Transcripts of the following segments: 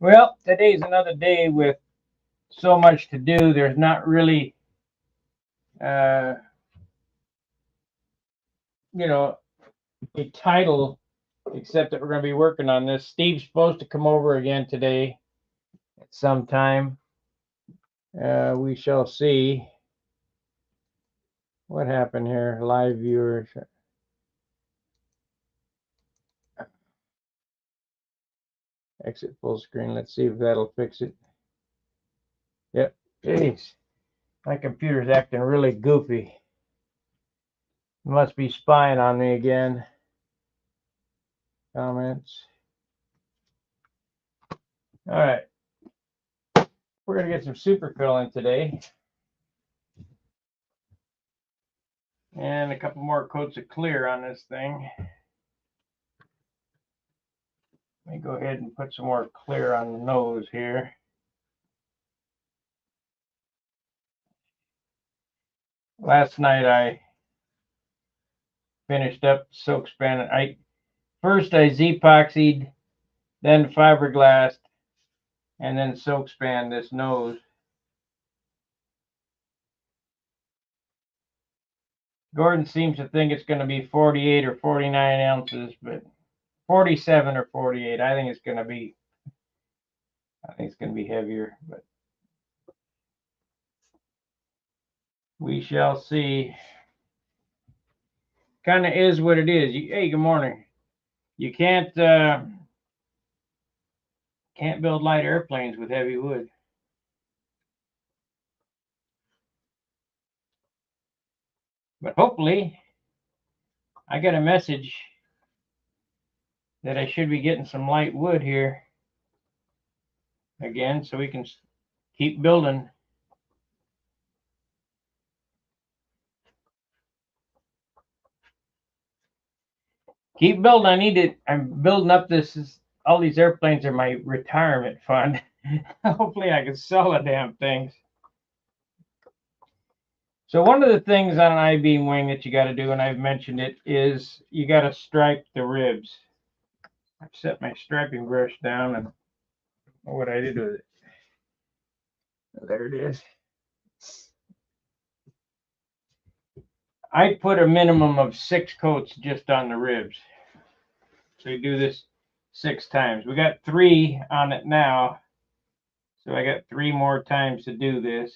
Well, today's another day with so much to do. There's not really, uh, you know, a title except that we're going to be working on this. Steve's supposed to come over again today at some time. We shall see what happened here. Live viewers. Exit full screen. Let's see if that'll fix it. Yep. Jeez. My computer's acting really goofy. Must be spying on me again. Comments. All right. We're going to get some super fill in today. And a couple more coats of clear on this thing. Let me go ahead and put some more clear on the nose here. Last night I finished up soak span. First I Z-epoxied, then fiberglassed, and then soak span this nose. Gordon seems to think it's going to be 48 or 49 ounces, but 47 or 48. I think it's going to be heavier, but we shall see. Kind of is what it is. Hey, good morning. You can't build light airplanes with heavy wood. But hopefully, I got a message that I should be getting some light wood here again so we can keep building. Keep building. I'm building up all these airplanes are my retirement fund. Hopefully I can sell the damn things. So one of the things on an I-beam wing that you got to do, and I've mentioned it, is you got to stripe the ribs. I've set my striping brush down and what I did with it. There it is. I put a minimum of 6 coats just on the ribs. So you do this 6 times. We got 3 on it now. So I got 3 more times to do this.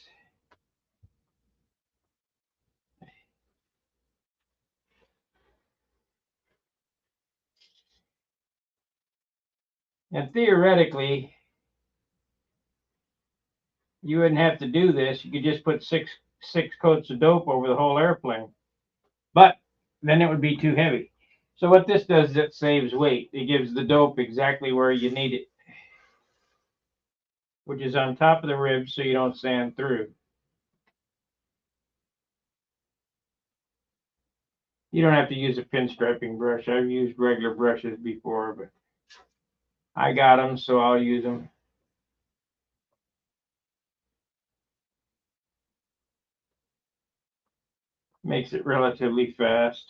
And theoretically, you wouldn't have to do this. You could just put six coats of dope over the whole airplane. But then it would be too heavy. So what this does is it saves weight. It gives the dope exactly where you need it, which is on top of the ribs so you don't sand through. You don't have to use a pinstriping brush. I've used regular brushes before, but I got them, so I'll use them. Makes it relatively fast.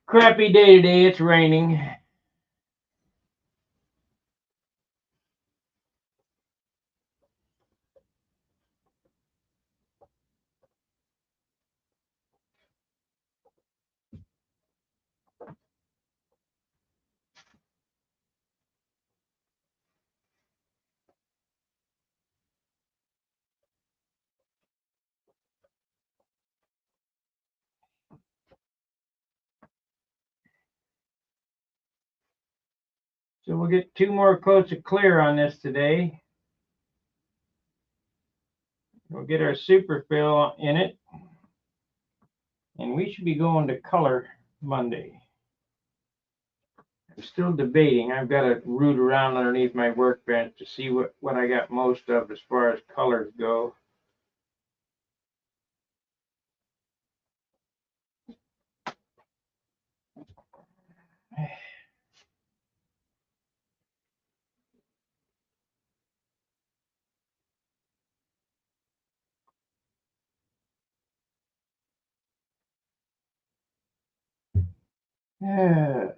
Crappy day today. It's raining. So we'll get 2 more coats of clear on this today. We'll get our super fill in it. And we should be going to color Monday. I'm still debating. I've got to root around underneath my workbench to see what I got most of as far as colors go. Yeah.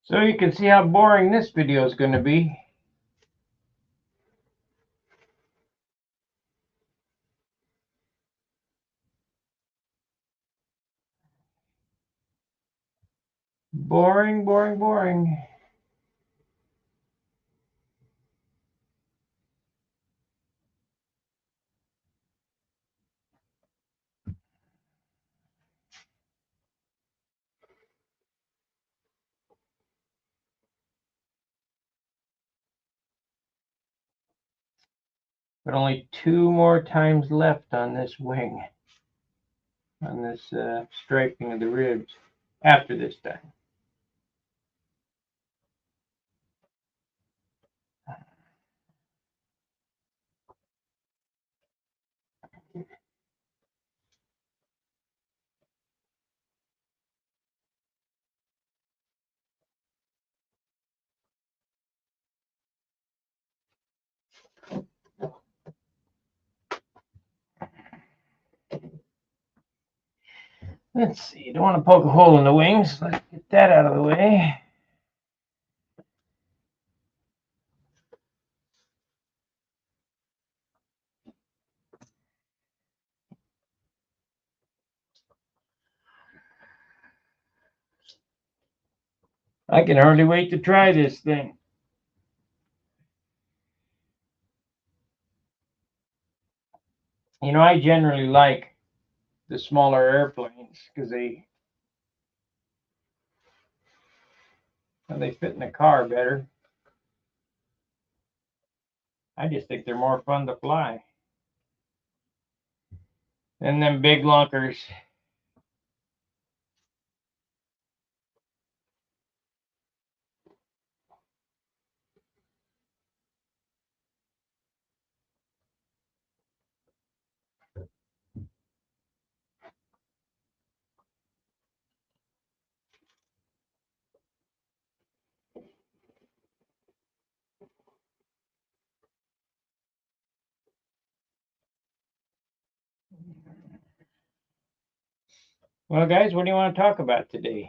So you can see how boring this video is going to be. Boring, boring, boring. But only 2 more times left on this wing, on this striping of the ribs after this time. Let's see, don't want to poke a hole in the wings. Let's get that out of the way. I can hardly wait to try this thing. You know, I generally like the smaller airplanes because they fit in the car better. I just think they're more fun to fly than them big lunkers. Well, guys, what do you want to talk about today?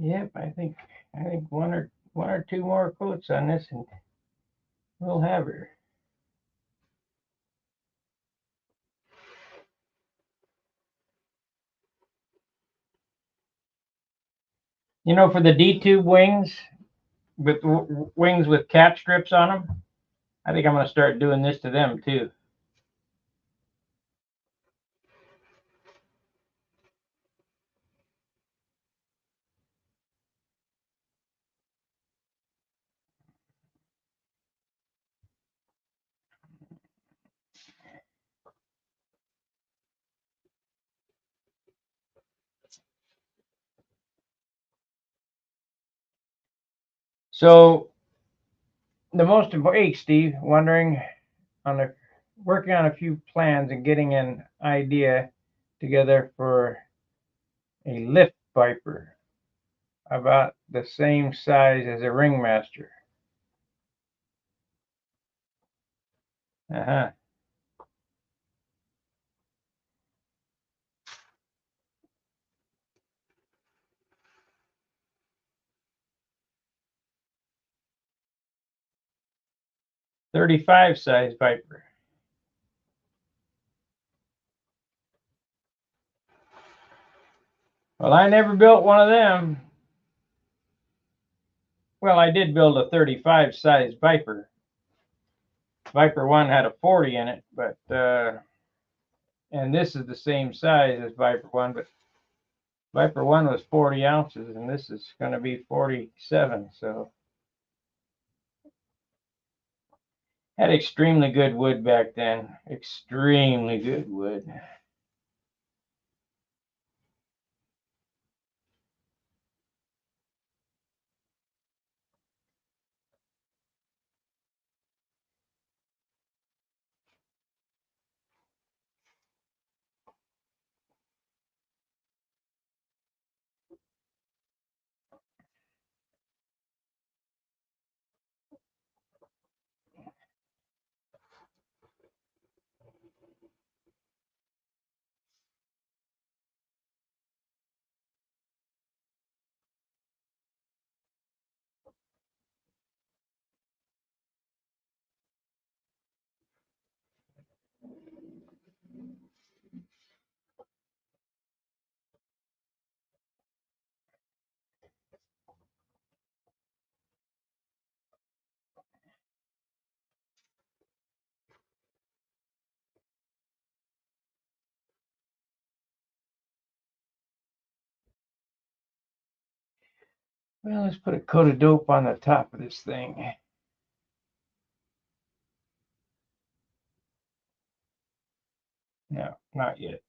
Yep, I think one or two more coats on this, and we'll have her. You know, for the D-tube wings with wings with cap strips on them, I think I'm going to start doing this to them too. So the most important, hey Steve, wondering working on a few plans and getting an idea together for a lift viper about the same size as a ringmaster. Uh-huh. 35 size Viper. Well, I never built one of them. Well, I did build a 35 size Viper. Viper 1 had a 40 in it, but and this is the same size as Viper 1, but Viper 1 was 40 ounces, and this is going to be 47, so had extremely good wood back then. Extremely good wood. Well, let's put a coat of dope on the top of this thing. No, not yet.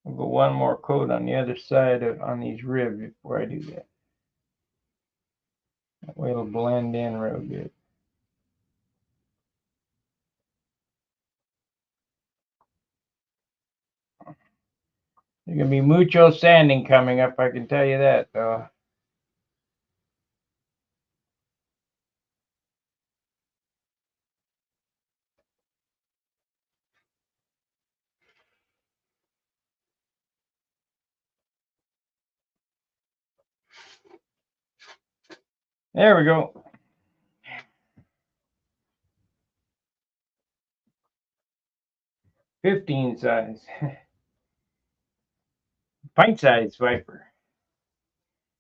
I'll go one more coat on the other side on these ribs before I do that. That way it'll blend in real good. There's going to be mucho sanding coming up, I can tell you that, though. There we go. $15 size. Pint size Viper.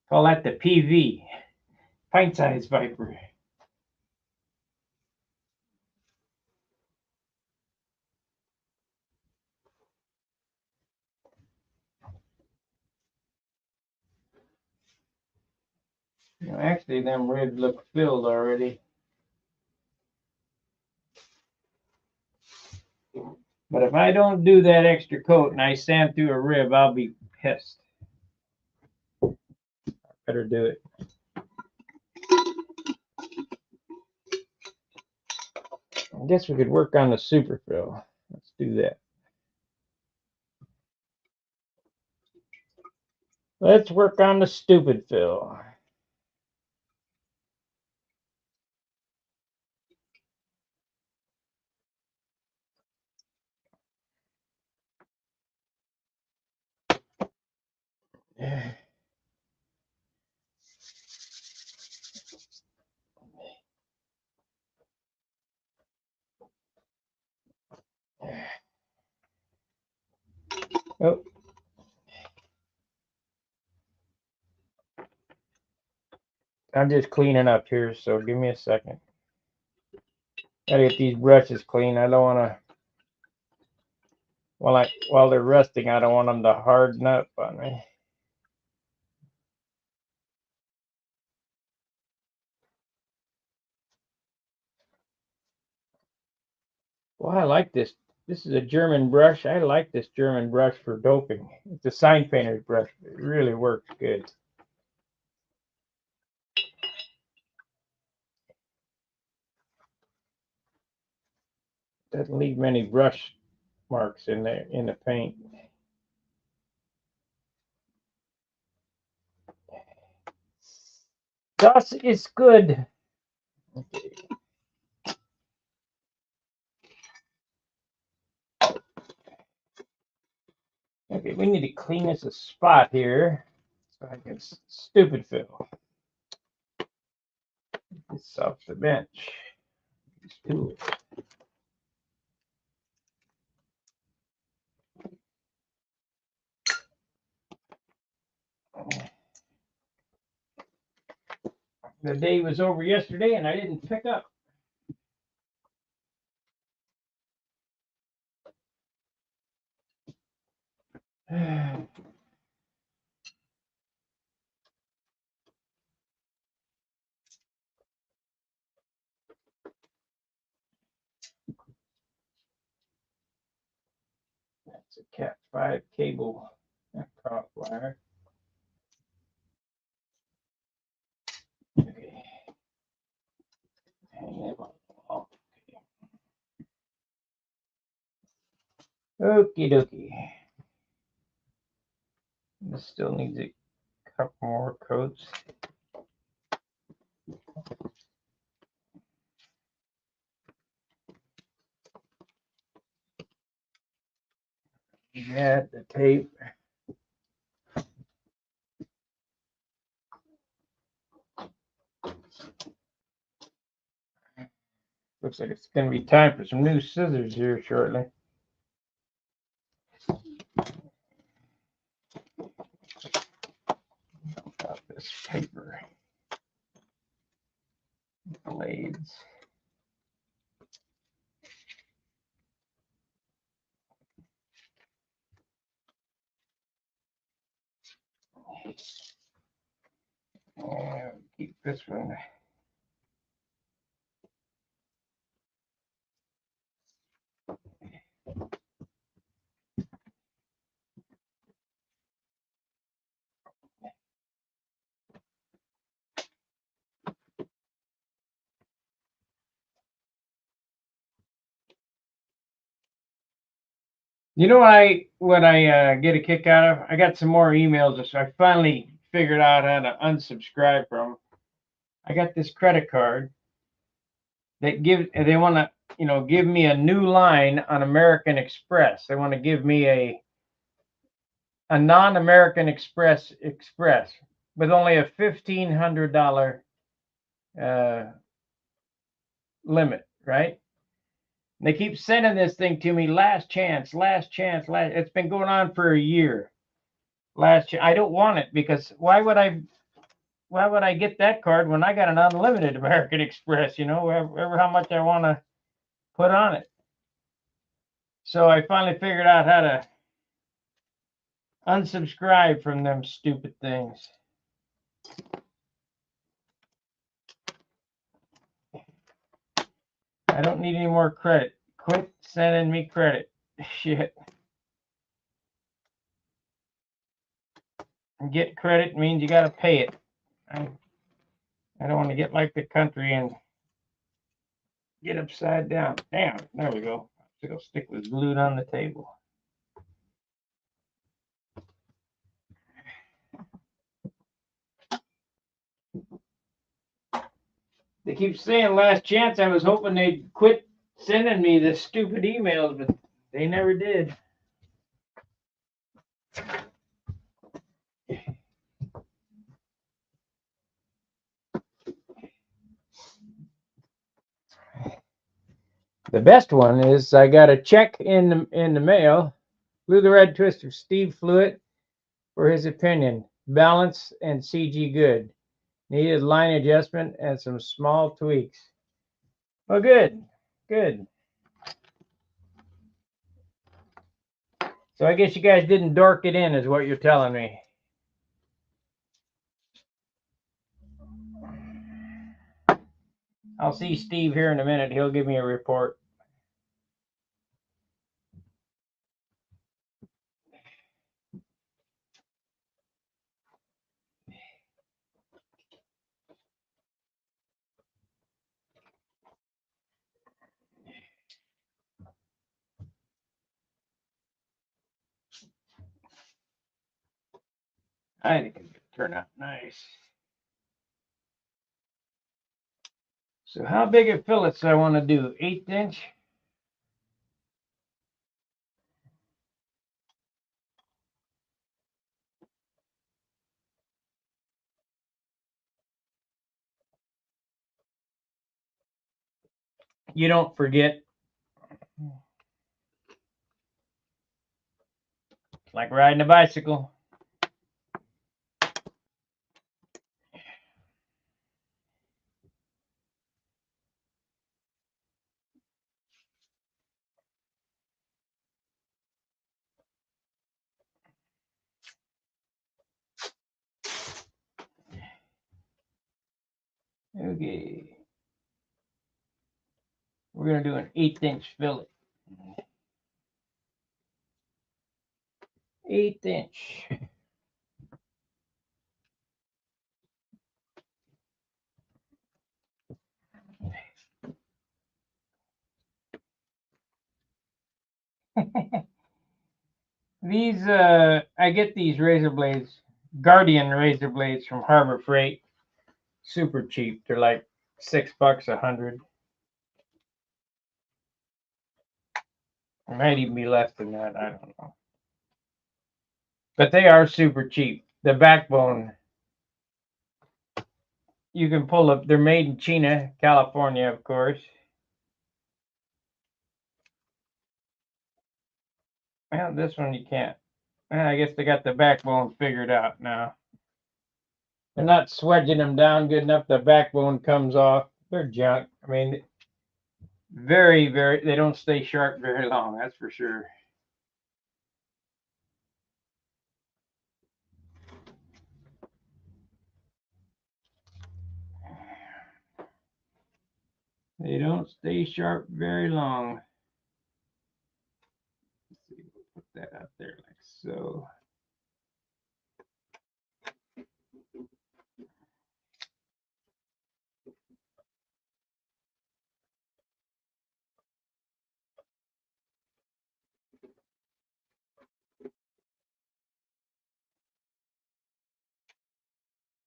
Call that the PV. Pint size Viper. You know, actually, them ribs look filled already. But if I don't do that extra coat and I sand through a rib, I'll be pissed. Better do it. I guess we could work on the super fill. Let's do that. Let's work on the stupid fill. Oh. I'm just cleaning up here, so give me a second. Gotta get these brushes clean. I don't want to, while they're resting, I don't want them to harden up on me. Well, I like this. This is a German brush. I like this German brush for doping. It's a sign painter's brush. It really works good. Doesn't leave many brush marks in there in the paint. Das is good. Okay. Okay, we need to clean this a spot here so I can stupid fill this off the bench. tools. The day was over yesterday and I didn't pick up. That's a Cat 5 cable top wire. Okay. Hang them up. Okie dokie. This still needs a couple more coats. Add the tape. Looks like it's going to be time for some new scissors here shortly. Got this paper. Blades. And keep this one. You know what I get a kick out of? I got some more emails. So I finally figured out how to unsubscribe from. I got this credit card that they want to give me a new line on American Express. They want to give me a non-American Express with only a $1,500 limit, right? They keep sending this thing to me, last chance, last chance, last. It's been going on for a year. Last chance. I don't want it because why would I get that card when I got an unlimited American Express? Ever how much I want to put on it. So I finally figured out how to unsubscribe from them stupid things. I don't need any more credit. Quit sending me credit. Shit. And get credit means you got to pay it. I don't want to get like the country and get upside down. Damn, there we go. It'll stick was glued on the table. They keep saying last chance. I was hoping they'd quit sending me the stupid emails, but they never did. The best one is I got a check in the mail. Blew the red twister, Steve Fluitt, for his opinion. Balance and CG good. Needed line adjustment and some small tweaks. Well, good. Good. So I guess you guys didn't dork it in, is what you're telling me. I'll see Steve here in a minute. He'll give me a report. I think it's going to turn out nice. So how big of fillets do I want to do? 1/8 inch? you don't forget. It's like riding a bicycle. Okay. We're going to do an 1/8" fillet. 1/8". These, I get these razor blades, Guardian razor blades from Harbor Freight. Super cheap. They're like $6 100. It might even be less than that. I don't know. But they are super cheap. The backbone, you can pull up. They're made in China, California, of course. Well, this one you can't. I guess they got the backbone figured out now. They're not swedging them down good enough. The backbone comes off. They're junk. I mean, very, very, they don't stay sharp very long, that's for sure. They don't stay sharp very long. Let's see, we'll put that out there like so.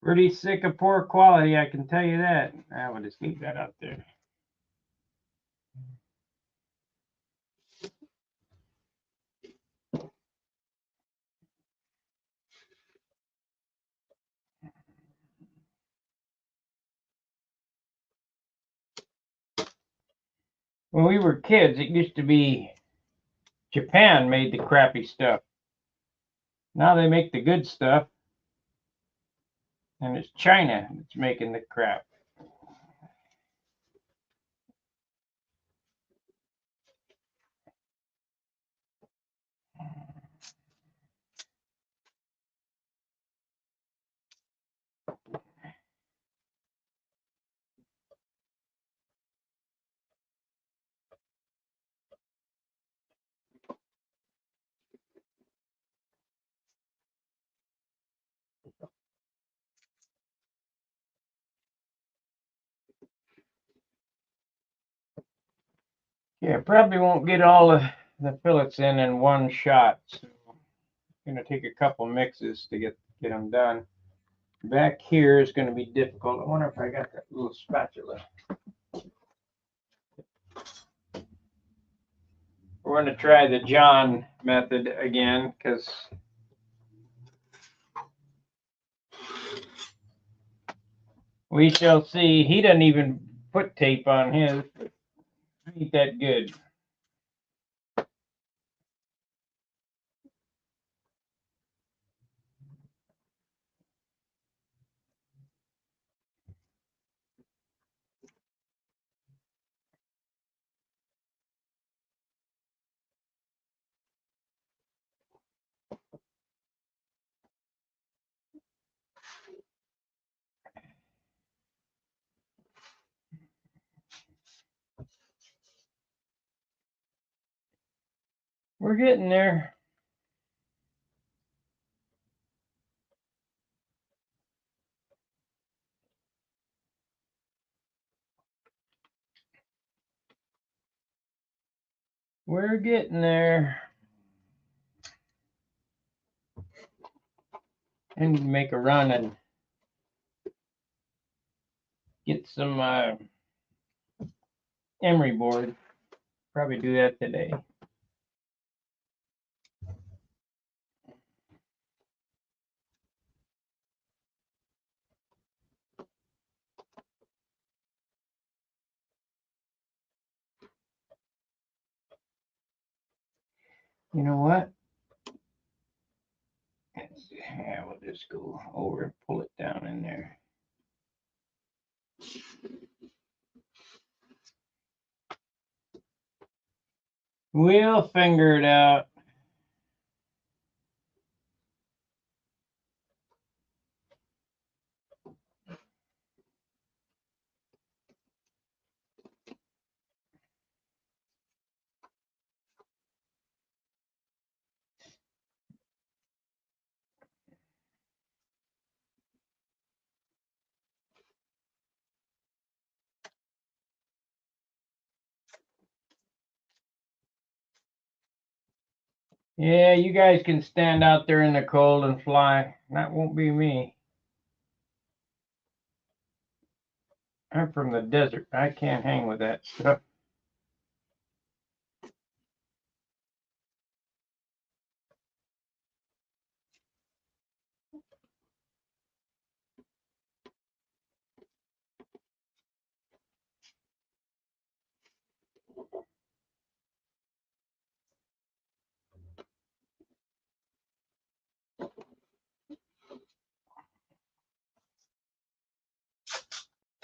Pretty sick of poor quality, I can tell you that. I will just leave that out there. When we were kids, it used to be Japan made the crappy stuff. Now they make the good stuff, and it's China that's making the crap. Yeah, probably won't get all the fillets in one shot. So I'm going to take a couple mixes to get them done. Back here is going to be difficult. I wonder if I got that little spatula. We're going to try the John method again because we shall see. He doesn't even put tape on his. Ain't that good. We're getting there. We're getting there. I need to make a run and get some emery board. Probably do that today. You know what? Yeah, we'll just go over and pull it down in there. We'll figure it out. Yeah, you guys can stand out there in the cold and fly. That won't be me. I'm from the desert. I can't hang with that stuff.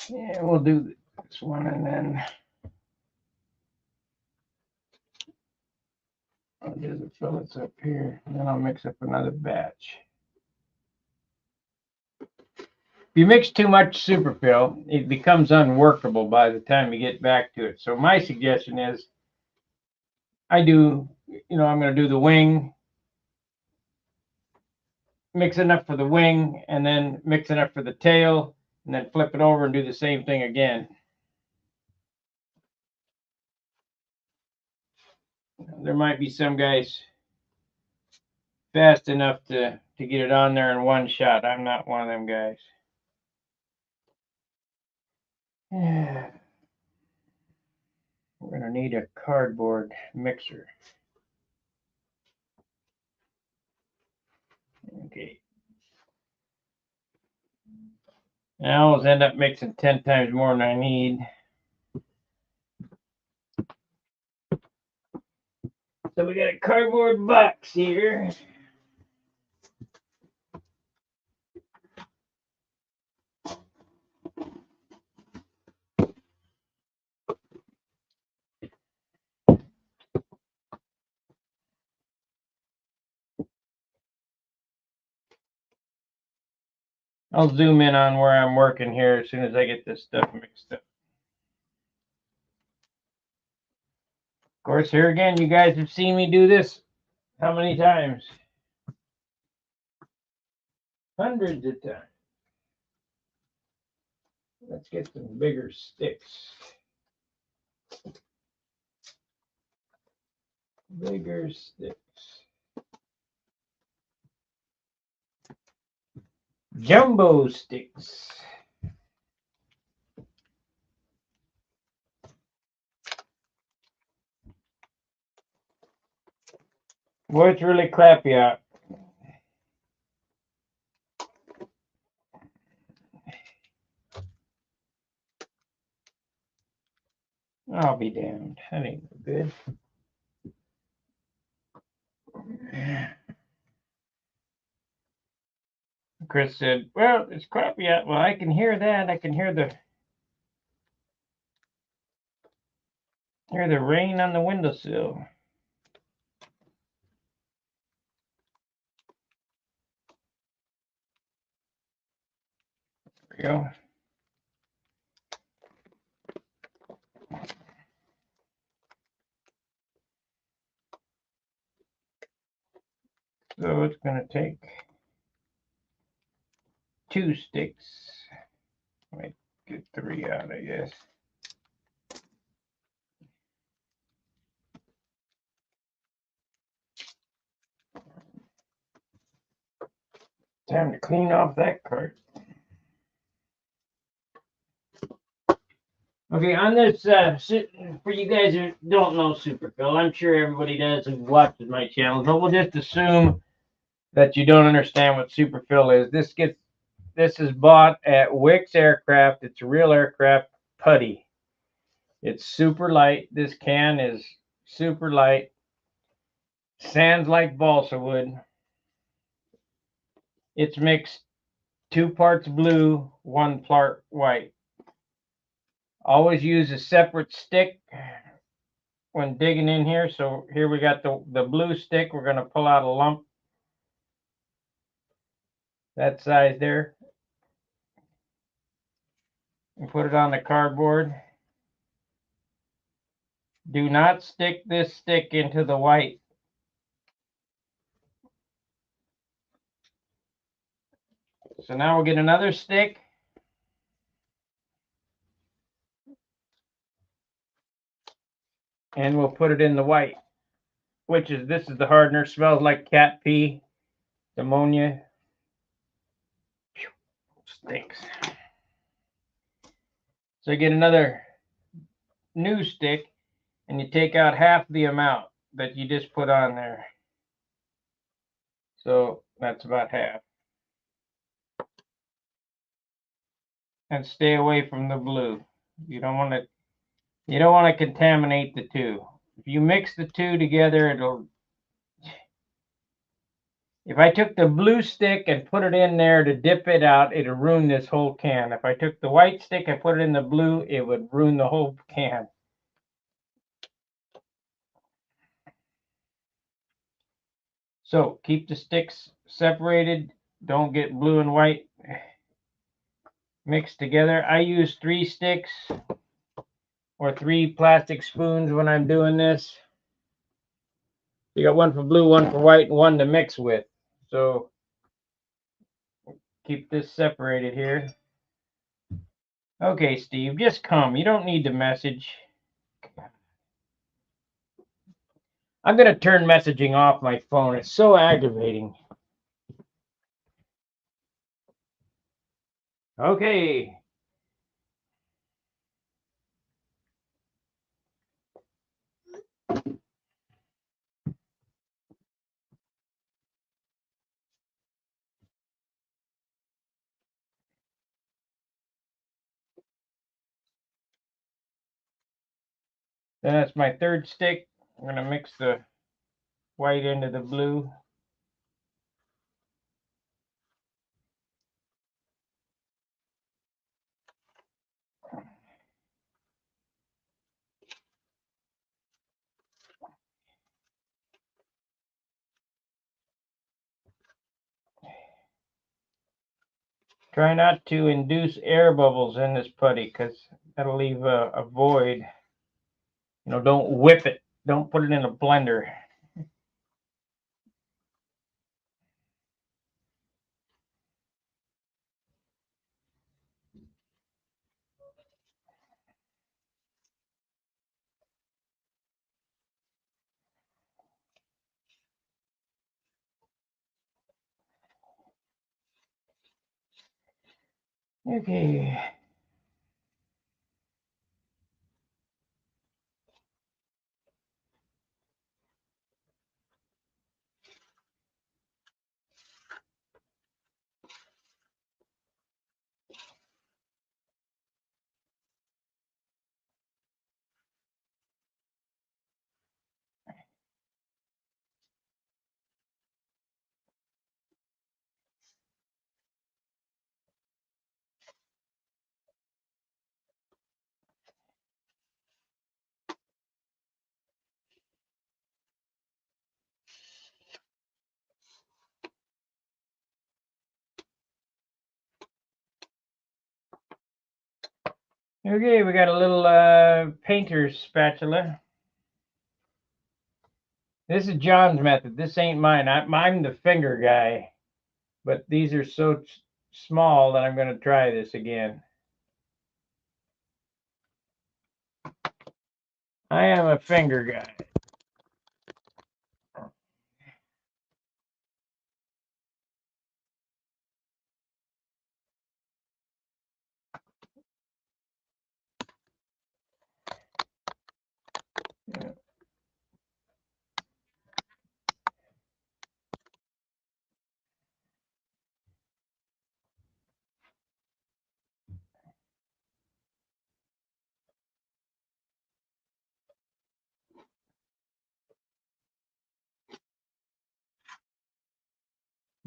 Yeah, we'll do this one and then I'll do the fillets up here. And then I'll mix up another batch. If you mix too much superfill, it becomes unworkable by the time you get back to it. So my suggestion is I'm going to do the wing, mix enough for the wing, and then mix enough for the tail, and then flip it over and do the same thing again. There might be some guys fast enough to get it on there in one shot. I'm not one of them guys. Yeah. We're going to need a cardboard mixer. Okay. And I always end up mixing 10 times more than I need. So we got a cardboard box here. I'll zoom in on where I'm working here as soon as I get this stuff mixed up. Of course, here again, you guys have seen me do this how many times? Hundreds of times. Let's get some bigger sticks. Bigger sticks. Jumbo sticks. Boy, it's really crappy out. I'll be damned. That ain't no good. Chris said, well, it's crappy out. Well, I can hear that. I can hear the rain on the windowsill. There we go. So it's going to take 2 sticks. Might get 3 out, I guess. Time to clean off that cart. Okay, on this, for you guys who don't know Superfill, I'm sure everybody does who watches my channel, but we'll just assume that you don't understand what Superfill is. This is bought at Wicks Aircraft. It's a real aircraft putty. It's super light. This can is super light. Sands like balsa wood. It's mixed 2 parts blue, 1 part white. Always use a separate stick when digging in here. So here we got the blue stick. We're going to pull out a lump that size there and put it on the cardboard. Do not stick this stick into the white. So now we'll get another stick. And we'll put it in the white, which is, this is the hardener. Smells like cat pee, ammonia. Stinks. So you get another new stick and you take out half the amount that you just put on there. So that's about half. And stay away from the blue. You don't want to contaminate the two. If you mix the two together, if I took the blue stick and put it in there to dip it out, it'll ruin this whole can. If I took the white stick and put it in the blue, it would ruin the whole can. So keep the sticks separated. Don't get blue and white mixed together. I use 3 sticks or 3 plastic spoons when I'm doing this. You got 1 for blue, 1 for white, and 1 to mix with. So keep this separated here. Okay, Steve, just come. You don't need the message. I'm going to turn messaging off my phone. It's so aggravating. Okay. Then that's my 3rd stick. I'm going to mix the white into the blue. Try not to induce air bubbles in this putty because that'll leave a void. You know, don't whip it. Don't put it in a blender. Okay. Okay, we got a little painter's spatula. This is John's method. This ain't mine. I'm the finger guy. But these are so small that I'm going to try this again. I am a finger guy.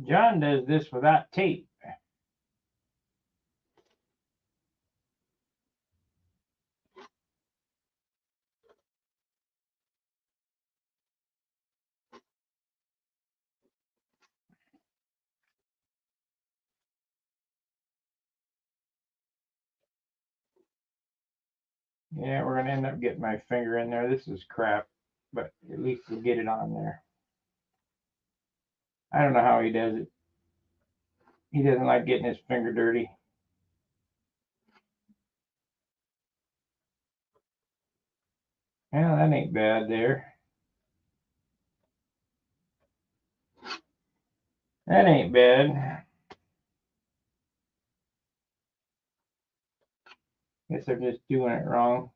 John does this without tape. Yeah, we're gonna end up getting my finger in there. This is crap, but at least we'll get it on there. I don't know how he does it. He doesn't like getting his finger dirty. Well, that ain't bad there. That ain't bad. Guess I'm just doing it wrong.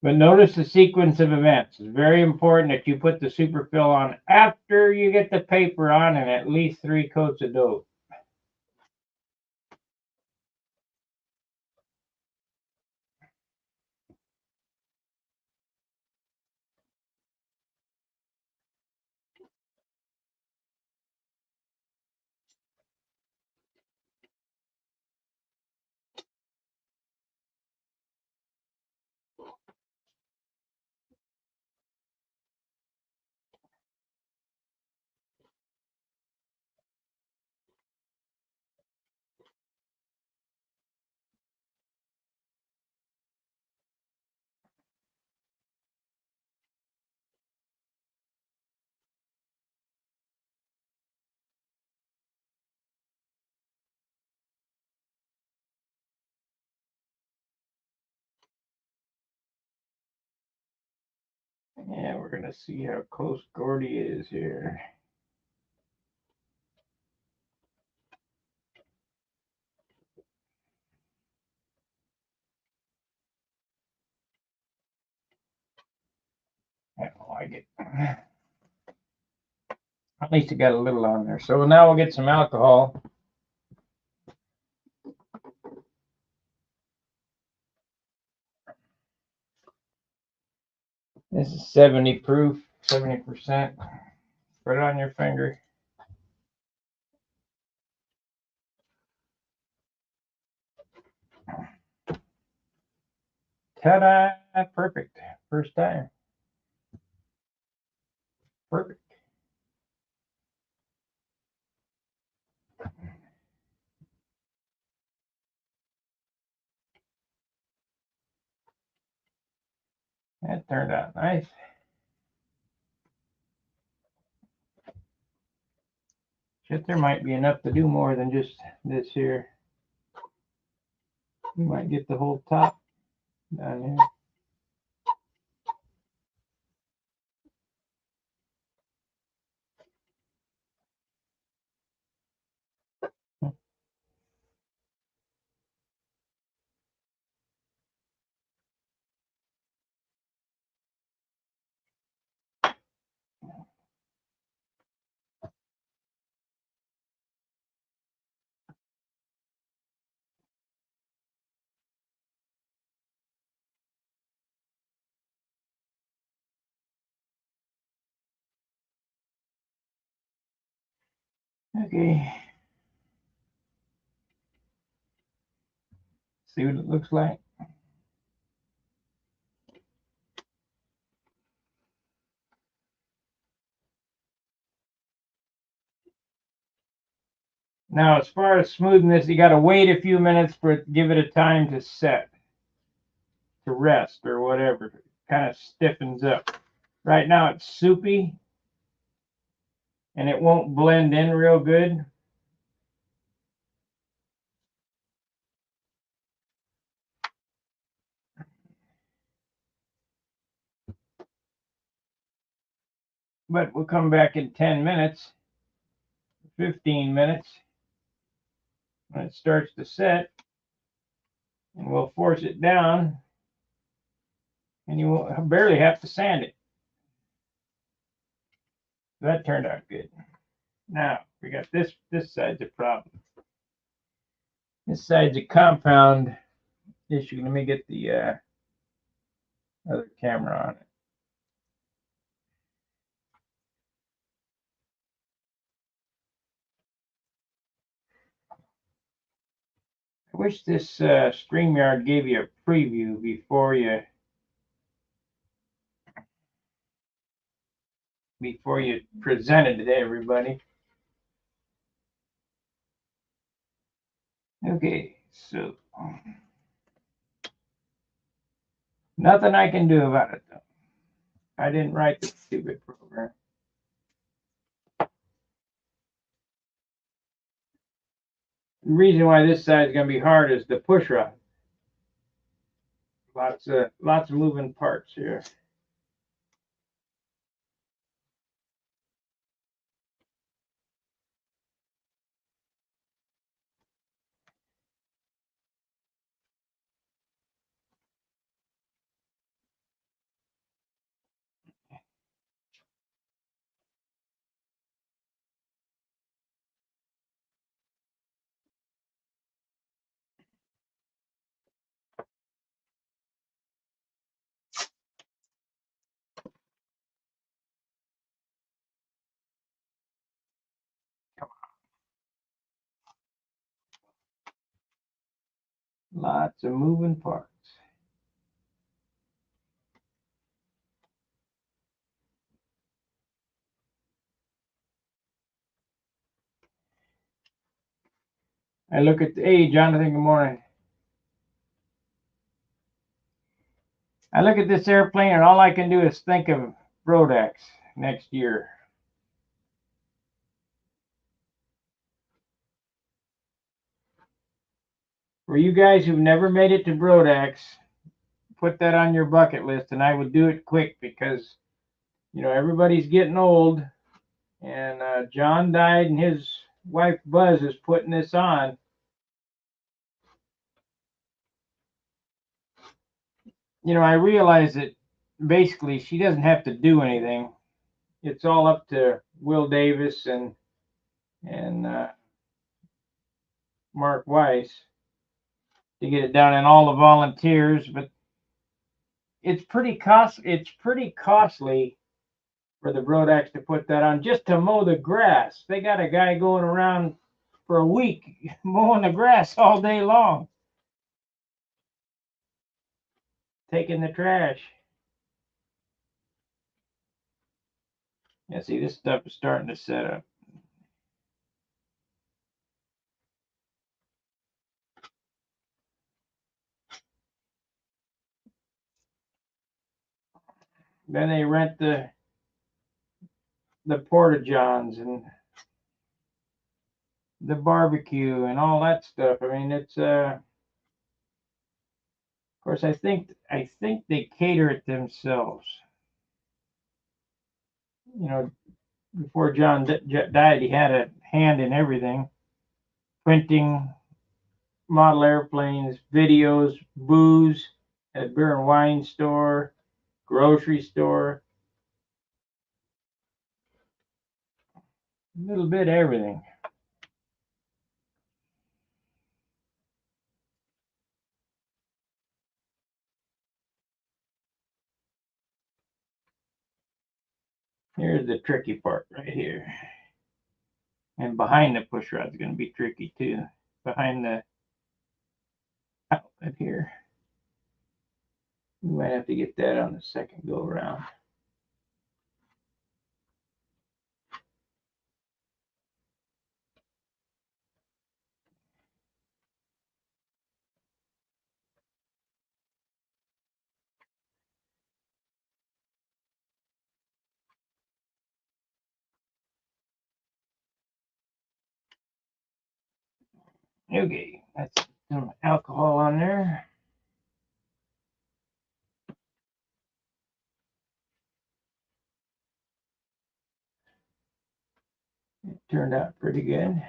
But notice the sequence of events. It's very important that you put the superfill on after you get the paper on and at least 3 coats of dough. Yeah, we're gonna see how close Gordy is here. I don't like it. At least it got a little on there. So now we'll get some alcohol. This is 70 proof, 70%. Put it on your finger. Ta-da! Perfect. First time. Perfect. That turned out nice. Shit, there might be enough to do more than just this here. You might get the whole top down here. Okay. See what it looks like. Now, as far as smoothing this, you got to wait a few minutes for it, give it a time to set, to rest or whatever. It kind of stiffens up. Right now it's soupy and it won't blend in real good. But we'll come back in 10 minutes, 15 minutes when it starts to set, and we'll force it down, and you will barely have to sand it. So that turned out good. Now we got this side's a problem. This side's a compound issue. Let me get the other camera on it. I wish this StreamYard gave you a preview before you presented it to everybody. Okay, so nothing I can do about it though. I didn't write the stupid program. The reason why this side is going to be hard is the push rod. Lots of moving parts here. Lots of moving parts. I look at hey Jonathan, good morning. I look at this airplane and all I can do is think of Brodex next year. For you guys who've never made it to Brodex, put that on your bucket list, and I would do it quick because everybody's getting old, and John died, and his wife Buzz is putting this on. I realize that basically she doesn't have to do anything. It's all up to Will Davis and Mark Weiss to get it done, and all the volunteers. But it's pretty costly for the Brodex to put that on just to mow the grass. They got a guy going around for a week mowing the grass all day long, taking the trash. Yeah, see, this stuff is starting to set up. Then they rent the porta johns and the barbecue and all that stuff. I mean, it's of course I think they cater it themselves. Before John died, he had a hand in everything: printing, model airplanes, videos, booze, a beer and wine store, grocery store, a little bit of everything. Here's the tricky part right here. And behind the push rod is going to be tricky too. Behind the outlet here. We might have to get that on the second go around. Okay, that's some alcohol on there. It turned out pretty good.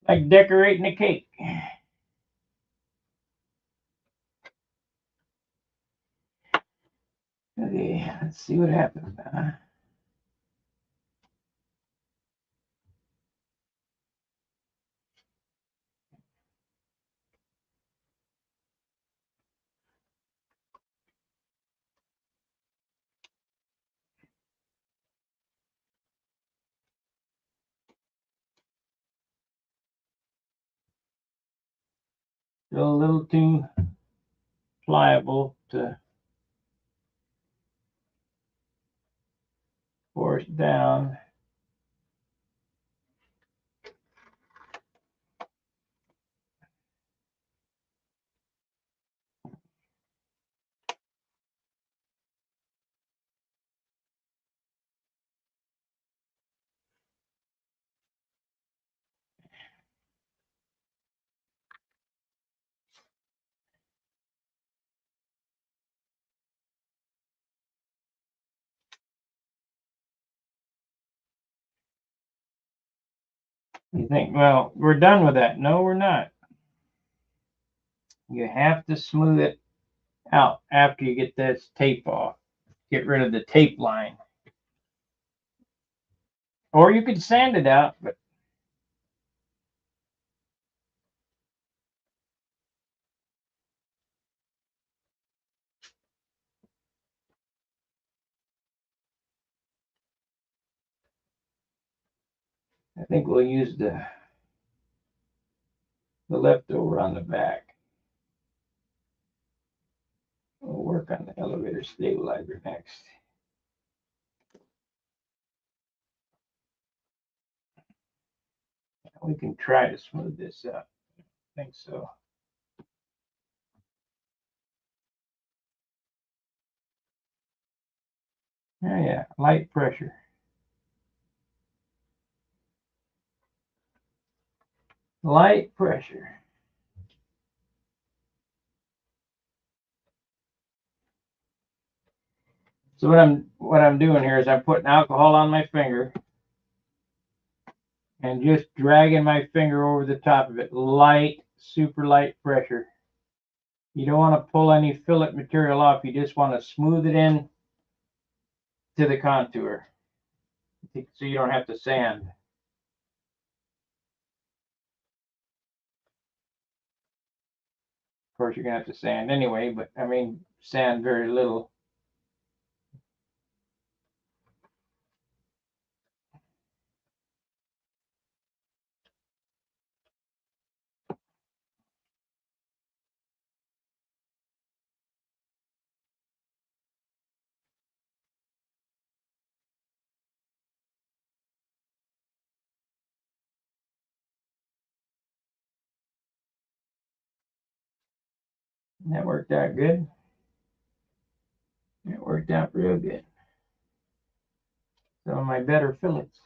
Like decorating a cake. Okay, let's see what happens now. Still a little too pliable to force down. You think, well, we're done with that. No, we're not. You have to smooth it out after you get this tape off. Get rid of the tape line. Or you could sand it out, but I think we'll use the leftover on the back. We'll work on the elevator stabilizer next. We can try to smooth this out. I think so. Oh yeah, light pressure. Light pressure. So what I'm doing here is I'm putting alcohol on my finger and just dragging my finger over the top of it. Light, super light pressure. You don't want to pull any fillet material off. You just want to smooth it in to the contour so you don't have to sand. Of course, you're going to have to sand anyway, but I mean, sand very little. That worked out good. It worked out real good. Some of my better fillets.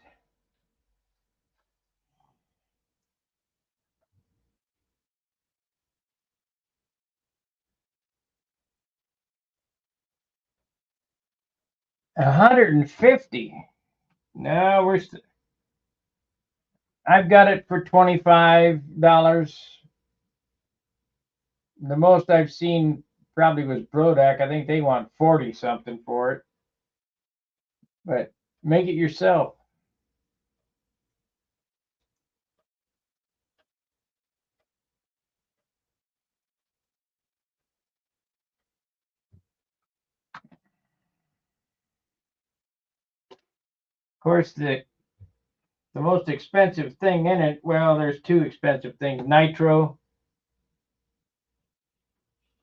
$150. No, I've got it for $25. The most I've seen probably was Brodak. I think they want 40 something for it. But make it yourself. Of course, the most expensive thing in it, well, there's two expensive things, nitro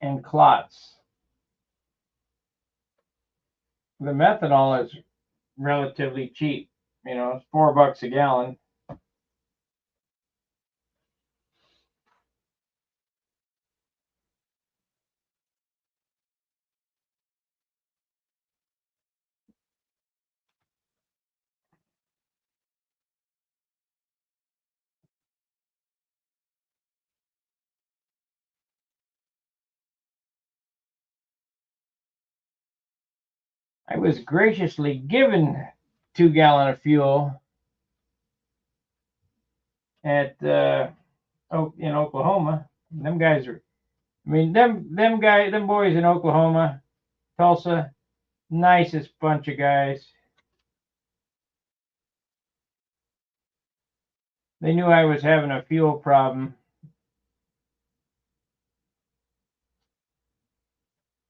and clots. The methanol is relatively cheap. You know, it's $4 a gallon. I was graciously given 2 gallons of fuel, at in Oklahoma. Them guys are, I mean, them boys in Oklahoma, Tulsa, nicest bunch of guys. They knew I was having a fuel problem,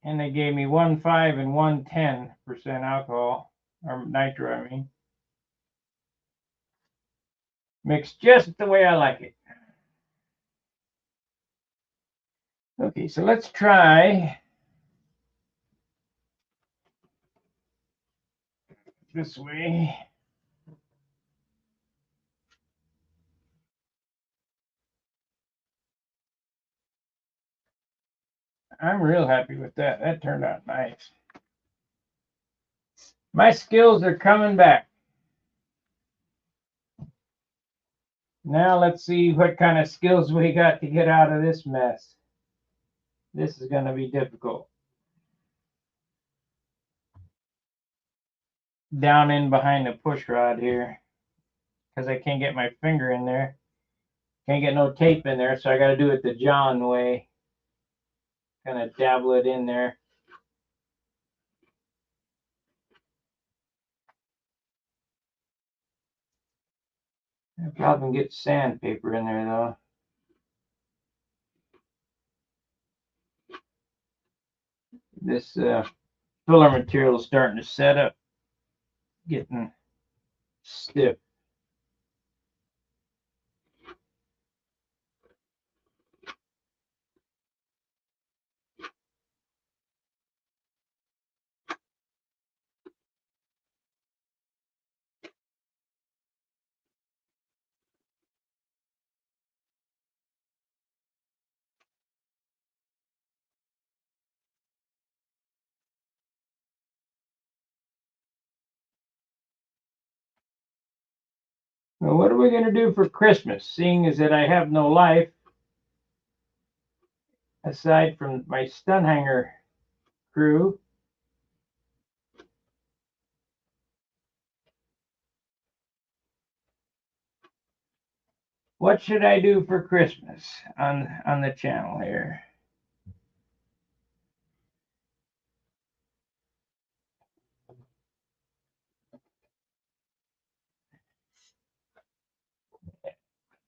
and they gave me 1.5 and 1.10% alcohol, or nitro, I mean. Mixed just the way I like it. Okay, so let's try this way. I'm real happy with that. That turned out nice. My skills are coming back. Now let's see what kind of skills we got to get out of this mess. This is going to be difficult. Down in behind the push rod here, because I can't get my finger in there. Can't get no tape in there, so I got to do it the John way. Kind of dabble it in there. I probably can get sandpaper in there though. This filler material is starting to set up, getting stiff. Well, what are we going to do for Christmas, seeing as that I have no life aside from my stun hanger crew? What should I do for Christmas on the channel here?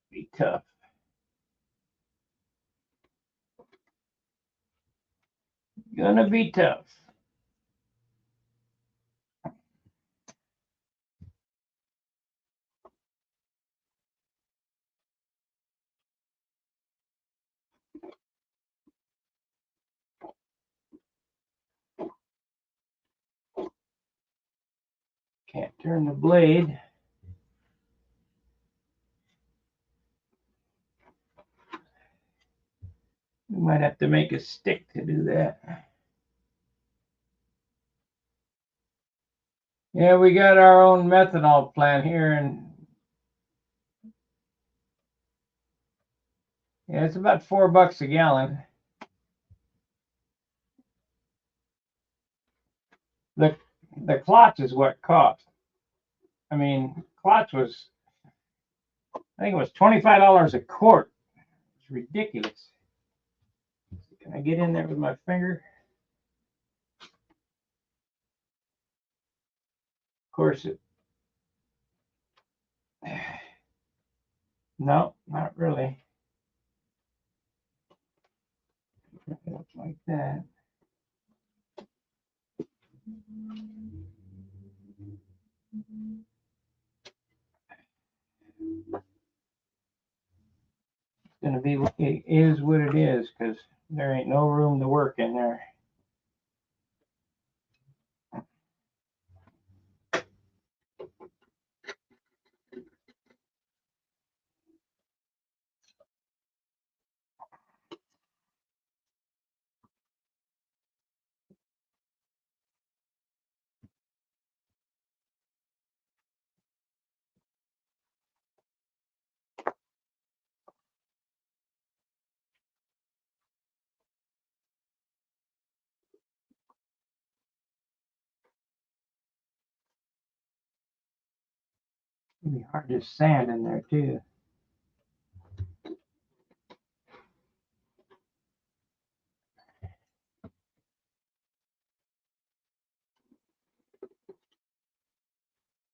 Be tough. Gonna be tough. Can't turn the blade. We might have to make a stick to do that. Yeah, we got our own methanol plant here, and yeah, it's about $4 a gallon. The clutch is what cost. I mean, clutch was, I think it was $25 a quart. It's ridiculous. Can I get in there with my finger? Of course it. No, not really. Like that. It's gonna be, it is what it is, because there ain't no room to work in there. It'll be hard to sand in there too.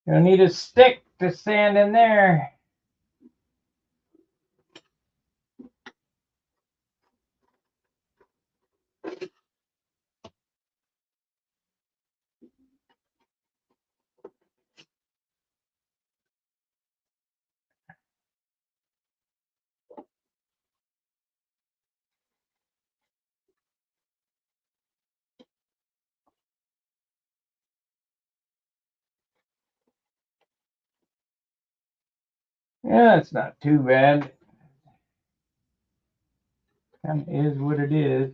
You'll need a stick to sand in there. Yeah, it's not too bad. Kind of is what it is.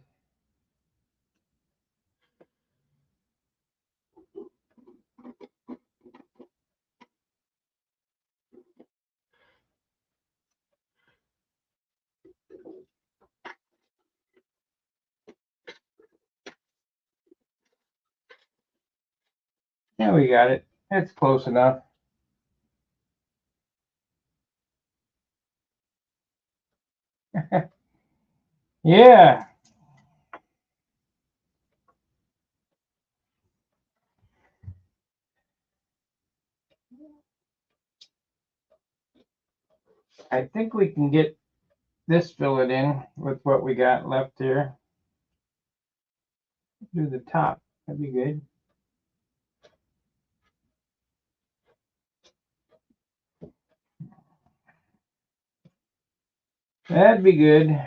Yeah, we got it. That's close enough. Yeah. I think we can get this fillet in with what we got left here. Do the top. That'd be good. That'd be good.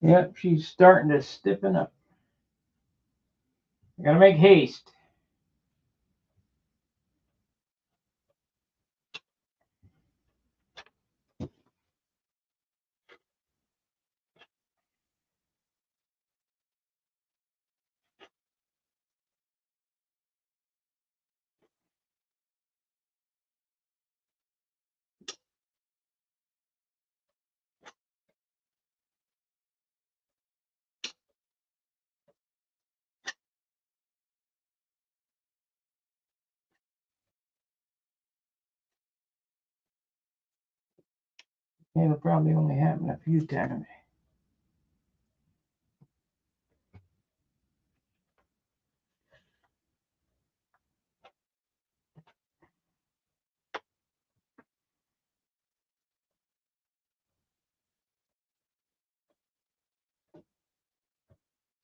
Yep, she's starting to stiffen up. I gotta make haste. It'll probably only happen a few times.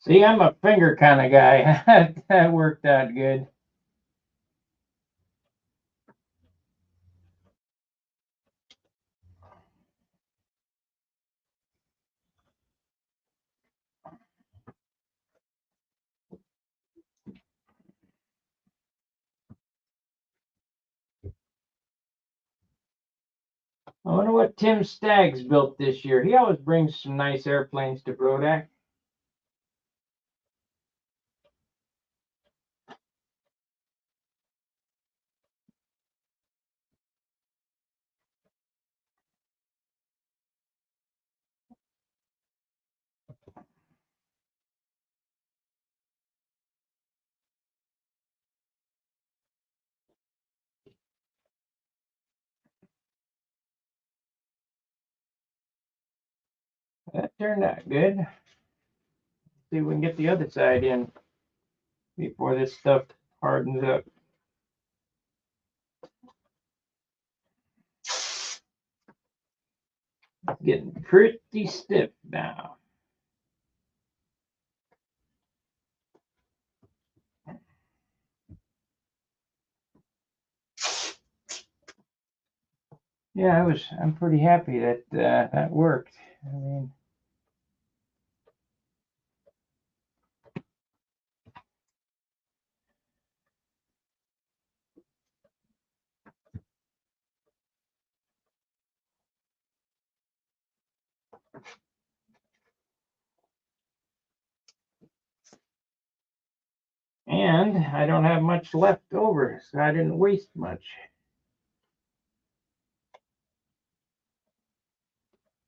See, I'm a finger kind of guy. That worked out good. I wonder what Tim Staggs built this year. He always brings some nice airplanes to Brodak. That turned out good. See if we can get the other side in before this stuff hardens up. It's getting pretty stiff now. Yeah, I'm pretty happy that that worked. I mean, and I don't have much left over, so I didn't waste much.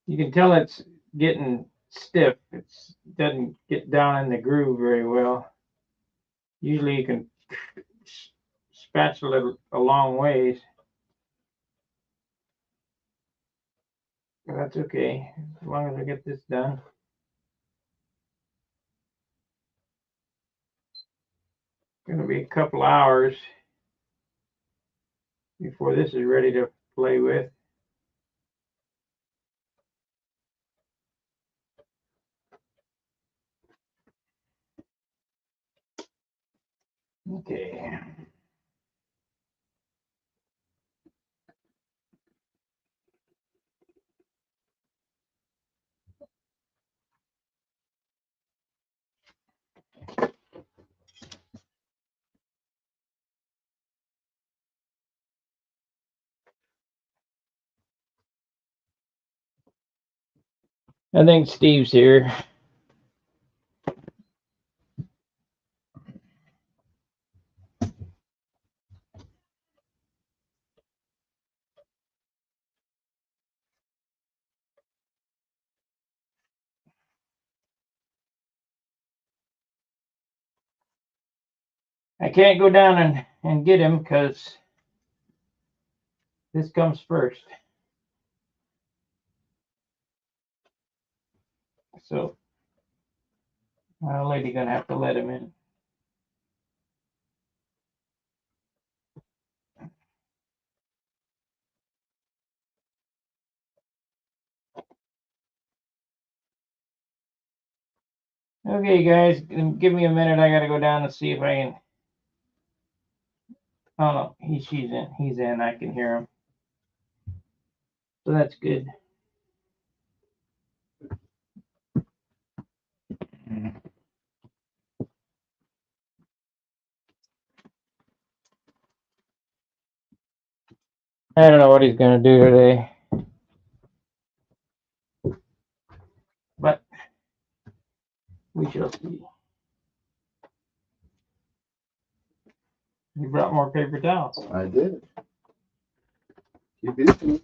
You can tell it's getting stiff. It doesn't get down in the groove very well. Usually you can spatula it a long ways. But that's okay, as long as I get this done. It's going to be a couple hours before this is ready to play with. Okay. I think Steve's here. I can't go down and get him because this comes first. So my lady gonna have to let him in. Okay, guys, give me a minute. I gotta go down and see if I can. Oh no, she's in. He's in. I can hear him. So that's good. I don't know what he's gonna do today, but we shall see. You brought more paper towels. I did. Keep busy.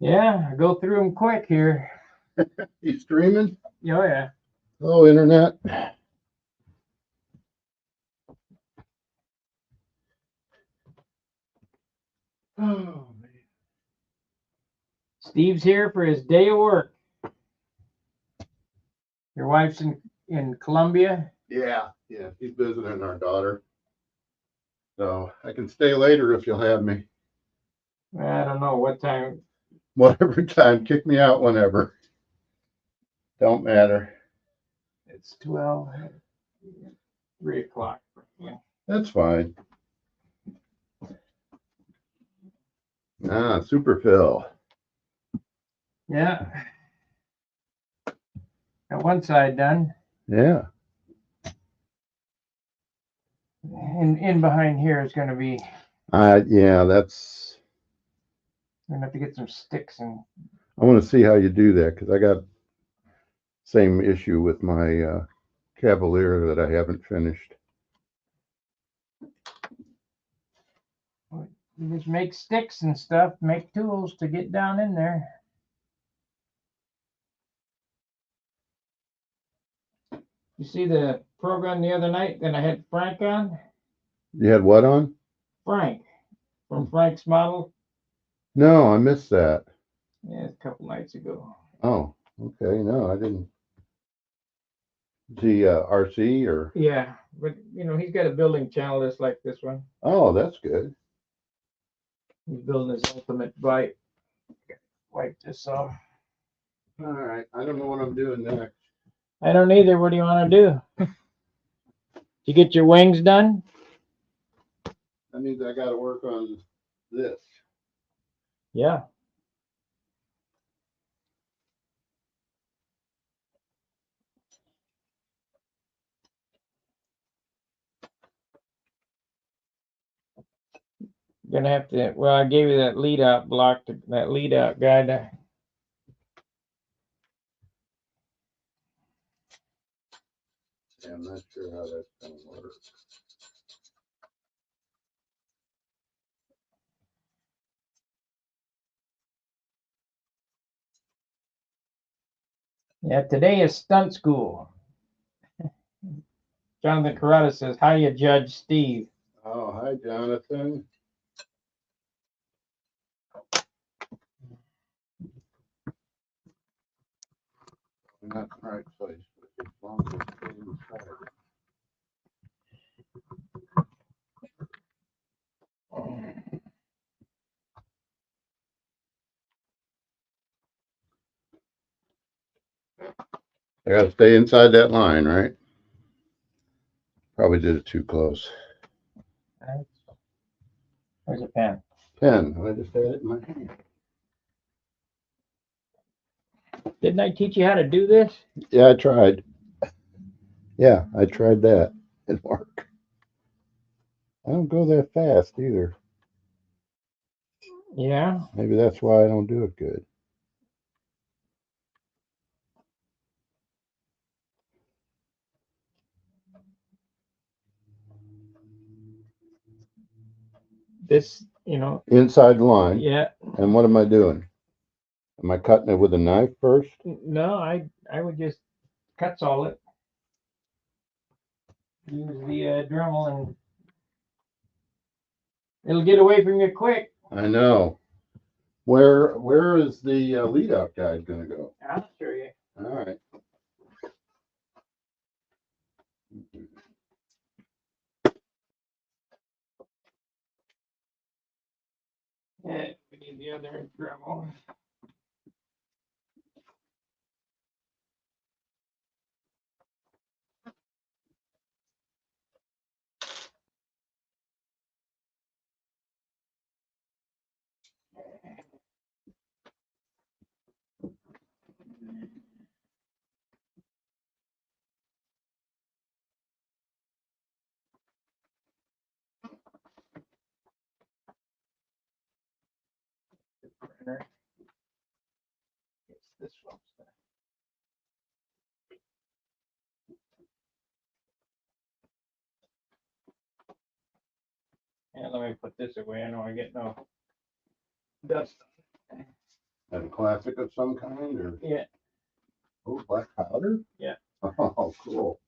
Yeah, I go through them quick here. You streaming? Oh yeah. Oh, internet. Oh man. Steve's here for his day of work. Your wife's in Columbia. Yeah, she's visiting our daughter. So I can stay later if you'll have me. I don't know what time. Whatever time, kick me out whenever. Don't matter. It's 12, 3 o'clock. That's fine. Ah, super Phil. Yeah. Got one side done. Yeah. And in behind here is going to be. Yeah, that's. I'm gonna have to get some sticks and. I want to see how you do that because I got same issue with my Cavalier that I haven't finished. You just make sticks and stuff, make tools to get down in there. You see the program the other night that I had Frank on? You had what on? Frank, from Frank's Model. No, I missed that. Yeah, a couple nights ago. Oh, okay. No, I didn't. Is he RC or? Yeah, but he's got a building channel just like this one. Oh, that's good. He's building his ultimate bike. Wipe this off. All right. I don't know what I'm doing next. I don't either. What do you want to do? You get your wings done? That means I got to work on this. Yeah. Gonna have to, well, I gave you that lead out block, that lead out guide. Yeah, I'm not sure how that's gonna work. Yeah, today is stunt school. Jonathan Carrata says, how you judge Steve? Oh, hi, Jonathan. Not the right place, but as long as it's inside. I gotta stay inside that line, right? Probably did it too close. Where's a pen? Pen, I just had it in my hand. Didn't I teach you how to do this? Yeah, I tried. Yeah, I tried that. It worked. I don't go that fast either. Yeah. Maybe that's why I don't do it good. This, you know, Inside the line. yeah. And what am I doing? Am I cutting it with a knife first? No, I would just cut saw it. Use the Dremel and it'll get away from you quick. I know. Where is the lead out guide gonna go? I'll show you. All right. Yeah, we need the other Dremel. Printer. It's this one. Yeah, let me put this away. I know I get no dust. A classic of some kind, or Yeah. oh, black powder? Yeah. Oh, cool.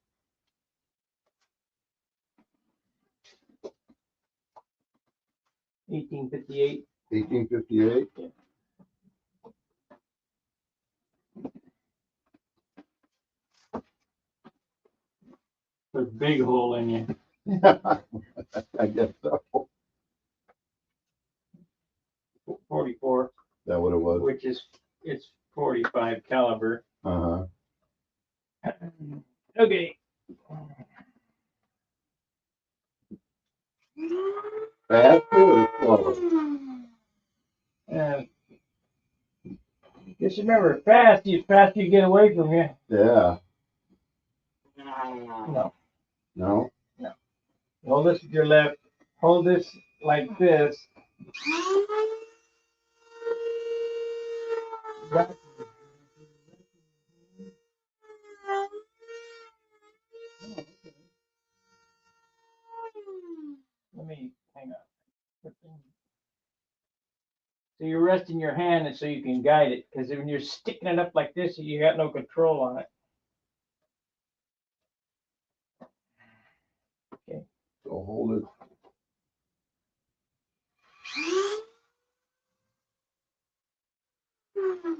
1858. 1858. Yeah. There's a big hole in you. I guess so. 44, That what it was. which is it's 45 caliber. Uh huh. Okay. Fast or slow? And just remember, fast you get away from you. Yeah. No. No. Hold this with your left. Hold this like this. Let me hang on. So you're resting your hand and so you can guide it, because when you're sticking it up like this, you got no control on it. Okay. So hold it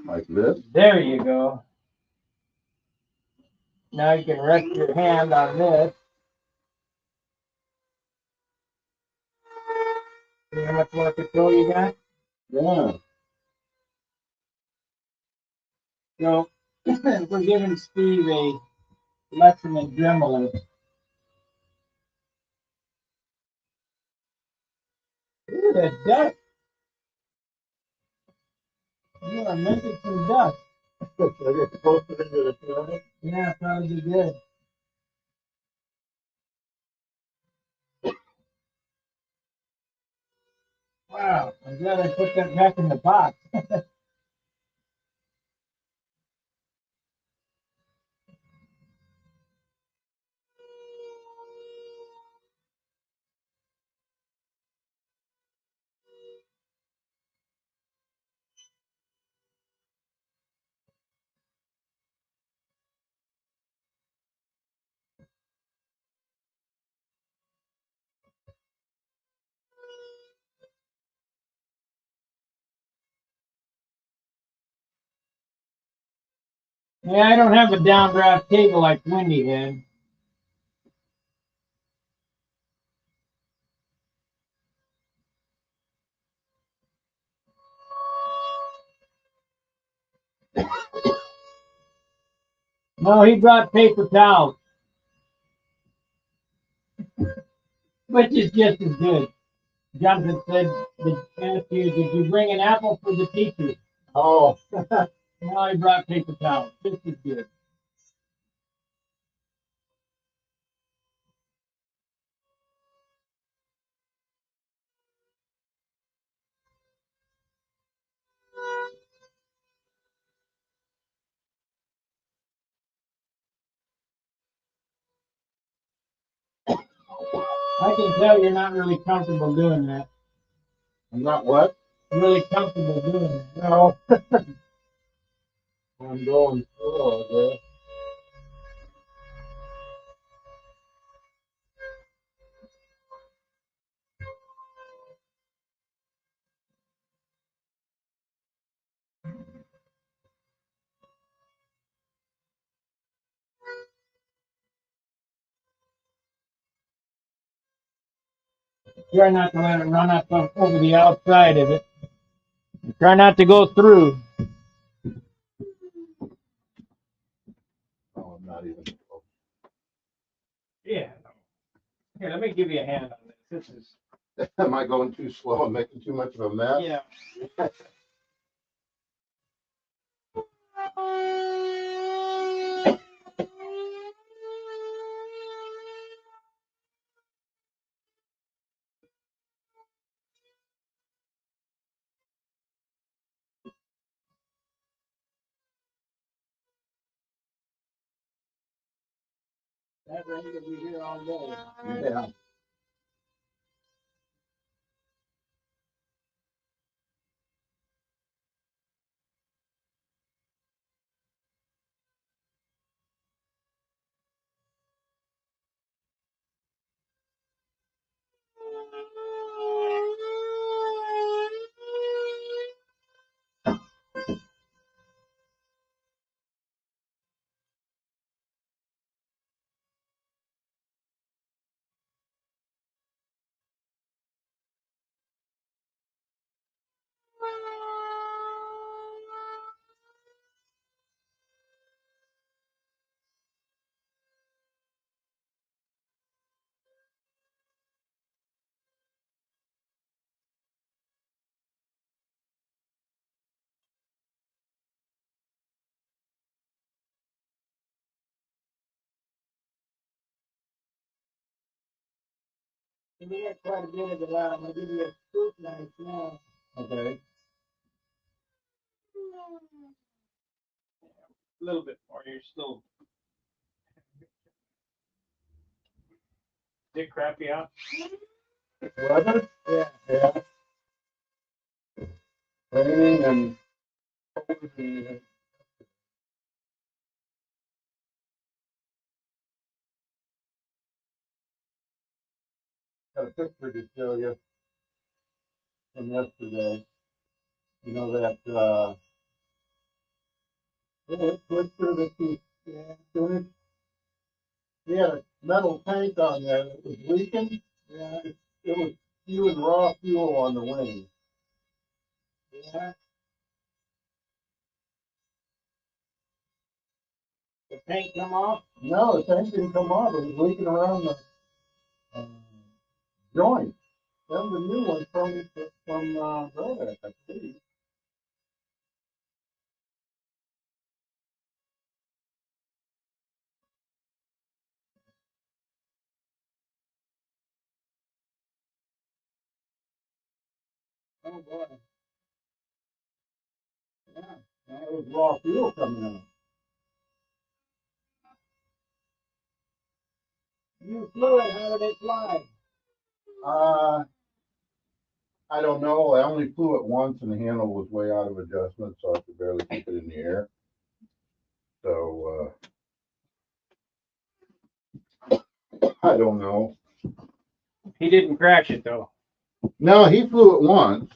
like this. There you go. Now you can rest your hand on this. See how much more control you got? Yeah. So we're giving Steve a lesson in dremeling. Ooh, that duck. You are making some dust. I get closer into the camera. Yeah, probably good. Wow, I'm glad I put that back in the box. Yeah, I don't have a downdraft table like Wendy had. No, he brought paper towels, which is just as good. Jonathan said, asked you, did you bring an apple for the teachers? Oh. No, he brought paper towels, just as good. I can tell you're not really comfortable doing that. I'm not what? Really comfortable doing that. No. I'm going slow, I guess. Try not to let it run up over the outside of it. Try not to go through. Oh, I'm not even close. Yeah. Here, let me give you a hand on this. This is. Am I going too slow and making too much of a mess? Yeah. That rain will be here all day. Yeah. We got quite a bit of it out. I'm gonna give you a scoop knife now. Okay. A little bit more. You're still. Did it crap you out? Weather? Yeah. Yeah. Raining and cold and got a picture to show you from yesterday. You know that little twister that you finished? He had a metal tank on there that was leaking. Yeah. It was spewing raw fuel on the wing. Yeah. The paint come off? No, the tank didn't come off. It was leaking around the uh, joint. That was a new one from Brother, I believe. Oh boy. Yeah. That was raw fuel coming out. You flew it. How did it fly? Uh, I don't know. I only flew it once and the handle was way out of adjustment, so I could barely keep it in the air. So, I don't know. He didn't crash it though. No, he flew it once.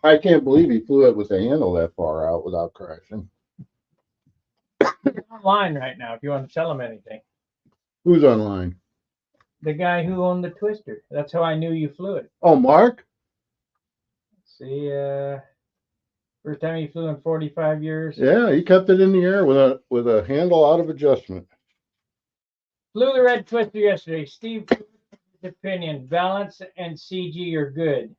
I can't believe he flew it with the handle that far out without crashing. He's online right now if you want to tell him anything. Who's online? The guy who owned the Twister. That's how I knew you flew it. Oh, Mark? See, first time he flew in 45 years. Yeah, he kept it in the air with a handle out of adjustment. Flew the red Twister yesterday. Steve, his opinion, balance and CG are good.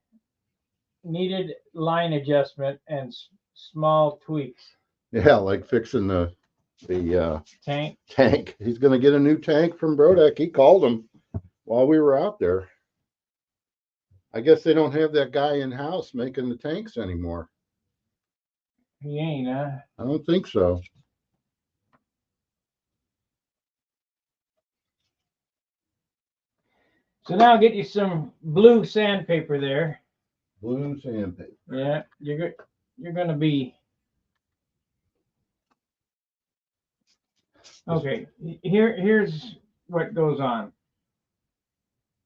Needed line adjustment and small tweaks. Yeah, like fixing the Tank. He's going to get a new tank from Brodeck. He called him while we were out there. I guess they don't have that guy in house making the tanks anymore. He ain't, huh? I don't think so. So now I'll get you some blue sandpaper there. Blue sandpaper. Yeah, you're gonna be okay. Here's what goes on.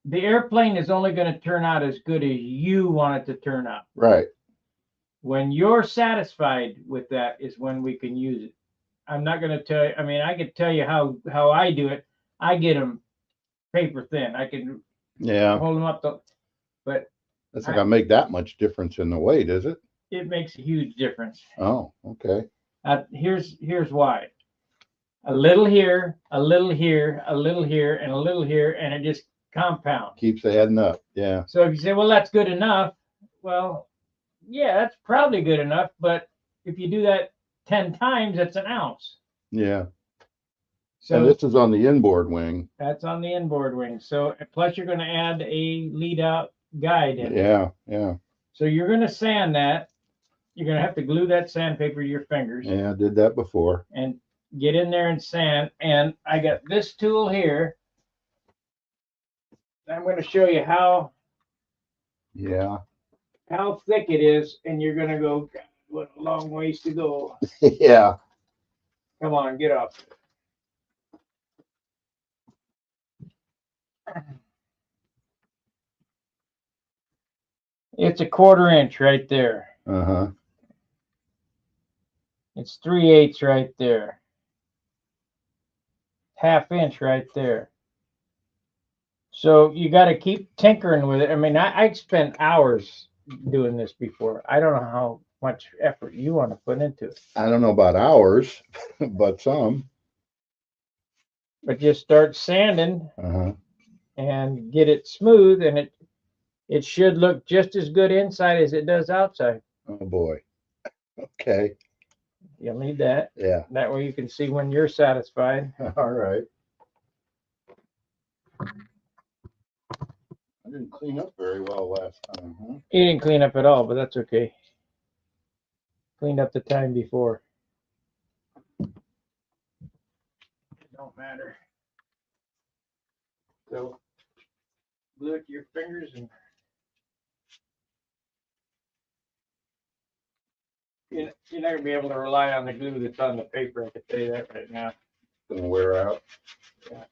The airplane is only going to turn out as good as you want it to turn out. Right. When you're satisfied with that is when we can use it. I'm not going to tell you. I mean, I could tell you how I do it. I get them paper thin. I can hold them up, but that's not going to make that much difference in the weight, is it? It makes a huge difference. Oh, okay. Here's why. A little here, a little here, a little here, and a little here, and it just compounds. Keeps adding up. Yeah. So if you say, well, that's good enough. Well, yeah, that's probably good enough. But if you do that 10 times, that's an ounce. Yeah. So and this is on the inboard wing. That's on the inboard wing. So plus you're going to add a lead out guide in. Yeah, yeah. So you're going to sand that. You're going to have to glue that sandpaper to your fingers. Yeah, I did that before. And get in there and sand. And I got this tool here. I'm going to show you how thick it is, and you're going to go, what a long ways to go. Yeah. Come on, get up. It's a 1/4 inch right there. Uh-huh. It's 3/8 right there. 1/2 inch right there. So you got to keep tinkering with it. I mean, I spent hours doing this before. I don't know how much effort you want to put into it. I don't know about hours, but some. But just start sanding Uh-huh. and get it smooth, and it should look just as good inside as it does outside. Oh boy. Okay. You'll need that. Yeah. That way you can see when you're satisfied. All right. I didn't clean up very well last time, huh? You didn't clean up at all, but that's okay. Cleaned up the time before. It don't matter. So glue it to your fingers, and you're not gonna be able to rely on the glue that's on the paper. I can tell you that right now. It's gonna wear out. Yeah.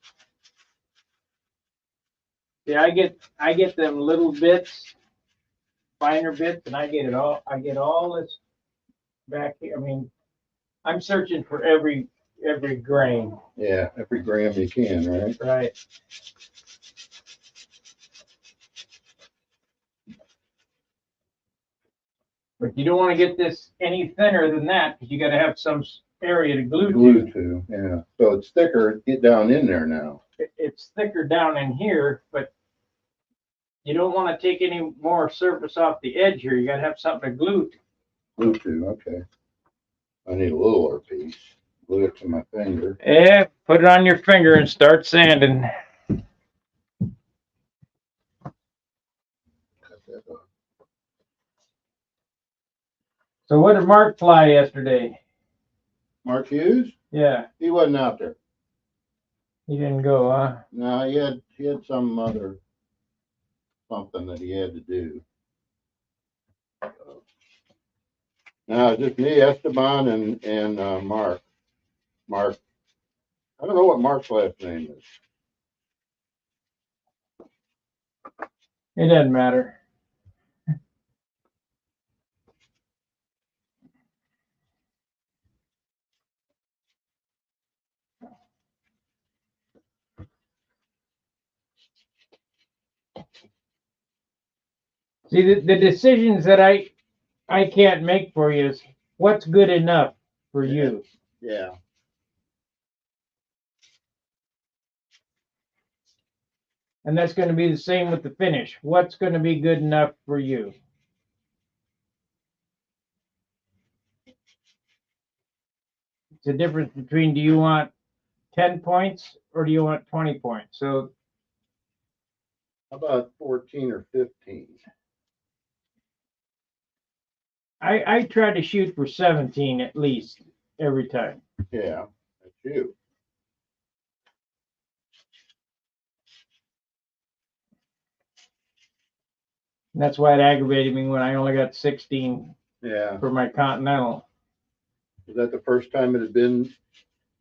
Yeah, I get them little bits, finer bits, and I get all this back here. I mean, I'm searching for every grain. Yeah, every gram you can, right? Right. But you don't want to get this any thinner than that, because you got to have some area to glue to. Yeah. So it's thicker. Get down in there now. It's thicker down in here, but you don't want to take any more surface off the edge here. You got to have something to glue to. Glue to, okay. I need a littler piece. Glue it to my finger. Yeah, put it on your finger and start sanding. Cut that off. So what did Mark fly yesterday? Mark Hughes, Yeah, he wasn't out there. he didn't go, huh? No, he had some other something that he had to do. No, just me, Esteban, and Mark. Mark, I don't know what Mark's last name is. It doesn't matter. See, the decisions that I can't make for you is what's good enough for you. Yeah. And that's going to be the same with the finish. What's going to be good enough for you? It's the difference between do you want 10 points or do you want 20 points? So How about 14 or 15? I try to shoot for 17 at least every time. Yeah, that's you. And that's why it aggravated me when I only got 16 Yeah. for my Continental. Is that the first time it had been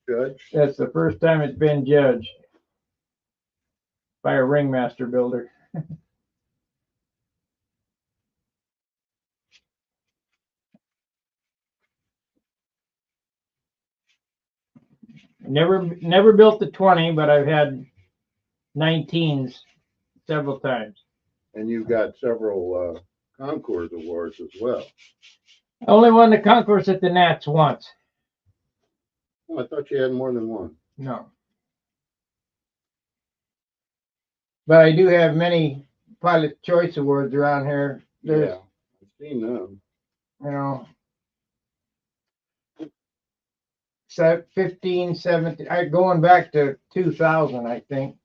judged? That's the first time it's been judged by a ringmaster builder. Never built the 20, but I've had 19s several times. And you've got several Concours awards as well. I only won the concourse at the Nats once. Oh, I thought you had more than one. No. But I do have many Pilot Choice Awards around here. There's, Yeah, I've seen them. you know, 15, 17, going back to 2000, I think.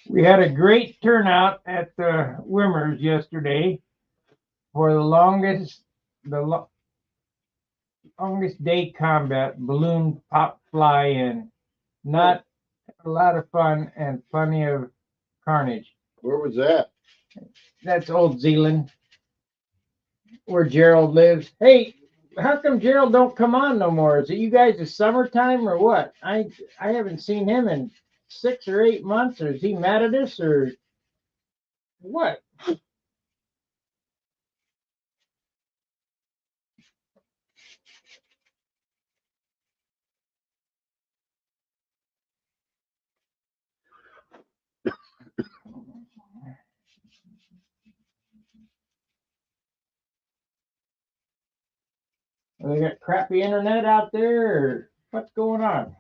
We had a great turnout at the Wimmers yesterday for the longest day combat balloon pop fly in. Not a lot of fun and plenty of carnage. Where was that? That's Old Zealand, where Gerald lives. Hey, how come Gerald don't come on no more? Is it you guys the summertime or what? I haven't seen him in 6 or 8 months. Or is he mad at us or what? They got crappy internet out there, or what's going on?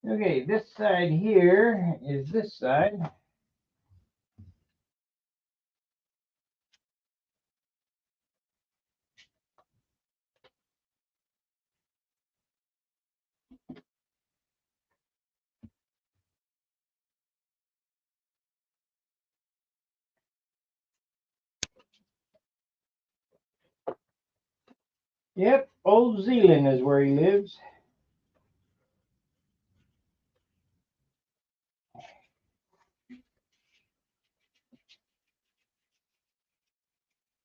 Okay, this side here is this side. Yep, Old Zealand is where he lives.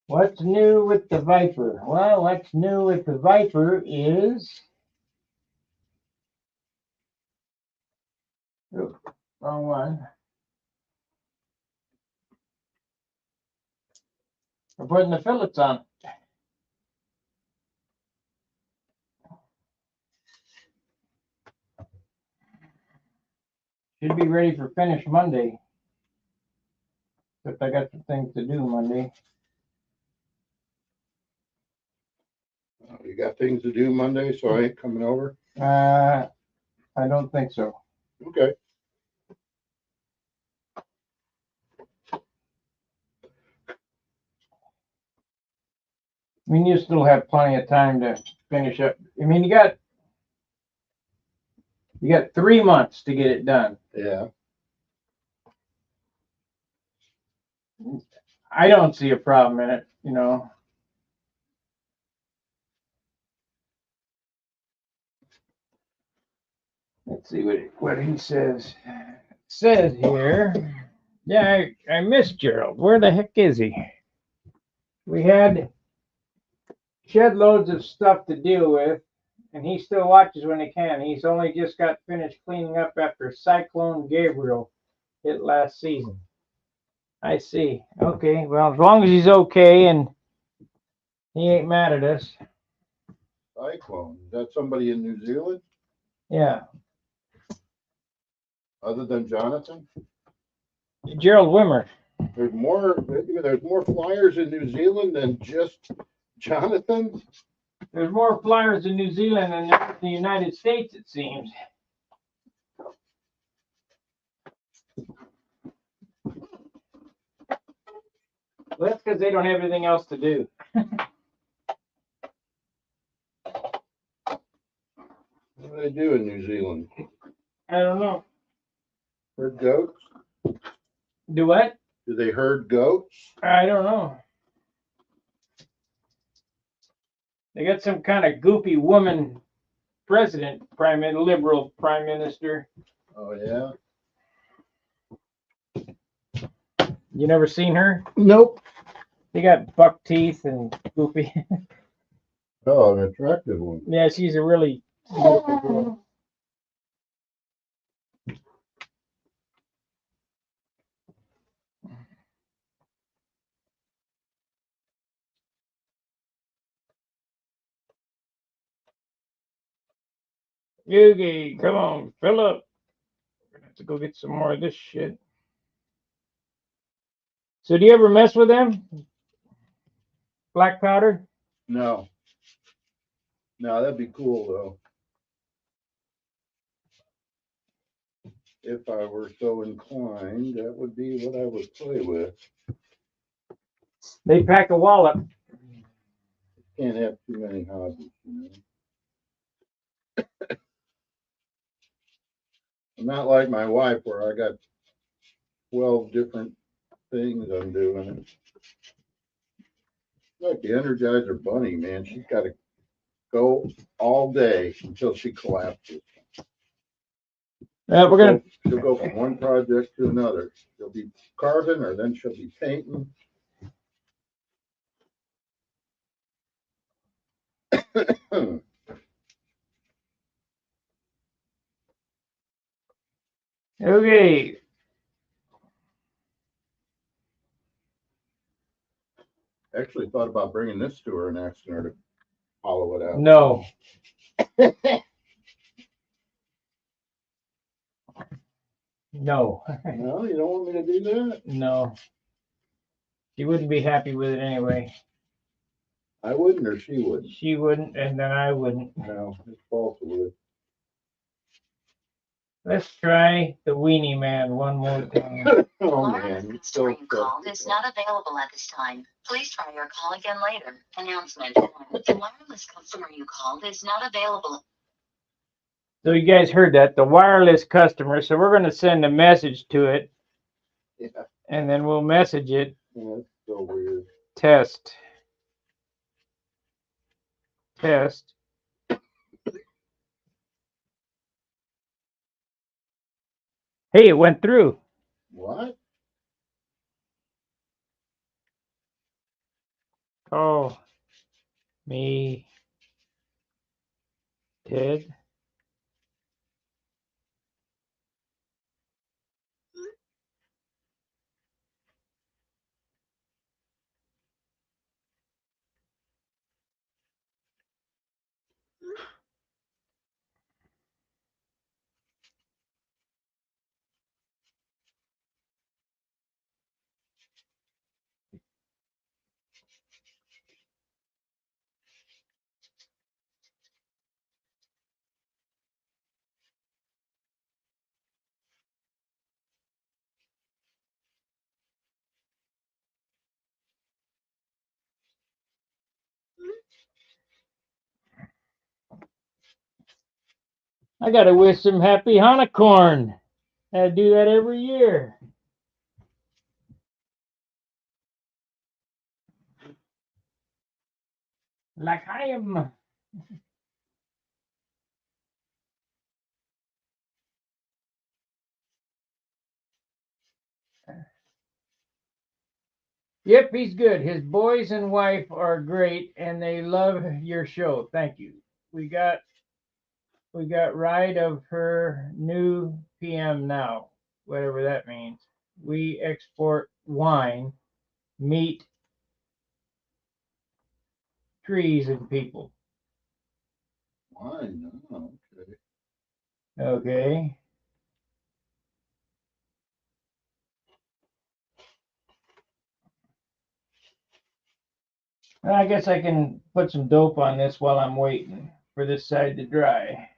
What's new with the VIPER? Well, what's new with the VIPER is... Oh, wrong one. We're putting the fillets on. Should be ready for finish Monday. Except I got some things to do Monday. You got things to do Monday, so I ain't coming over? I don't think so. Okay. I mean, you still have plenty of time to finish up. I mean, you got 3 months to get it done. Yeah. I don't see a problem in it, you know. Let's see what he says. It says here, yeah, I miss Gerald. Where the heck is he? We had shed loads of stuff to deal with, and he still watches when he can. He's only just got finished cleaning up after Cyclone Gabriel hit last season. I see. Okay, well, as long as he's okay and he ain't mad at us. Cyclone. Is that somebody in New Zealand Yeah. other than Jonathan? Gerald Wimmer. There's more flyers in New Zealand than just Jonathan. There's more flyers in New Zealand than there is in the United States, it seems. Well, that's because they don't have anything else to do. What do they do in New Zealand? I don't know. Herd goats? Do what? Do they herd goats? I don't know. They got some kind of goofy woman president, liberal prime minister. Oh yeah. You never seen her? Nope. They got buck teeth and goofy. Oh, an attractive one. Yeah, she's a really beautiful girl. Yugi, come on, fill up. We're gonna have to go get some more of this shit. So do you ever mess with them? Black powder? No. No, that'd be cool though. If I were so inclined, that would be what I would play with. They pack a wallop. Can't have too many hobbies, you know. I'm not like my wife where I got 12 different things I'm doing. Like the Energizer Bunny, man, she's got to go all day until she collapses. She'll go from one project to another. She'll be carving, or then she'll be painting. Okay. Actually thought about bringing this to her and asking her to hollow it out. No. No. No, you don't want me to do that? No. She wouldn't be happy with it anyway. I wouldn't, or she wouldn't. She wouldn't, and then I wouldn't. No, it's false would. Let's try the Weenie Man one more time. Oh man, it's so you called is not available at this time. Please try your call again later. Announcement. The wireless customer you called is not available. So you guys heard that, the wireless customer. So we're going to send a message to it. Yeah. And then we'll message it. Yeah, it's so weird. Test. Test. Hey, it went through. What? Oh, me, Ted. I gotta wish some happy Hanukkah. I do that every year. Like I am. Yep, he's good. His boys and wife are great, and they love your show. Thank you. We got ride of her new PM now, whatever that means. We export wine, meat, trees, and people. Wine, oh, okay. Okay. Well, I guess I can put some dope on this while I'm waiting for this side to dry.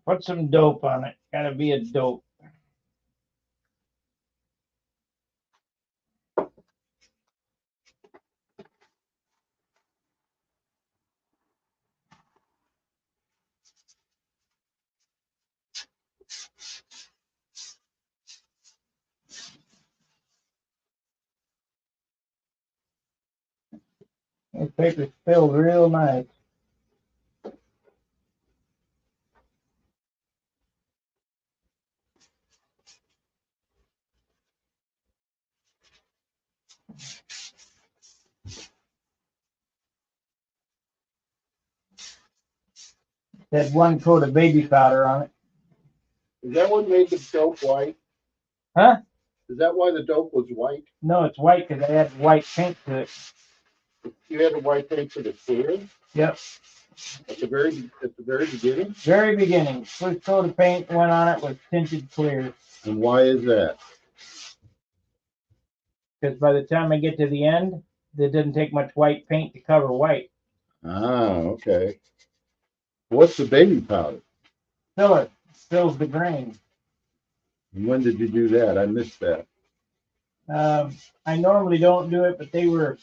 Put some dope on it. Gotta be a dope. This paper's filled real nice. Had one coat of baby powder on it. Is that what made the dope white? Huh? Is that why the dope was white? No, it's white because I added white paint to it. You had the white paint for the clear Yep. at the very beginning? Very beginning. First coat of paint went on it was tinted clear. And why is that? Because by the time I get to the end, it doesn't take much white paint to cover white. Ah, okay. What's the baby powder? Filler fills the grain. And when did you do that? I missed that. I normally don't do it, but they were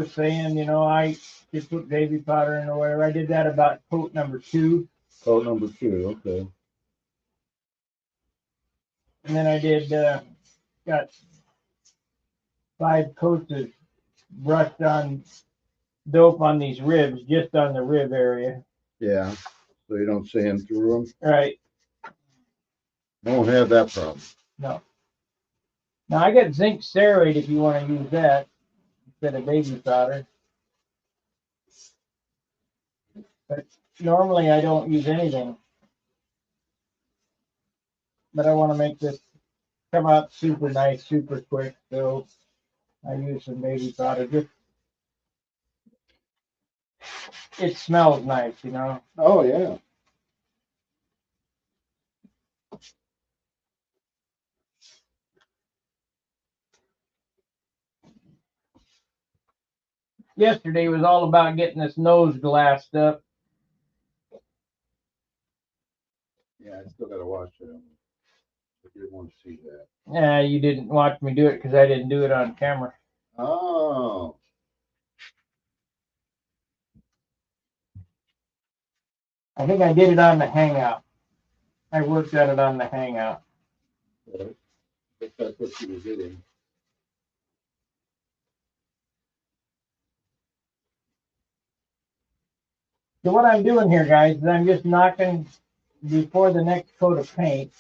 saying, I should put baby powder in or whatever. I did that about coat number 2. Coat number 2, okay. And then I did, got 5 coats of brushed on dope on these ribs, just on the rib area. Yeah, so you don't sand through them. Right. Don't have that problem. No. Now I got zinc stearate if you want to use that instead of baby powder. But normally I don't use anything. But I want to make this come out super nice, super quick, so I use some baby powder. Just it smells nice, Oh, yeah. Yesterday was all about getting this nose glassed up. Yeah, I still got to watch it. I did want to see that. Yeah, you didn't watch me do it because I didn't do it on camera. Oh. I think I did it on the Hangout. I worked at it on the Hangout. Well, if that's what you were getting. So what I'm doing here, guys, is I'm just knocking before the next coat of paint.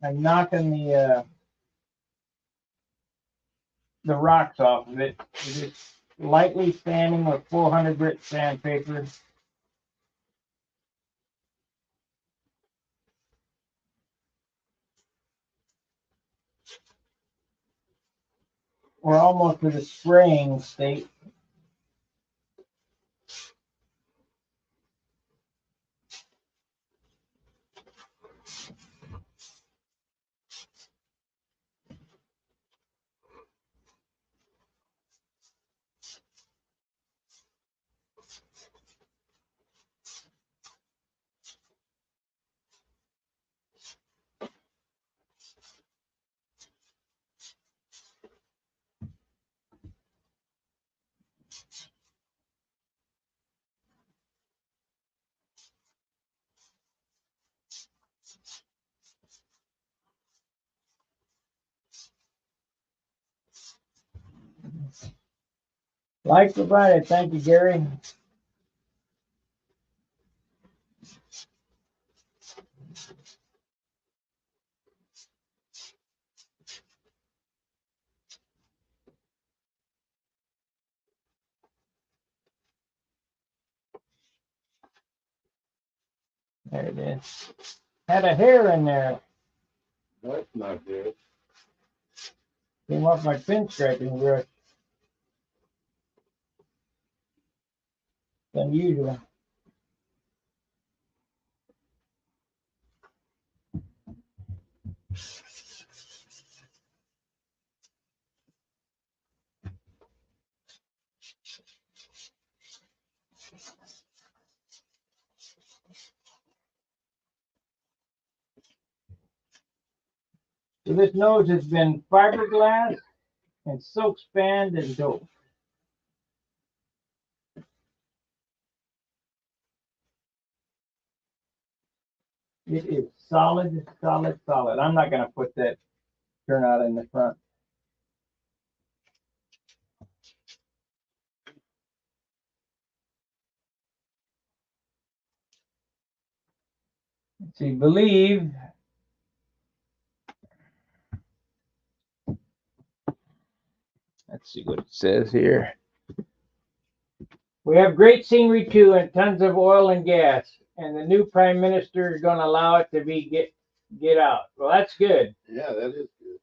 I'm knocking the rocks off of it. Just lightly sanding with 400 grit sandpaper. We're almost to the spraying state. Like provided. Thank you, Gary. There it is. Had a hair in there. That's not good. Came off my pin scraping brush. It's unusual. So this nose has been fiberglass and silk spanned and dope. It is solid, solid, solid. I'm not going to put that turnout in the front. Let's see, believe. Let's see what it says here. We have great scenery too and tons of oil and gas. And the new prime minister is going to allow it to be get out. Well, that's good. Yeah, that is good.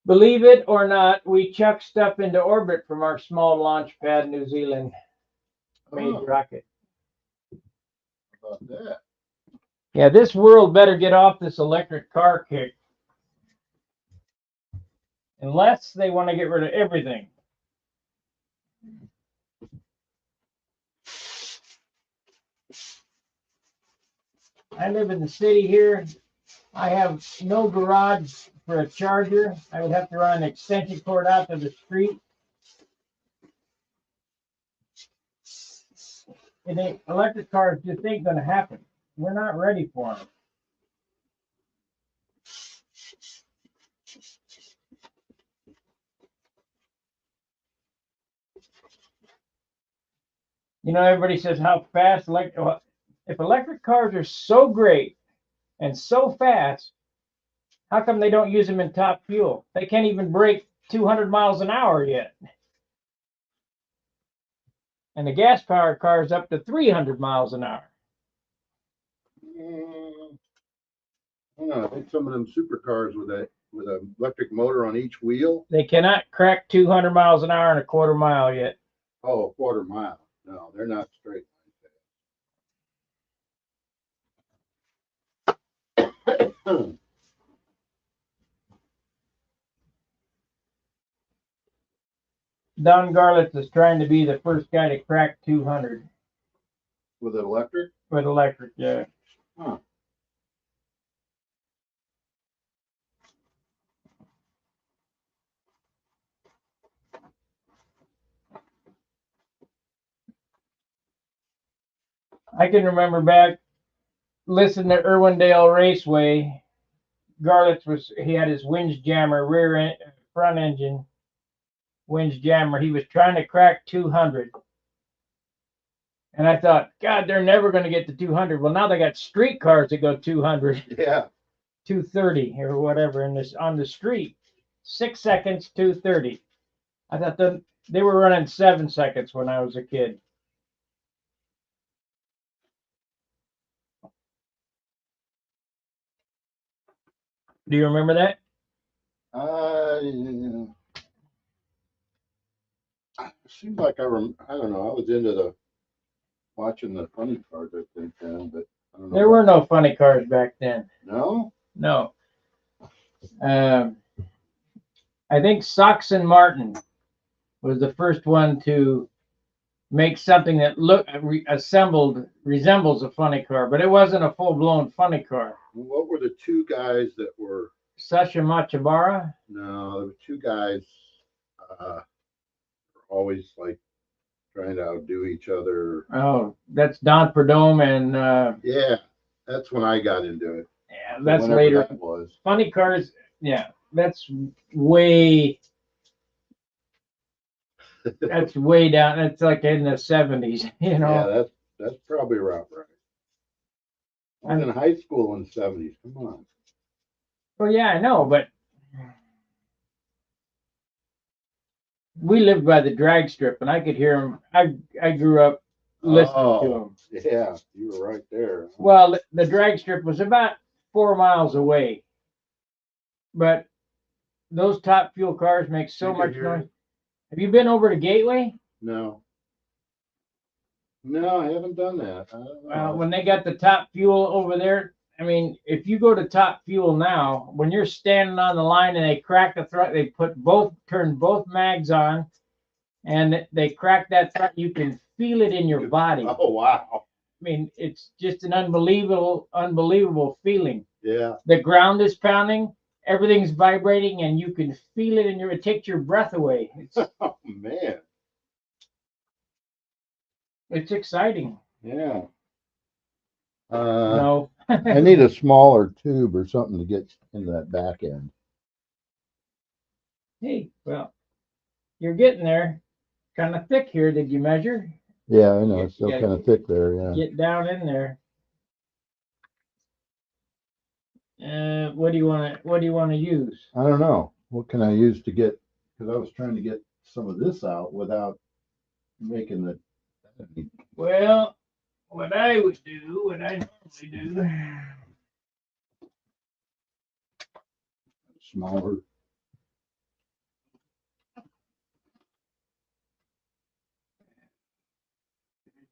Believe it or not, we chuck stuff into orbit from our small launch pad, New Zealand made Oh, rocket. about that. Yeah, this world better get off this electric car kick. Unless they want to get rid of everything. I live in the city here. I have no garage for a charger. I would have to run an extension cord out to the street. And electric cars just ain't going to happen. We're not ready for them. You know, everybody says how fast if electric cars are so great and so fast, how come they don't use them in top fuel? They can't even break 200 miles an hour yet. And the gas-powered car is up to 300 miles an hour. I think some of them supercars with an electric motor on each wheel. They cannot crack 200 miles an hour in a quarter mile yet. Oh, a quarter mile. No, they're not straight like that. Don Garlitz is trying to be the first guy to crack 200 With an electric? with electric. Yeah. Huh. I can remember back listening to Irwindale Raceway. Garlitz he had his winch jammer front engine winch jammer. He was trying to crack 200. And I thought, God, they're never going to get to 200. Well, now they got street cars that go 200, Yeah. 230 or whatever on the street. 6 seconds, 230. I thought they were running 7 seconds when I was a kid. Do you remember that? Yeah. It seems like I don't know. I was into watching the funny cars, I think, but I don't know. There were no funny cars back then. No? No. I think Soxon Martin was the first one to make something that resembles a funny car, but it wasn't a full-blown funny car. What were the two guys that were? Sasha Machabara? No, there were two guys always like trying to outdo each other. Oh, that's Don Perdome and yeah, that's when I got into it. Yeah, that's later. That was. Funny cars, yeah, that's way. That's way down. That's like in the 70s, you Yeah, know. that's probably about right. I was I'm- in high school in the 70s. Come on. Well, yeah, I know, but we lived by the drag strip, and I could hear them. I grew up listening to them. Yeah, you were right there. Well, the drag strip was about 4 miles away, but those top fuel cars make so You could much hear noise. it? Have you been over to Gateway? No. No, I haven't done that. I don't know. When they got the top fuel over there, I mean, if you go to top fuel now, when you're standing on the line and they crack the throttle, they turn both mags on, and they crack that throttle, you can feel it in your body. I Oh, wow. mean, it's just an unbelievable feeling. Yeah. The ground is pounding, everything's vibrating, and you can feel it it takes your breath away. Oh, man. It's exciting. Yeah. No. I need a smaller tube or something to get into that back end. Hey, well, you're getting there. Kind of thick here. Did you measure? Yeah, I know. Yeah, It's still yeah. kind of thick there. Yeah. Get down in there. What do you want to? What do you want to use? I don't know. What can I use to get? Because I was trying to get some of this out without making the Well, what I normally do. smaller.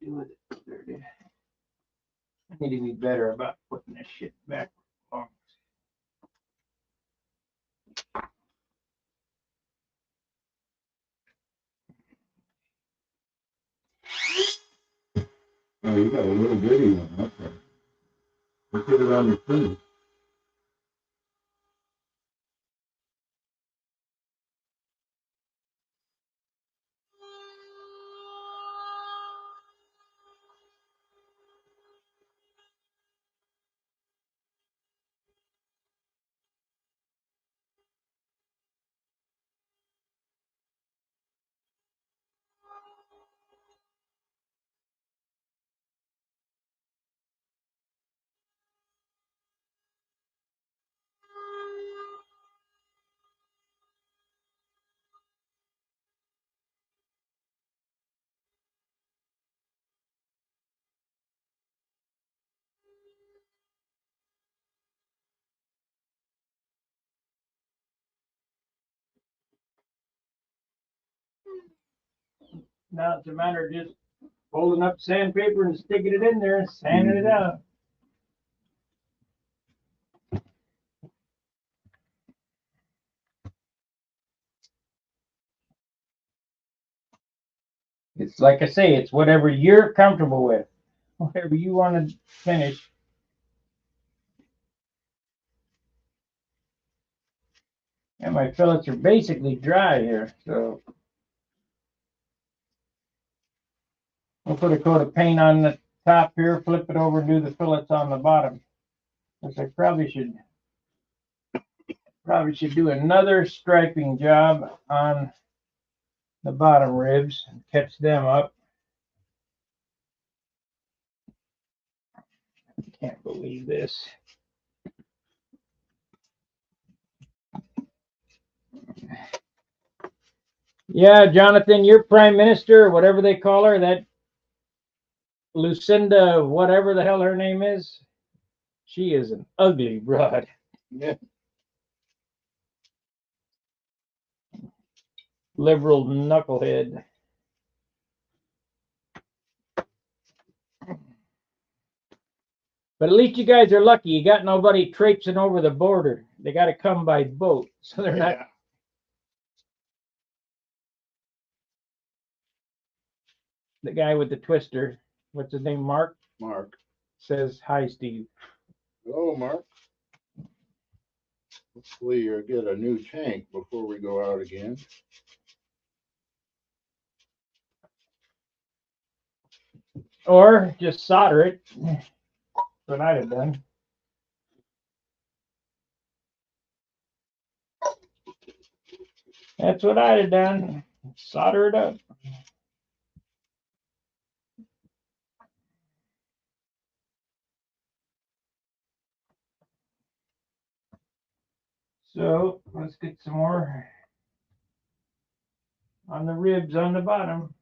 Do with it. I need to be better about putting this shit back on. Oh, you got a little bitty one. Okay. Let's get it on your thing. Now it's a matter of just folding up sandpaper and sticking it in there and sanding it out. It's like I say, it's whatever you're comfortable with, whatever you want to finish. And my fillets are basically dry here, so I'll put a coat of paint on the top here, flip it over, and do the fillets on the bottom. Because I probably should do another striping job on the bottom ribs and catch them up. Can't believe this. Yeah, Jonathan, your prime minister, or whatever they call her, that Lucinda, whatever the hell her name is, she is an ugly broad. Yeah. Liberal knucklehead. But at least you guys are lucky. You got nobody traipsing over the border. They got to come by boat, so they're not. Yeah. The guy with the twister, what's his name, Mark, Mark. says hi, Steve. Hello, Mark. Hopefully you'll get a new tank before we go out again. Or just solder it. That's what I'd have done. That's what I'd have done. Solder it up. So let's get some more on the ribs on the bottom.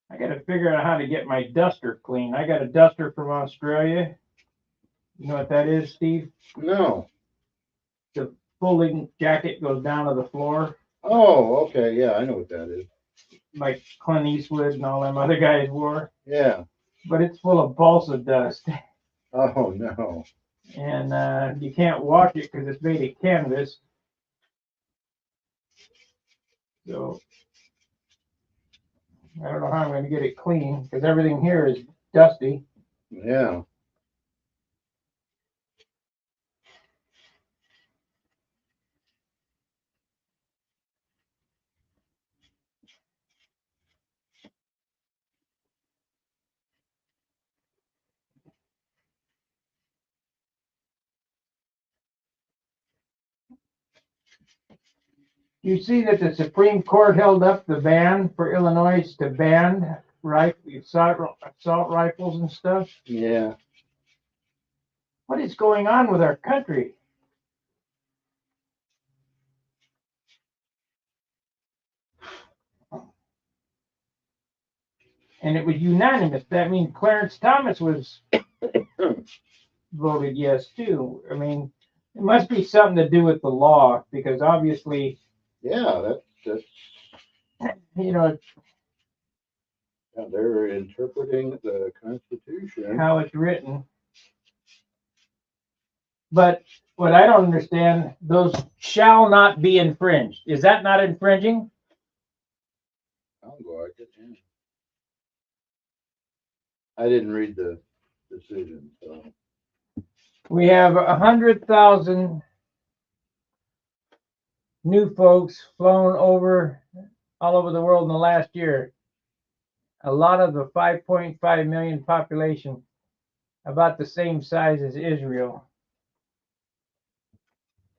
I got to figure out how to get my duster clean. I got a duster from Australia. You know what that is, Steve? No. The folding jacket goes down to the floor, Oh, okay. Yeah, I know what that is. like Clint Eastwood and all them other guys wore. Yeah. But it's full of balsa dust, Oh, no. and you can't wash it because it's made of canvas. So I don't know how I'm going to get it clean because everything here is dusty. Yeah. You see that the Supreme Court held up the ban for Illinois to ban assault rifles and stuff. Yeah. What is going on with our country? And it was unanimous. That means Clarence Thomas was voted yes too. I mean, it must be something to do with the law because obviously, Yeah, that's you know, yeah, they're interpreting the Constitution. how it's written. But what I don't understand, those shall not be infringed. Is that not infringing? Sounds like it, yeah. I didn't read the decision, so. We have 100,000 new folks flown over all over the world in the last year. A lot of the 5.5 million population, about the same size as Israel.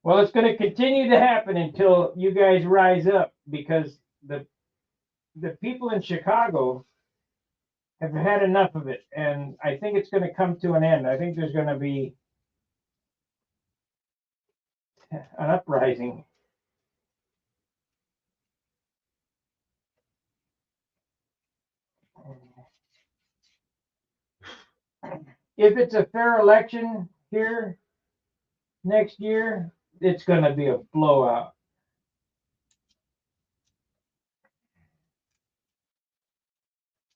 Well, it's going to continue to happen until you guys rise up because the people in Chicago have had enough of it, and I think it's going to come to an end. I think there's going to be an uprising. If it's a fair election here next year, it's going to be a blowout.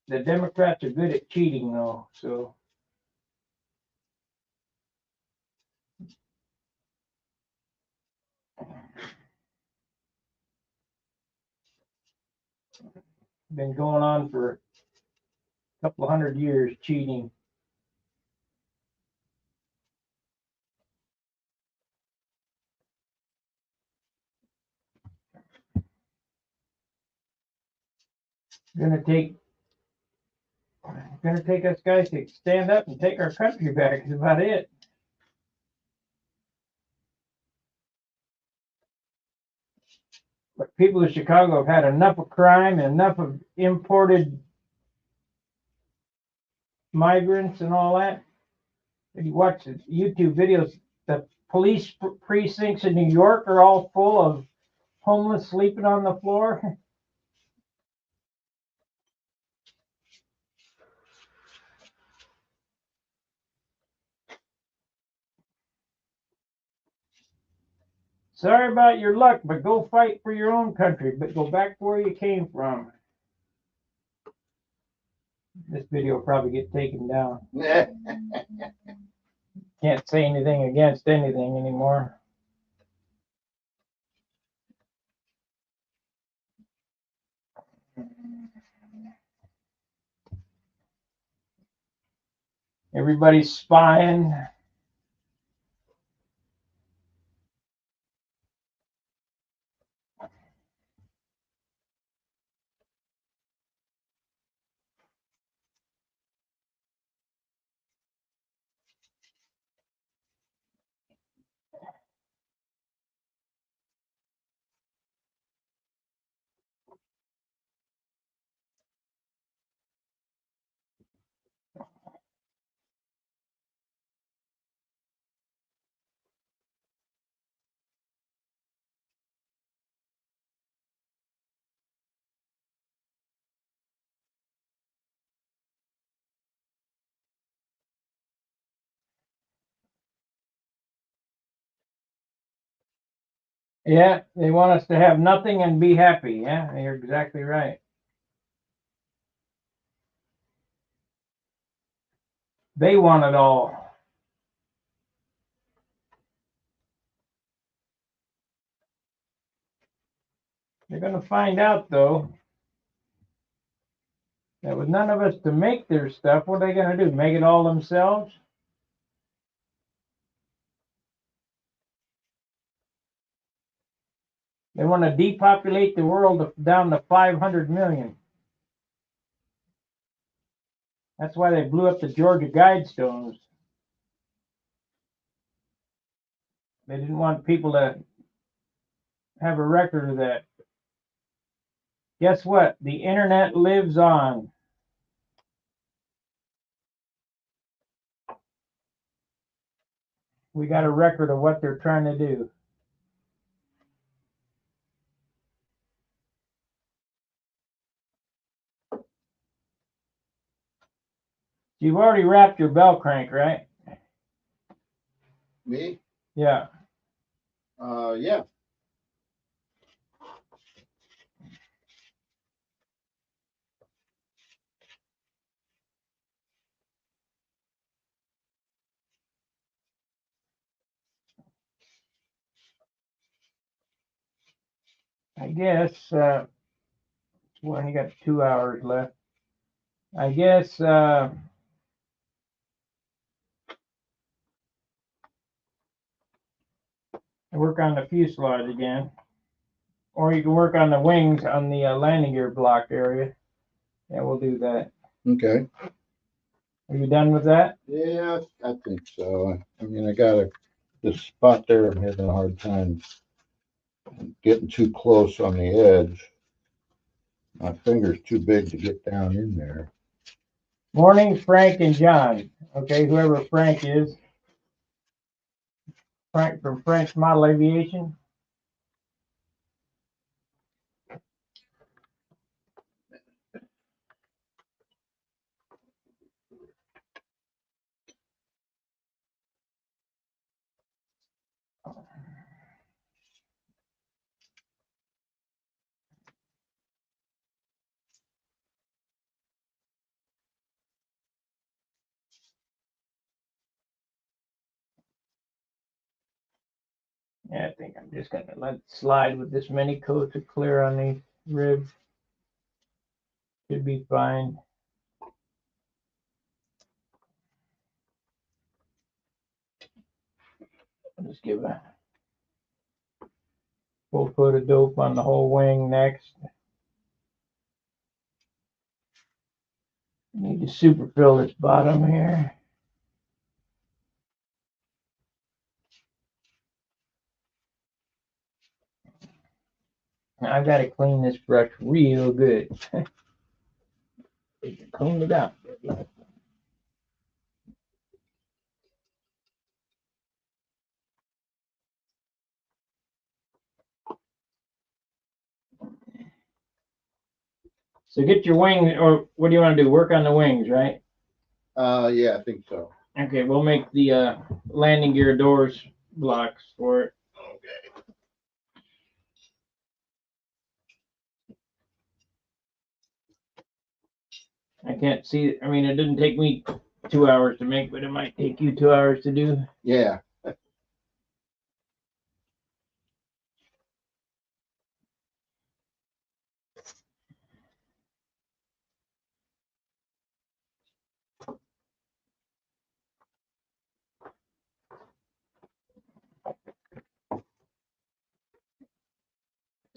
The Democrats are good at cheating, though, so. Been going on for a couple hundred years, cheating. Gonna take us guys to stand up and take our country back. Is about it. But people in Chicago have had enough of crime and enough of imported migrants and all that. If you watch the YouTube videos, the police precincts in New York are all full of homeless sleeping on the floor. Sorry about your luck, but go fight for your own country, but go back where you came from. This video will probably get taken down. Can't say anything against anything anymore. Everybody's spying. Yeah, they want us to have nothing and be happy. Yeah, you're exactly right. They want it all. They're going to find out, though, that with none of us to make their stuff, what are they going to do? Make it all themselves? They want to depopulate the world down to 500 million. That's why they blew up the Georgia Guidestones. They didn't want people to have a record of that. Guess what? The internet lives on. We got a record of what they're trying to do. You've already wrapped your bell crank, right? Me? Yeah. Yeah. I guess, well, you got 2 hours left. I guess, work on the fuselage again. Or you can work on the wings on the landing gear block area. Yeah, we'll do that. Okay. Are you done with that? Yeah, I think so. I mean, I got this spot there. I'm having a hard time getting too close on the edge. My finger's too big to get down in there. Morning, Frank and John. Okay, whoever Frank is. Frank from Frank's Model Aviation. Yeah, I think I'm just gonna let it slide with this many coats of clear on these ribs. Should be fine. I'll just give a full coat of dope on the whole wing next. Need to super fill this bottom here. Now I've got to clean this brush real good. Clean it out. So get your wing, or what do you want to do? Work on the wings, right? Yeah, I think so. Okay, we'll make the landing gear doors blocks for it. Okay. I can't see, I mean, it didn't take me 2 hours to make, but it might take you 2 hours to do. Yeah.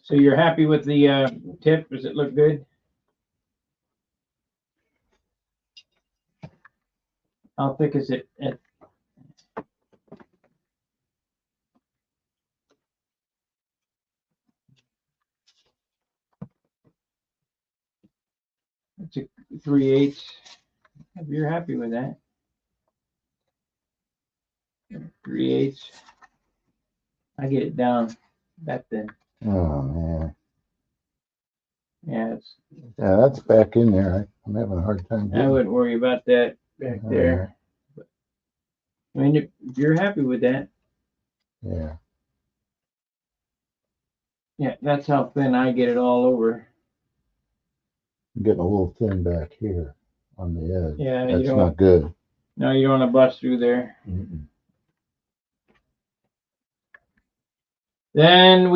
So you're happy with the tip? Does it look good? How thick is it? It's a 3/8. If you're happy with that. 3/8. I get it down that thin. Oh, man. Yeah, it's. Yeah, that's back in there. I'm having a hard time I getting wouldn't worry about that back there. I mean, if you're happy with that. Yeah. Yeah, that's how thin I get it all over. I'm getting a little thin back here on the edge. Yeah, That's not good. No, you don't want to bust through there. Mm-mm. Then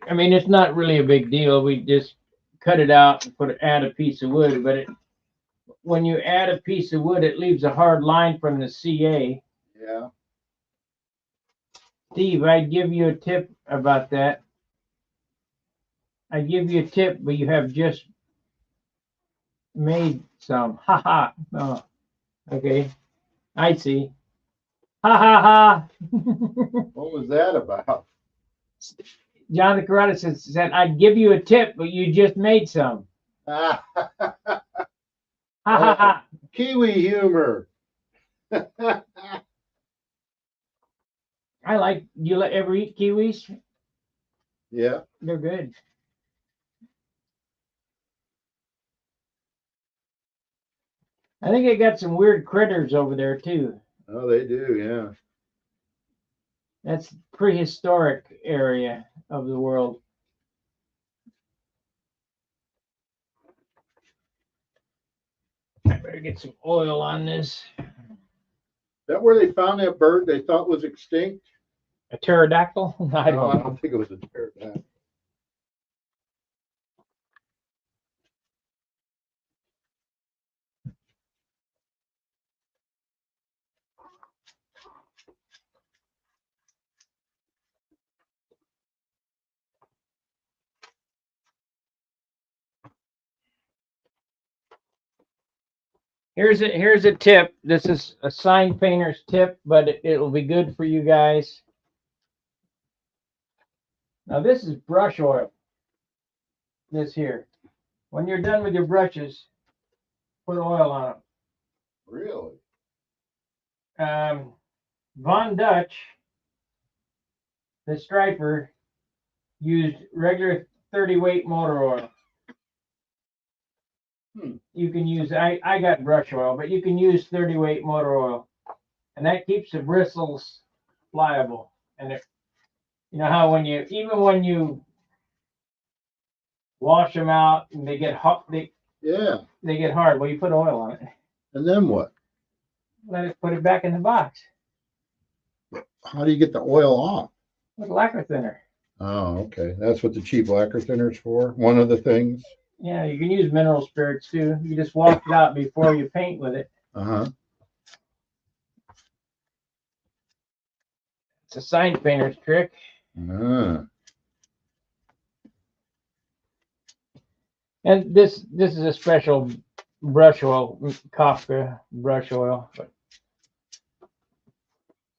I mean, it's not really a big deal. We just cut it out and add a piece of wood. But when you add a piece of wood, it leaves a hard line from the CA. Yeah. Steve, I'd give you a tip about that. I'd give you a tip, but you have just made some. Ha ha. Oh, okay. I see. Ha ha ha. What was that about? John the Karate said, I'd give you a tip, but you just made some. Ha ha ha. Kiwi humor. You ever eat kiwis? Yeah. They're good. I think they got some weird critters over there too. Oh, they do. Yeah. That's prehistoric area of the world. I better get some oil on this. Is that where they found that bird they thought was extinct? A pterodactyl? I No, don't I know. don't think it was a pterodactyl. Here's a tip. This is a sign painter's tip, but it'll be good for you guys. Now this is brush oil. This here. When you're done with your brushes, put oil on them. Really? Von Dutch, the striper, used regular 30 weight motor oil. You can use, I got brush oil, but you can use 30 weight motor oil. And that keeps the bristles pliable. And you know how even when you wash them out and they get hot, they get hard. Well, you put oil on it. And then what? Put it back in the box How do you get the oil off? with lacquer thinner. Oh, okay. That's what the cheap lacquer thinner's for. One of the things. Yeah, you can use mineral spirits too. You just wash it out before you paint with it. Uh-huh. It's a sign painter's trick. Ah. And this is a special brush oil, Kafka brush oil. But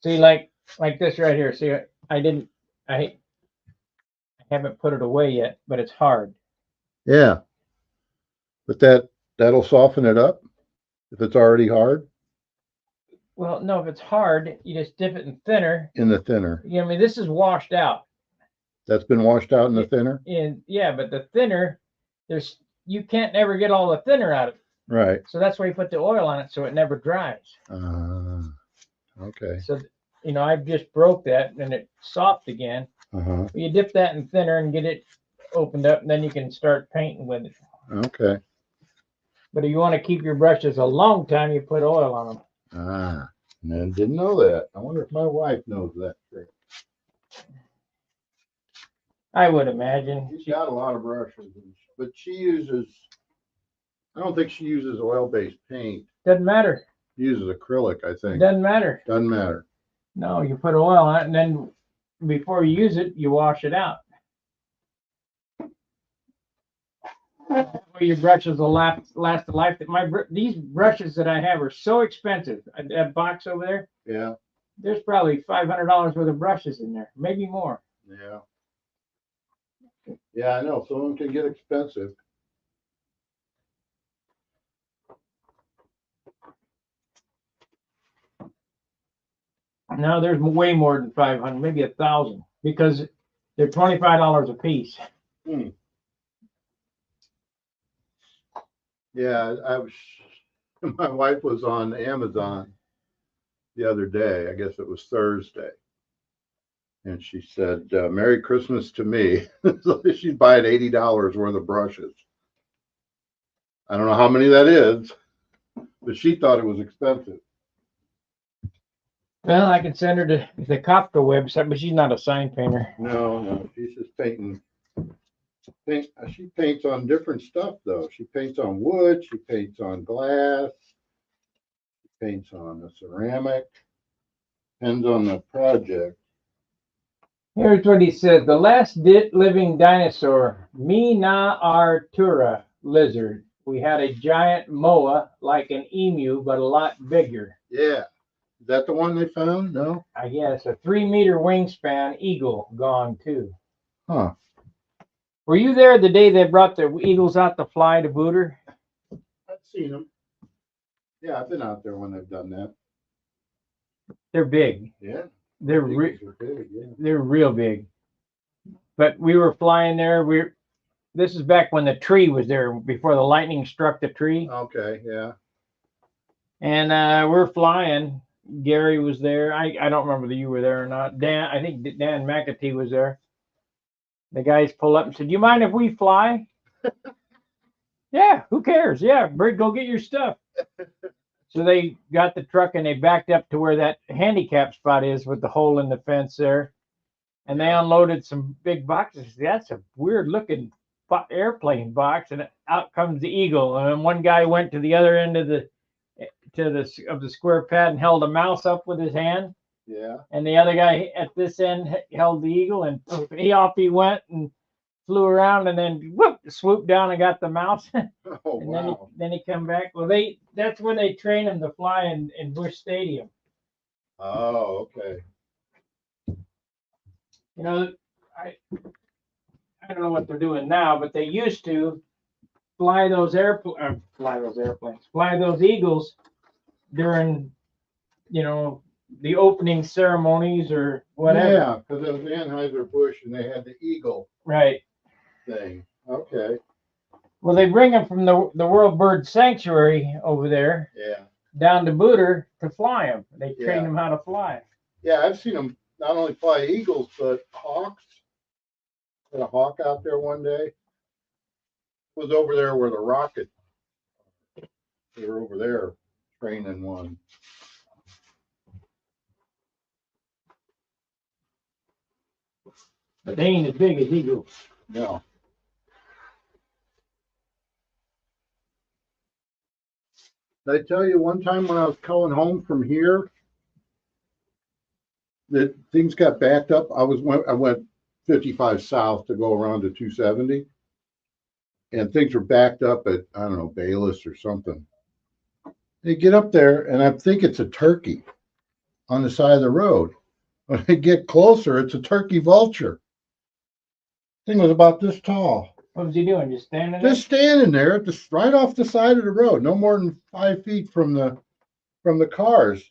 see, like this right here. See, I haven't put it away yet, but it's hard. Yeah. But that'll soften it up if it's already hard. Well, no, if it's hard, you just dip it in thinner. In the thinner. Yeah, I mean, this is washed out. That's been washed out in the thinner? Yeah, but the thinner, you can't never get all the thinner out of it. Right. So that's why you put the oil on it so it never dries. Okay. So, I just broke that and it's soft again. Uh-huh. You dip that in thinner and get it opened up, and then you can start painting with it. Okay. But if you want to keep your brushes a long time, you put oil on them. Ah, I didn't know that. I wonder if my wife knows that trick. I would imagine. She's got a lot of brushes, but I don't think she uses oil-based paint. Doesn't matter. She uses acrylic, I think. Doesn't matter. Doesn't matter. No, you put oil on it, and then before you use it, you wash it out. Your brushes will last a lifetime. These brushes that I have are so expensive. That box over there. Yeah. There's probably $500 worth of brushes in there, maybe more. Yeah. Yeah, I know. Some of them can get expensive. No, there's way more than 500, maybe 1,000, because they're $25 a piece. Yeah, my wife was on Amazon the other day. I guess it was Thursday. And she said, Merry Christmas to me. So she's buying $80 worth of brushes. I don't know how many that is, but she thought it was expensive. Well, I can send her to the Copco website, but she's not a sign painter. No, she's just painting. She paints on different stuff though. She paints on wood, she paints on glass, she paints on the ceramic. Depends on the project. Here's what he says. The last living dinosaur, Mina artura lizard. We had a giant moa like an emu, but a lot bigger. Yeah. Is that the one they found? No? I guess a 3-meter wingspan eagle gone too. Huh. Were you there the day they brought the eagles out to fly to Booter? I've seen them. Yeah, I've been out there when they've done that. They're big. Yeah. They're Big, yeah. they're real big. But we were flying there. This is back when the tree was there, before the lightning struck the tree. Okay, yeah. And we're flying. Gary was there. I don't remember that you were there or not. Dan, I think Dan McAtee was there. The guys pulled up and said, "Do you mind if we fly?" Yeah, who cares? Yeah, Bert, go get your stuff. So they got the truck and they backed up to where that handicap spot is with the hole in the fence there. And they unloaded some big boxes. That's a weird looking airplane box. And out comes the eagle. And one guy went to the other end of the square pad and held a mouse up with his hand. Yeah. And the other guy at this end held the eagle, and he went and flew around, and then whoop, swooped down and got the mouse. Oh, And wow. then he come back. Well, that's where they train him to fly in Busch Stadium. Oh, okay. You know, I don't know what they're doing now, but they used to fly those eagles during, the opening ceremonies or whatever. Yeah, because it was Anheuser-Busch and they had the eagle Right. thing. Okay. Well, they bring them from the World Bird Sanctuary over there Yeah. down to Booter to fly them. They train Yeah. them how to fly. Yeah, I've seen them not only fly eagles, but hawks. Had a hawk out there one day. It was over there where the rocket, they were over there training one. But they ain't as big as eagles. No. Did I tell you one time when I was coming home from here that things got backed up? I went 55 south to go around to 270, and things were backed up at, I don't know, Bayless or something. They get up there, and I think it's a turkey on the side of the road. When I get closer, it's a turkey vulture. Thing was about this tall. What was he doing? Just standing there? Just standing there at right off the side of the road, no more than 5 feet from the cars.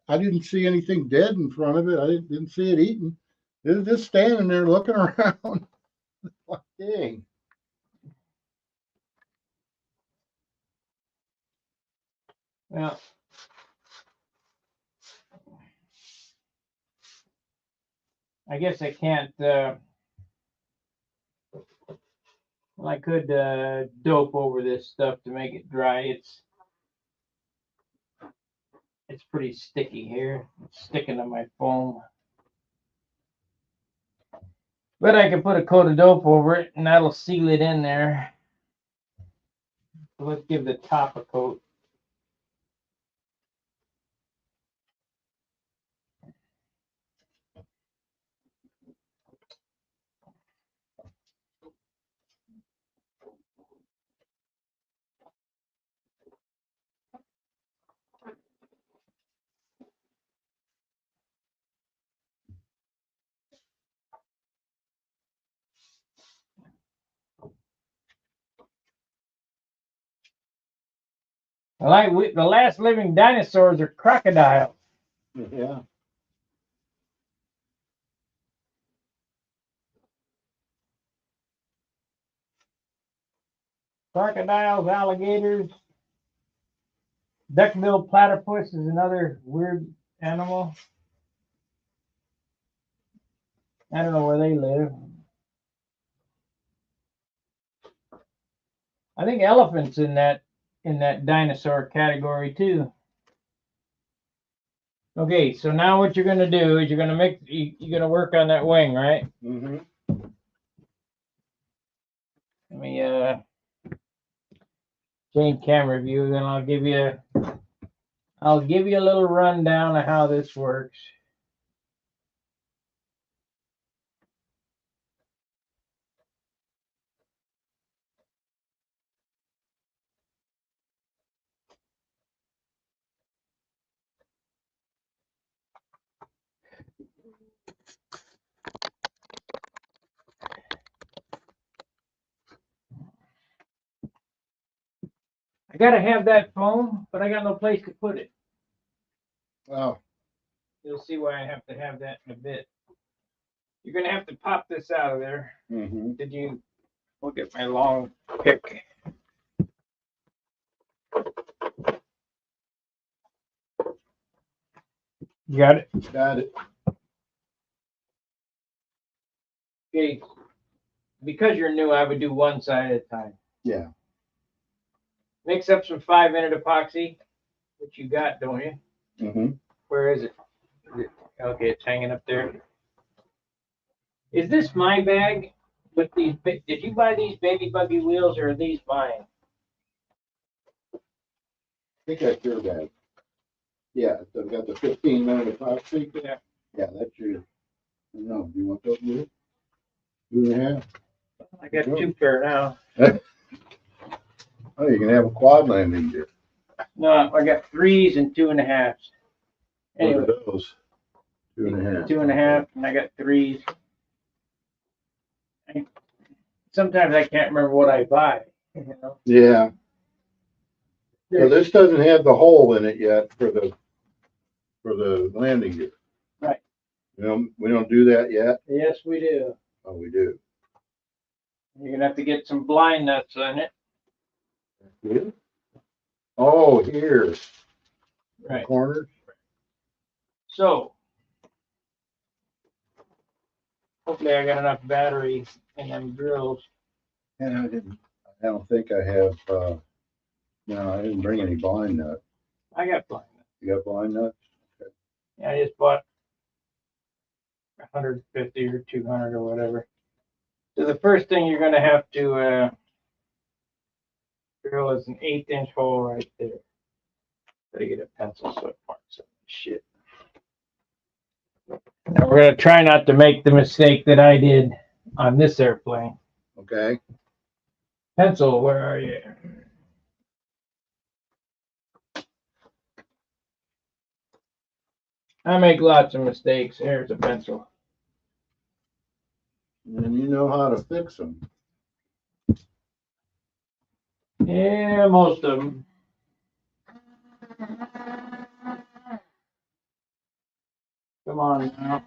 I didn't see anything dead in front of it. I didn't see it eating. It was just standing there looking around. Like, dang. Well, I guess I can't. I could dope over this stuff to make it dry. It's pretty sticky here. It's sticking to my foam. But I can put a coat of dope over it, and that'll seal it in there. So let's give the top a coat. The last living dinosaurs are crocodiles. Yeah. Crocodiles, alligators, duck-billed platypus is another weird animal. I don't know where they live. I think elephants in that dinosaur category too. Okay, so now what you're gonna do is you're gonna work on that wing, right? Mm-hmm. Let me change camera view, then I'll give you a little rundown of how this works. I gotta have that foam, but I got no place to put it. Oh, You'll see why I have to have that in a bit. You're gonna have to pop this out of there. mm-hmm. Did you look at my long pick? You got it? Got it. Okay. Because you're new, I would do one side at a time. Yeah. Mix up some 5-minute epoxy, which you got, don't you? Mm-hmm. Where is it? Okay, it's hanging up there. Is this my bag with these? Did you buy these baby buggy wheels or are these mine? I think that's your bag. Yeah, so I've got the 15-minute epoxy. Yeah. Yeah, that's your. No, do you want those new? 2.5? I got 2 pair now. Oh, you can have a quad landing gear. No, I got 3s and 2.5s. Anyway, What are those? 2.5. 2.5, and I got 3s. Sometimes I can't remember what I buy. You know? Yeah. So this doesn't have the hole in it yet for the landing gear. Right. We don't do that yet. Yes, we do. Oh, we do. You're gonna have to get some blind nuts on it. Yeah. Oh, here. Right. The corners. So hopefully I got enough battery in them drills. Yeah, I don't think I have. No, I didn't bring any blind nuts. I got blind nuts. You got blind nuts? Yeah, I just bought 150 or 200 or whatever. So the first thing you're gonna have to drill is an 1/8 hole right there. Gotta get a pencil so it marks up shit. Now we're gonna try not to make the mistake that I did on this airplane. Okay. Pencil, where are you? I make lots of mistakes. Here's a pencil. And you know how to fix them. Yeah, most of them. Come on now.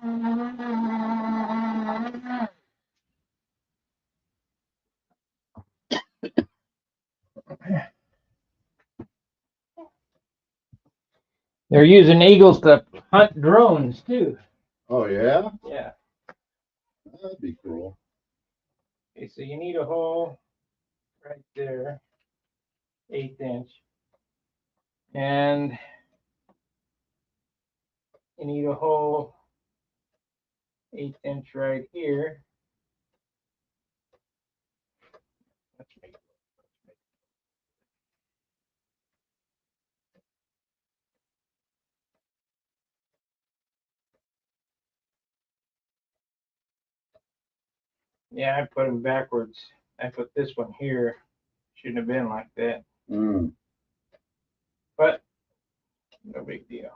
They're using eagles to hunt drones too. Oh, yeah? Yeah. That'd be cool. Okay, so you need a hole right there, 1/8. And you need a hole 1/8 right here. Let's make it. Yeah, I put them backwards. I put this one here. Shouldn't have been like that, Mm. but no big deal.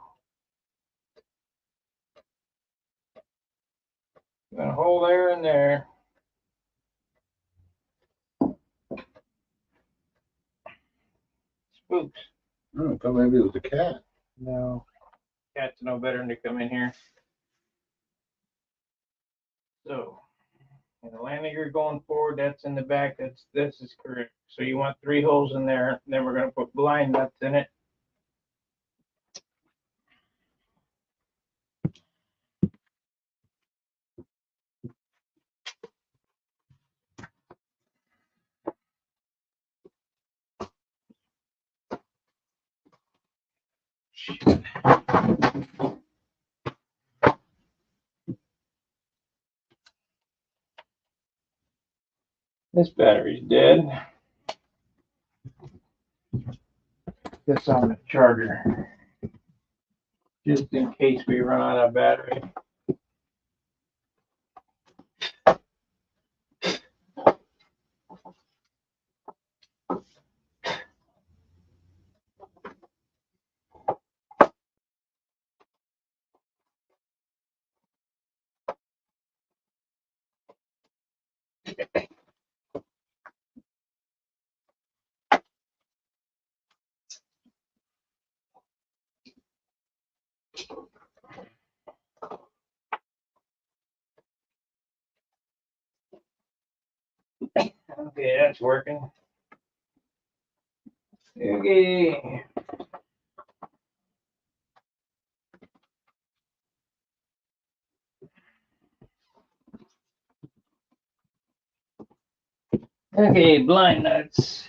Got a hole there and there. Spooks. I thought maybe it was a cat. No, cats know better than to come in here. So, and the landing gear going forward, that's in the back. This is correct. So you want 3 holes in there. Then we're gonna put blind nuts in it. This battery's dead. This on the charger, just in case we run out of battery. Okay, that's working. Okay. Okay, blind nuts.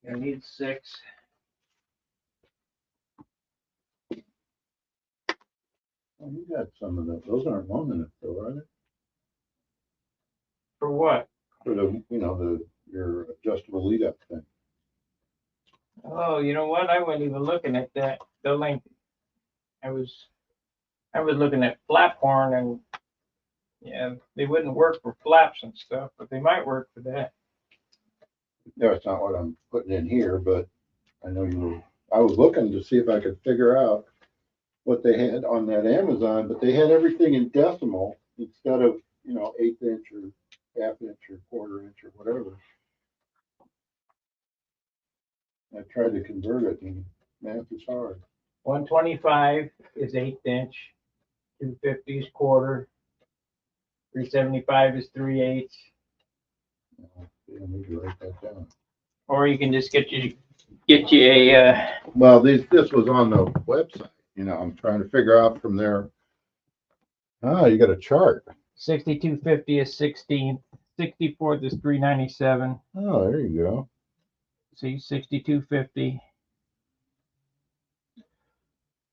I need 6. Oh, you got some of those. Those aren't long enough though, are they? For what? For the, your adjustable lead up thing. Oh, you know what? I wasn't even looking at that. The length. I was looking at flap horn, and yeah, they wouldn't work for flaps and stuff, but they might work for that. That's not what I'm putting in here, but I know I was looking to see if I could figure out what they had on that Amazon, but they had everything in decimal instead of, 1/8 inch or half inch or quarter inch or whatever. I tried to convert it and math is hard. 125 is 1/8 inch. 250 is quarter. 375 is 3/8. You need to write that down. Or you can just get you a. Well, this was on the website. I'm trying to figure out from there. Ah, you got a chart. 6250 is 16th. 64th is 397. Oh, there you go. See, 6250.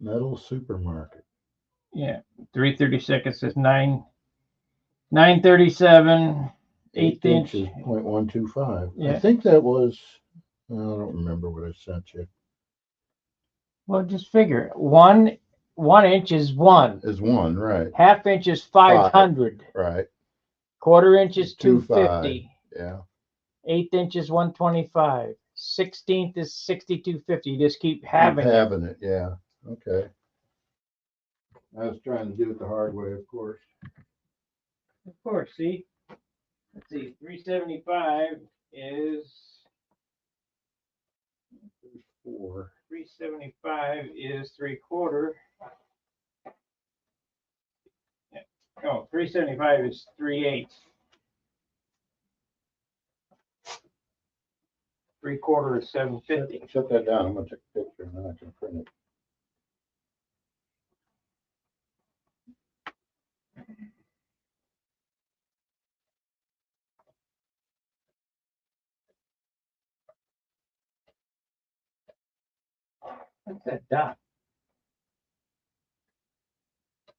Metal supermarket. Yeah, 332nd is 937. 1/8 inch. Is 0.125. Yeah. I think that was. I don't remember what I sent you. Well, just figure it. 1 inch is 1. Is 1, right? Half inch is 500. Right. Quarter inch is 2.5. 250. Yeah. 1/8 inch is 125. 16th is 6250. You just keep having it. Yeah. Okay. I was trying to do it the hard way, of course. Of course, see? Let's see. 375 is 4. 375 is 3/4. Yeah. No, 375 is 3/8. 3/4 is 750. Shut that down. I'm gonna take a picture and then I can print it. What's that dot?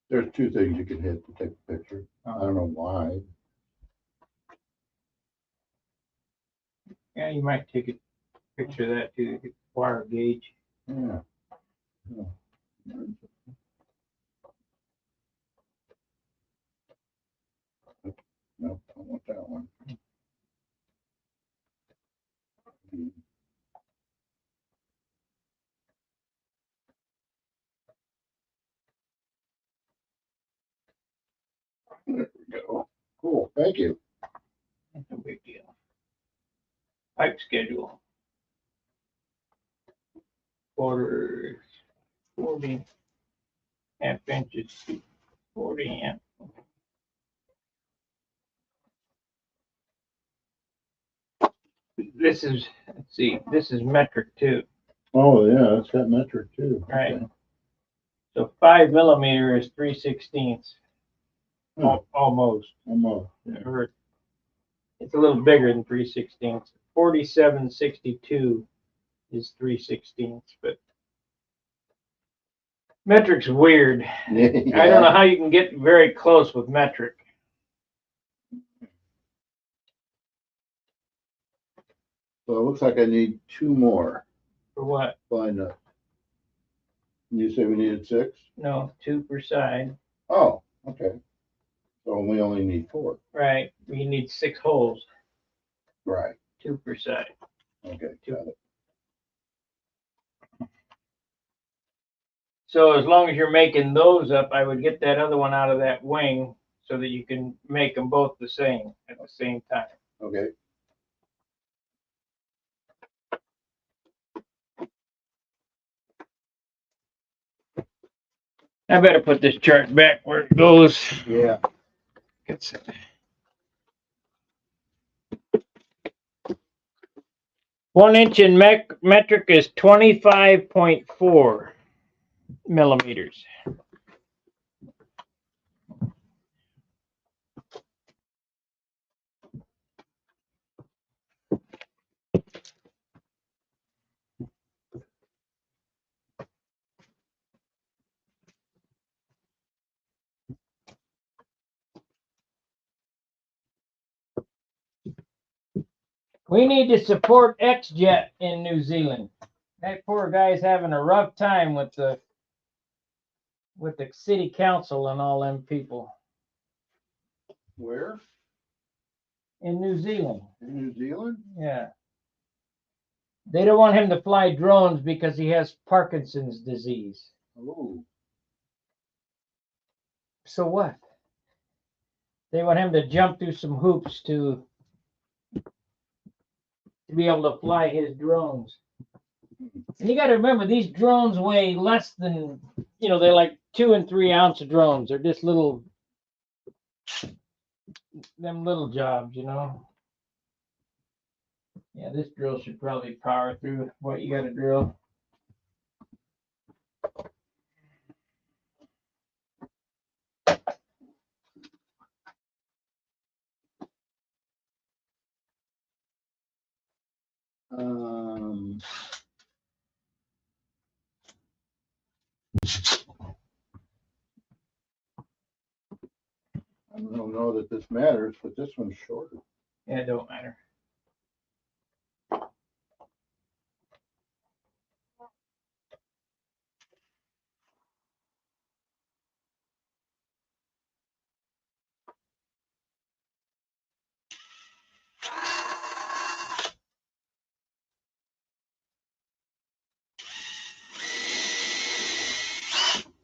There's 2 things you can hit to take a picture. I don't know why. Yeah, you might take a picture of that too. Wire gauge. Yeah. No, I don't want that one. There we go. Cool. Thank you. That's no big deal. Pipe schedule. Quarters 40. Half inches 40 amp. This is, let's see, this is metric too. Oh, yeah, it's got metric too. Right. Okay. So 5 millimeter is 3/16. Hmm. Almost. Almost. Or It's a little bigger than 3/16. 4762 is 3/16, but metric's weird. I don't know how you can get very close with metric. So it looks like I need 2 more. For what? Find a. You said we needed 6? No, 2 per side. Oh, okay. So we only need 4. Right. You need 6 holes, Right. 2 per side. Okay, got it. So as long as you're making those up, I would get that other one out of that wing so that you can make them both the same at the same time. Okay. I better put this chart back where it goes. Yeah. It's 1 inch in metric is 25.4 millimeters. We need to support X-Jet in New Zealand. That poor guy's having a rough time with the city council and all them people Where? in New Zealand. In New Zealand? Yeah. They don't want him to fly drones because he has Parkinson's disease. Oh. So what? They want him to jump through some hoops to be able to fly his drones. And you got to remember, these drones weigh less than, they're like 2 and 3 ounce drones. They're just little jobs, Yeah, this drill should probably power through what you got to drill. I don't know that this matters, but this one's shorter. Yeah, it don't matter.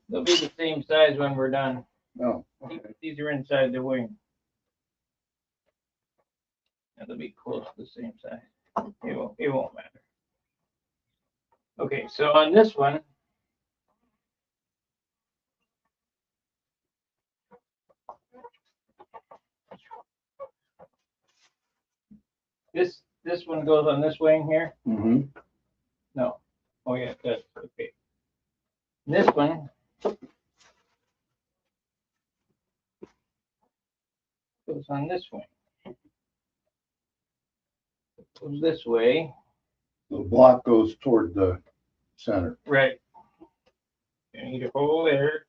They'll be the same size when we're done. Oh, okay. These are inside the wing. And they'll be close to the same size. It won't matter. Okay, so on this one, this one goes on this wing here. Mm-hmm. No. Oh yeah, it does. Okay. This one goes on this wing. Goes this way. The block goes toward the center. Right. You need a hole there.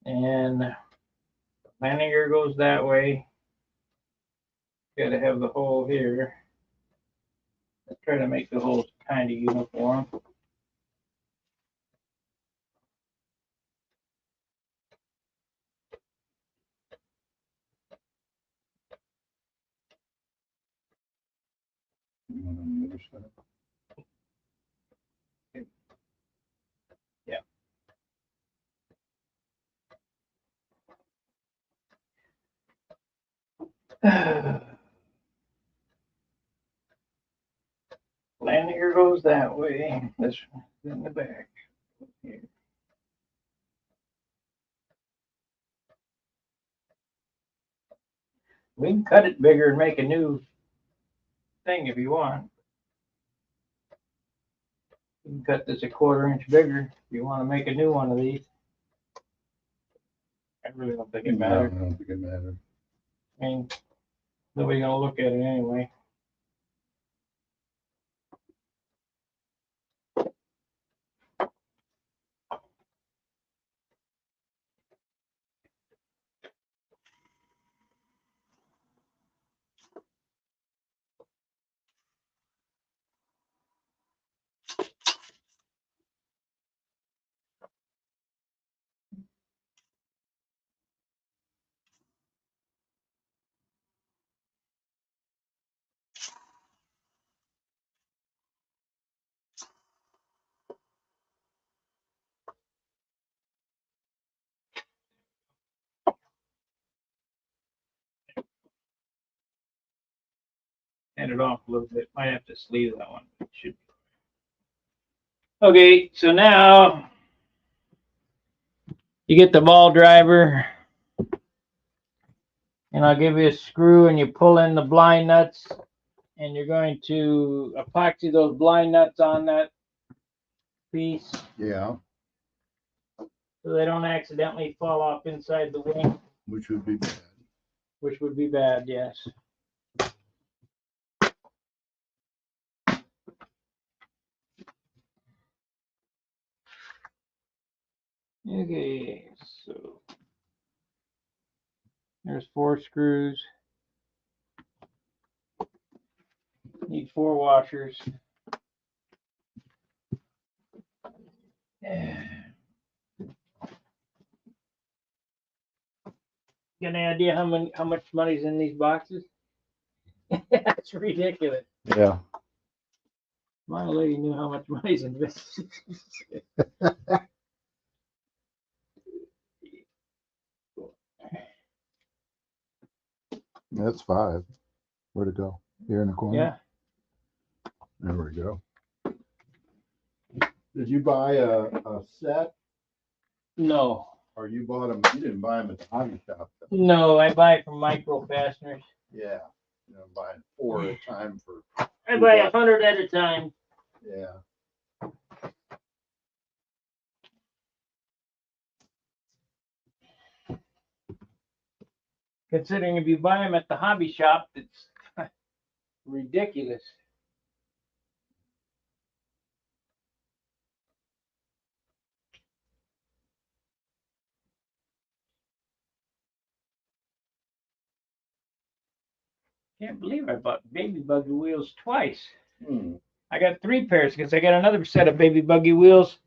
And landing gear goes that way. Gotta have the hole here. Let's try to make the holes kind of uniform. On the other side. Landing gear goes that way. This one's in the back. Here. We can cut it bigger and make a new thing if you want. You can cut this a 1/4 inch bigger if you want to make a new one of these. I really don't think it No, I matters. don't think it matters. I mean, Nobody's gonna look at it anyway. Hand it off a little bit. Might have to sleeve that one. But it should be. Okay, so now you get the ball driver, and I'll give you a screw, and you pull in the blind nuts, and you're going to epoxy those blind nuts on that piece Yeah, so they don't accidentally fall off inside the wing, which would be bad. which would be bad, yes. Okay, so there's 4 screws. Need 4 washers. Got any idea how much money's in these boxes? That's ridiculous. Yeah. My lady knew how much money's in this. That's 5. Where'd it go? Here in the corner? Yeah. There we go. Did you buy a set, No. or you bought them? You didn't buy them at the hobby shop, though. No, I buy it from Micro Fasteners. Yeah. You know, buying 4 at a time for. I buy 100 at a time. Yeah. Considering if you buy them at the hobby shop, it's ridiculous. Can't believe I bought baby buggy wheels twice. I got 3 pairs because I got another set of baby buggy wheels.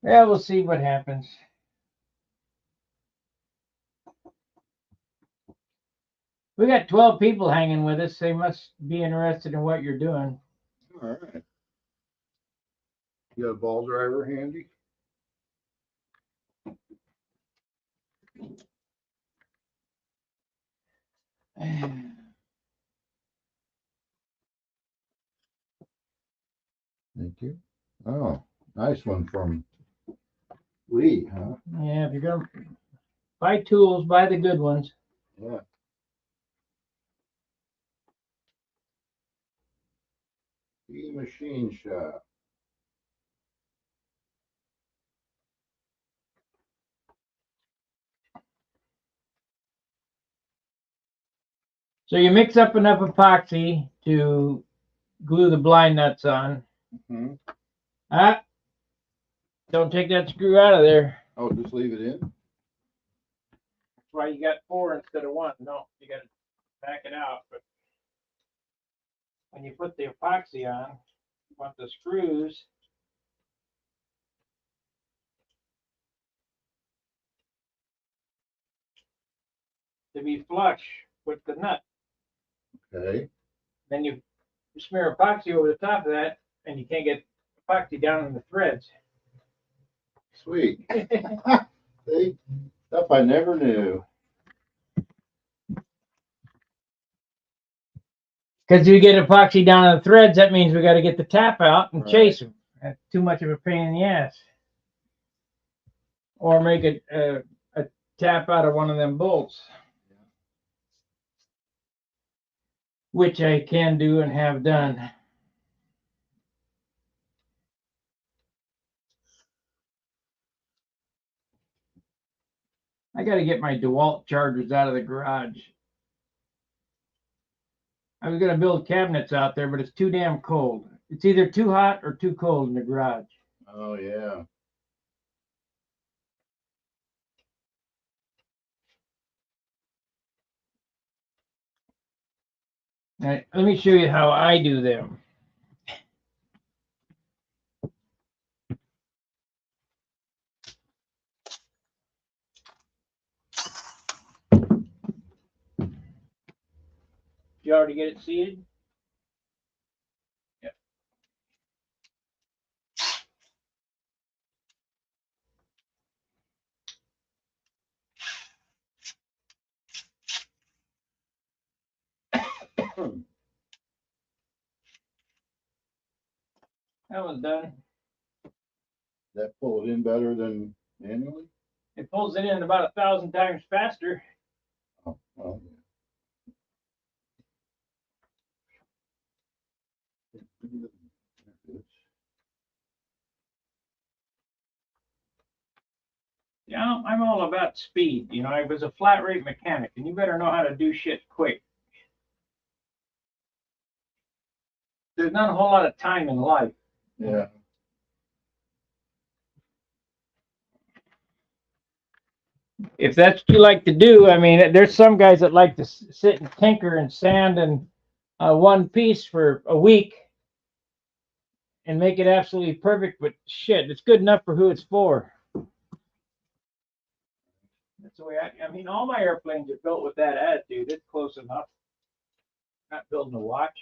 Yeah, we'll see what happens. We got 12 people hanging with us. They must be interested in what you're doing. All right. You got a ball driver handy? Thank you. Oh, nice one from Lee, huh? Yeah, if you're gonna buy tools, buy the good ones. Yeah. Machine shop. So you mix up enough epoxy to glue the blind nuts on. Mm-hmm. Don't take that screw out of there. Oh, just leave it in? That's why you got 4 instead of 1. No, you got to back it out. But when you put the epoxy on, you want the screws to be flush with the nut. Okay. Then you smear epoxy over the top of that, and you can't get epoxy down in the threads. Sweet. See? Stuff I never knew. Because you get epoxy down in the threads, that means we got to get the tap out and Right. chase them. That's too much of a pain in the ass. Or make a tap out of one of them bolts. Which I can do and have done. I got to get my DeWalt chargers out of the garage. I was going to build cabinets out there, but it's too damn cold. It's either too hot or too cold in the garage. Oh, yeah. Now, let me show you how I do them. You already get it seated? Yeah. That one's done. That pull it in better than manually? It pulls it in about 1,000 times faster. Oh, well, yeah. Yeah, I'm all about speed. You know, I was a flat rate mechanic, and you better know how to do shit quick. There's not a whole lot of time in life. Yeah. If that's what you like to do, I mean, there's some guys that like to sit and tinker and sand and one piece for a week and make it absolutely perfect. But shit, it's good enough for who it's for. That's the way I mean, all my airplanes are built with that attitude. It's close enough. Not building a watch.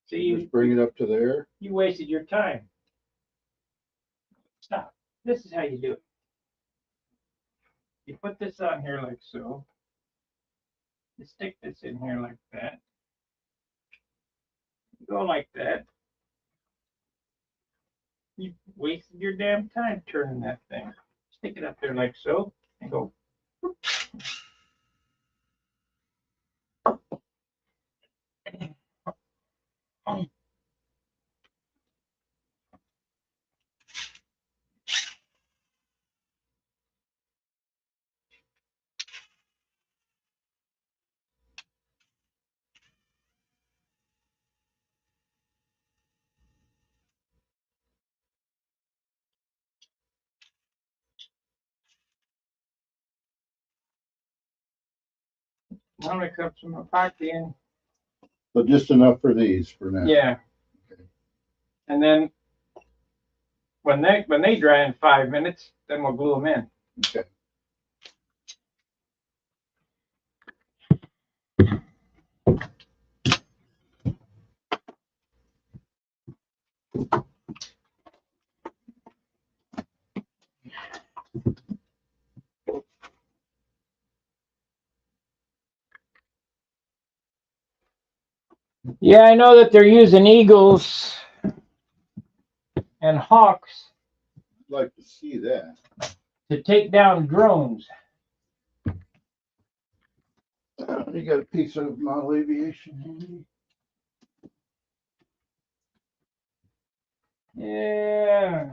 See, Just bring it up to there. you wasted your time. Stop. This is how you do it. You put this on here like so. You stick this in here like that. You go like that. You wasted your damn time turning that thing. Stick it up there like so and go. Now it comes from a pocket in. But just enough for these for now. Yeah. Okay. And then when they dry in 5 minutes, then we'll glue them in. Okay. Yeah, I know that they're using eagles and hawks I'd like to see that. to take down drones. You got a piece of model aviation handy? Yeah.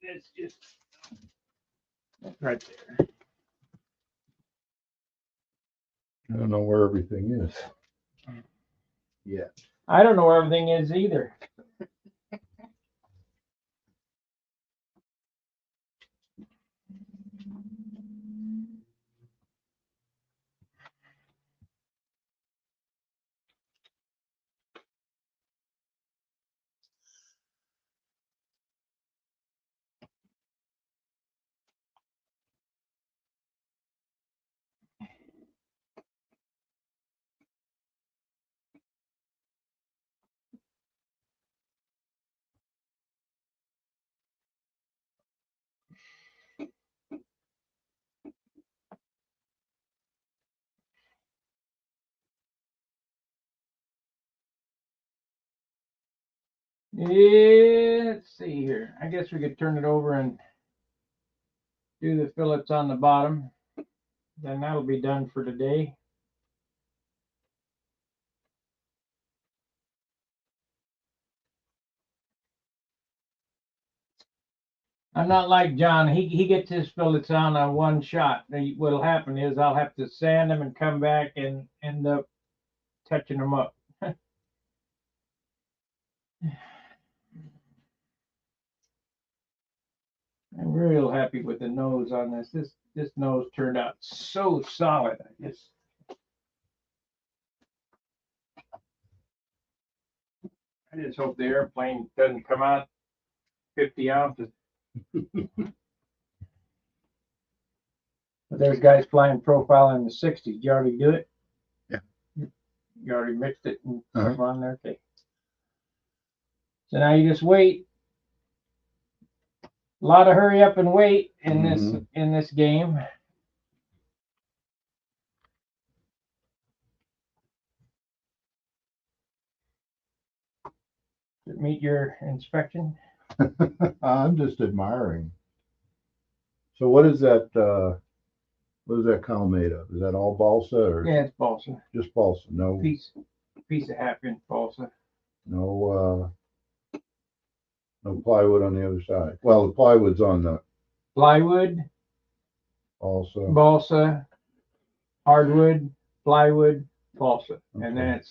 It's just that's right there. I don't know where everything is. Yeah. I don't know where everything is either. Yeah, let's see here. I guess we could turn it over and do the fillets on the bottom. Then that'll be done for today. I'm not like John. He gets his fillets on one shot. What'll happen is I'll have to sand them and come back and end up touching them up. I'm real happy with the nose on this. This nose turned out so solid. I just hope the airplane doesn't come out 50 ounces. But there's guys flying profile in the 60s. Did you already do it? Yeah. You already mixed it and put them on there? Okay. So now you just wait. A lot of hurry up and wait in this game. Did it meet your inspection? I'm just admiring. So what is that? What is that cow made of? Is that all balsa or Yeah, it's balsa. just balsa? No, Piece of half-inch balsa. no, no plywood on the other side. Well, the plywood's on the Plywood, balsa. balsa, hardwood, plywood, balsa, and Okay.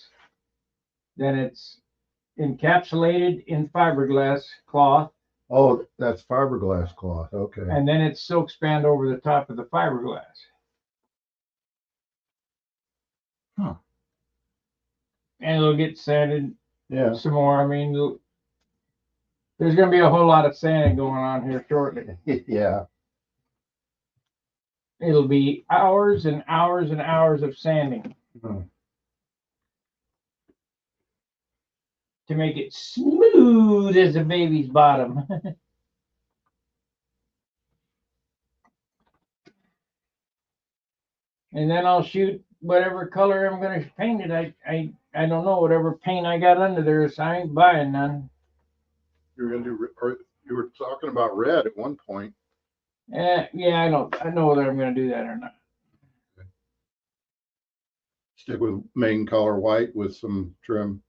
then it's encapsulated in fiberglass cloth, Oh, that's fiberglass cloth. Okay. and then it's silk spanned over the top of the fiberglass. Huh. And it'll get sanded Yeah. some more. I mean, there's going to be a whole lot of sanding going on here shortly. Yeah. It'll be hours and hours and hours of sanding to make it smooth as a baby's bottom. And then I'll shoot whatever color I'm going to paint it. I don't know, whatever paint I got under there, so I ain't buying none. You're gonna do, or you were talking about red at one point. Yeah, I know whether I'm going to do that or not. Stick with main color white with some trim.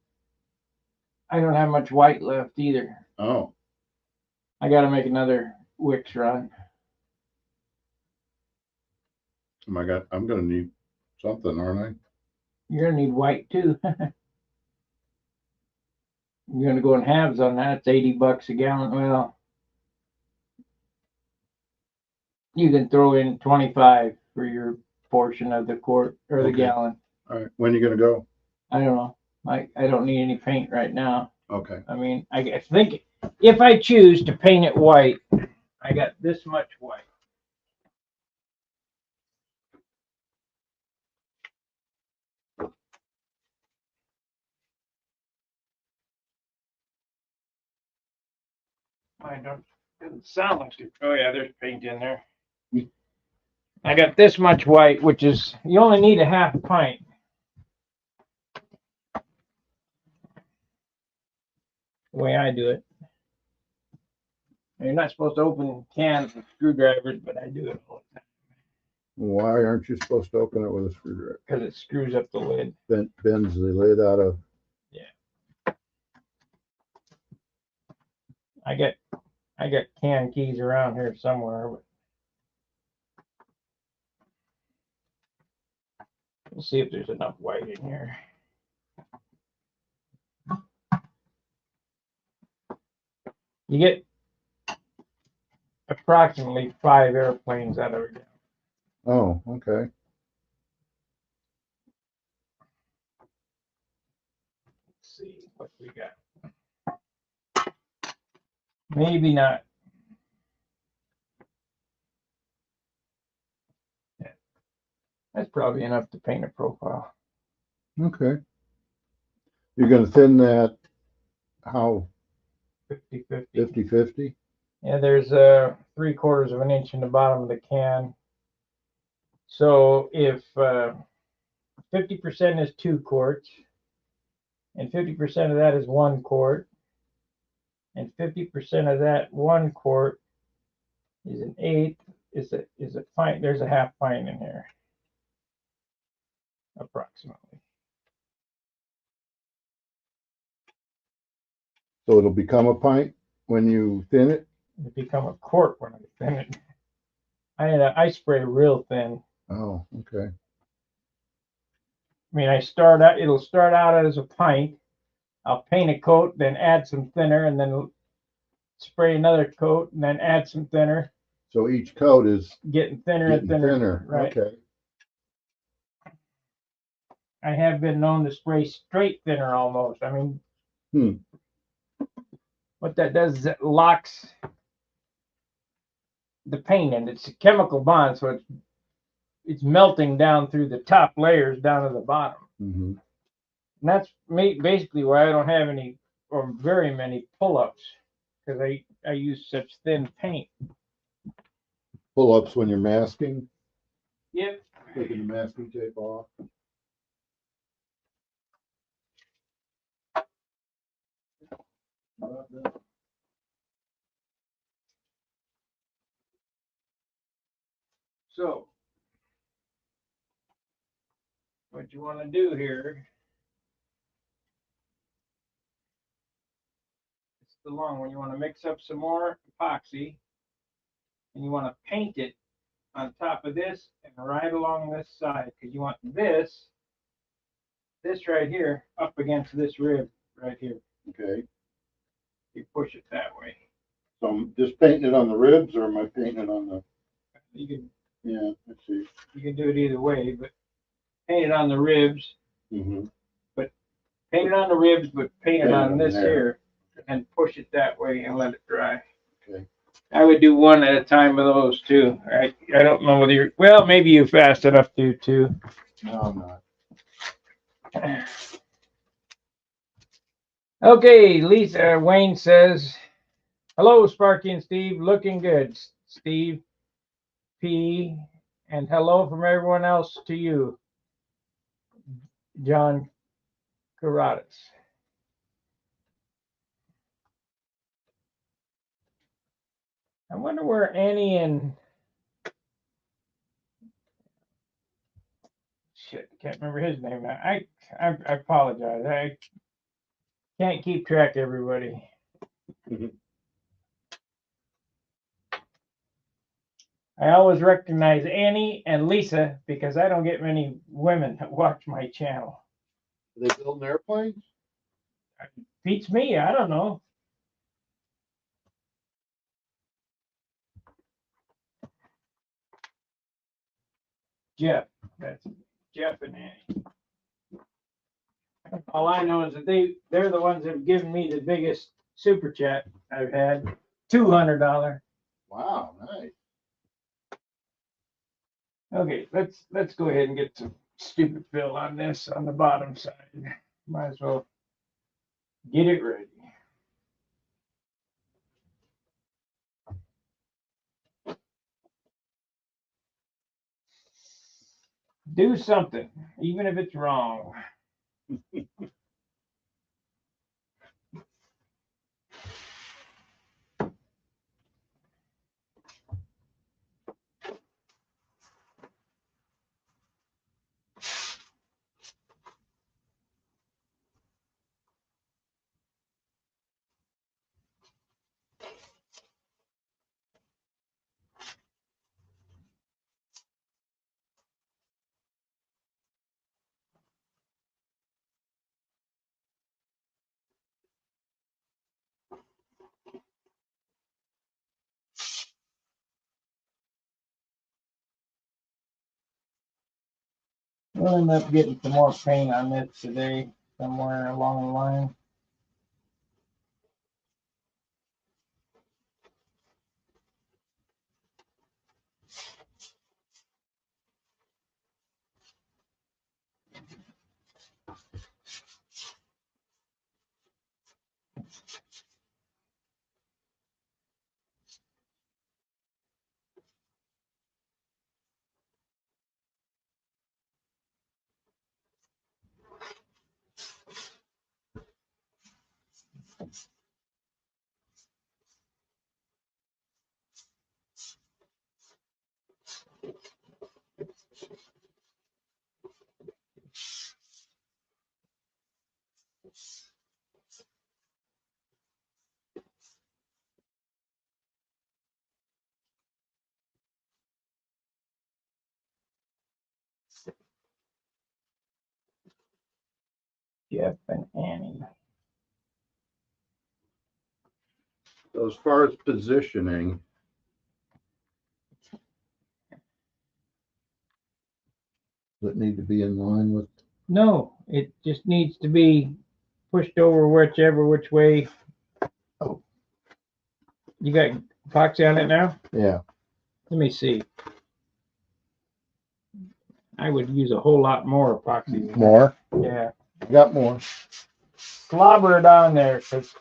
I don't have much white left either. Oh, I got to make another wicks run. I'm gonna need something, aren't I? You're going to need white too. You're going to go in halves on that. It's $80 a gallon. Well, you can throw in 25 for your portion of the quart or the Okay. gallon. All right. When are you gonna go? I don't know. I don't need any paint right now. Okay. I mean, I think if I choose to paint it white, I got this much white. Doesn't sound like it. Oh yeah, there's paint in there. I got this much white, which is, you only need a half pint. The way I do it. You're not supposed to open cans with screwdrivers, but I do it all the time Why aren't you supposed to open it with a screwdriver? because it screws up the lid. Bends the lid out of. I got can keys around here somewhere, but we'll see if there's enough white in here. You get approximately 5 airplanes out of it. Oh, okay. Let's see what we got. Maybe not. Yeah. That's probably enough to paint a profile. Okay. You're gonna thin that how 50-50. 50-50? Yeah, there's 3/4 of an inch in the bottom of the can. So if 50% is 2 quarts, and 50% of that is 1 quart, and 50% of that 1 quart is an eighth, is a pint. There's a half pint in here, approximately. So it'll become a pint when you thin it? It become a quart when I thin it. I spray real thin. Oh, okay. I mean, it'll start out as a pint. I'll paint a coat, then add some thinner, and then spray another coat, and then add some thinner. So each coat is Getting thinner getting and thinner. thinner. Right. Okay. I have been known to spray straight thinner almost. I mean, what that does is it locks the paint in. It's a chemical bond, so it's melting down through the top layers down to the bottom. Mm-hmm. And that's basically why I don't have any or very many pull-ups, because I use such thin paint. Pull-ups when you're masking, Yep. taking the masking tape off. So, what you want to do here, it's the long one. You want to mix up some more epoxy, and you want to paint it on top of this and right along this side, because you want this right here up against this rib right here. Okay. You push it that way. So I'm just painting it on the ribs, or am I painting it on the? You can Yeah, let's see. you can do it either way, but paint it on the ribs. Mm-hmm. Paint it on the ribs, but paint it on this there. here, and push it that way and let it dry. Okay. I would do one at a time of those too. I don't know whether you're, well, maybe you fast enough to too. No, I'm not. Okay, Lisa Wayne says, hello, Sparky and Steve, looking good, Steve P. And hello from everyone else to you, John Caradas. I wonder where Annie and shit, can't remember his name now. I apologize. I can't keep track of everybody. I always recognize Annie and Lisa because I don't get many women that watch my channel. Are they building airplanes? Beats me, I don't know. Jeff, that's Jeff and Annie. All I know is that they're the ones that have given me the biggest super chat I've had, $200. Wow, nice. Okay, let's go ahead and get some stupid fill on this on the bottom side. Might as well get it ready. Do something, even if it's wrong. We'll end up getting some more paint on this today, somewhere along the line. Jeff and Annie. So as far as positioning, does it need to be in line with? No, it just needs to be pushed over which way. Oh. You got epoxy on it now? Yeah. Let me see. I would use a whole lot more epoxy. More? Yeah. I got more. Slobber it on there, cause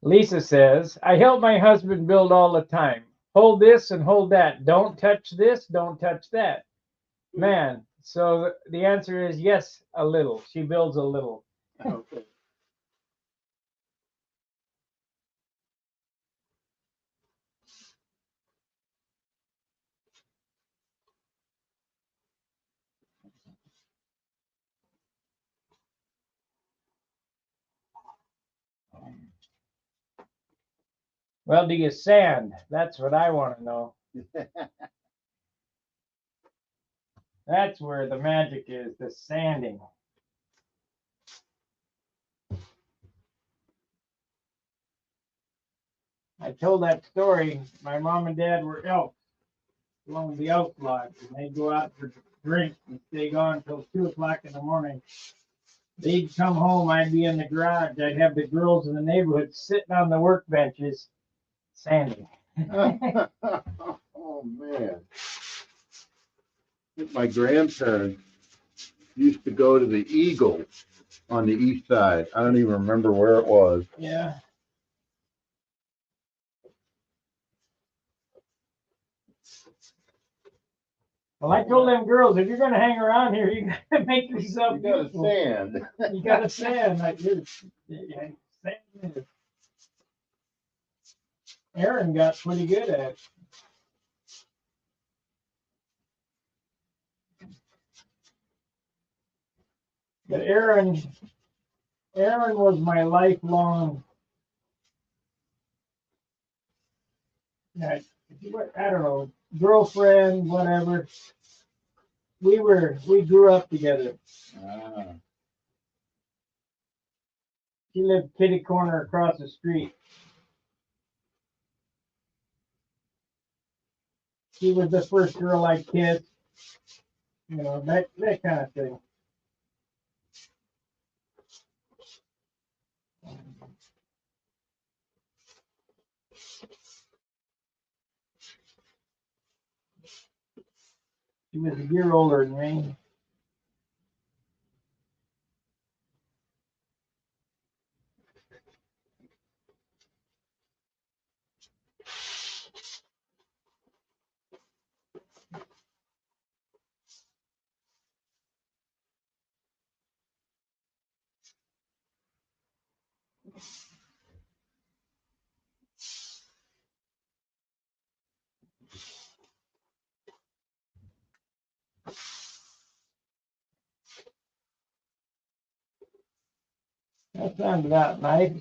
Lisa says, I help my husband build all the time. Hold this and hold that. Don't touch this, don't touch that. Man, so the answer is yes, a little. She builds a little. Okay. Well, do you sand? That's what I want to know. That's where the magic is, the sanding. I told that story. My mom and dad were elks along the elk lodge, and they'd go out for drinks and stay gone until 2 o'clock in the morning. They'd come home, I'd be in the garage. I'd have the girls in the neighborhood sitting on the workbenches sanding. Oh, man. My grandparents used to go to the Eagle on the east side. I don't even remember where it was. Yeah. Well, I told them girls, if you're gonna hang around here, you gotta make yourself You gotta beautiful. sand. You gotta sand. Like you're sand. Aaron got pretty good at it. But Aaron was my lifelong, I don't know, girlfriend, whatever. We grew up together. Ah. She lived kitty corner across the street. She was the first girl I kissed. You know, that kind of thing. She was a year older than me. That sounds about nice.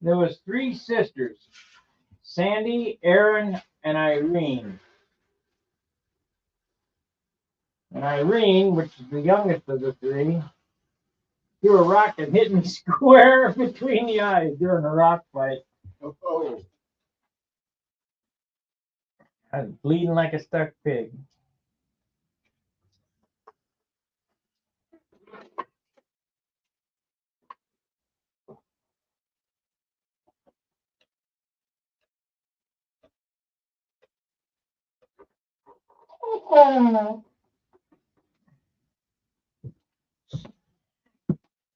There was 3 sisters, Sandy, Erin, and Irene. And Irene, which is the youngest of the 3, threw a rock and hit me square between the eyes during a rock fight. Oh. I was bleeding like a stuck pig.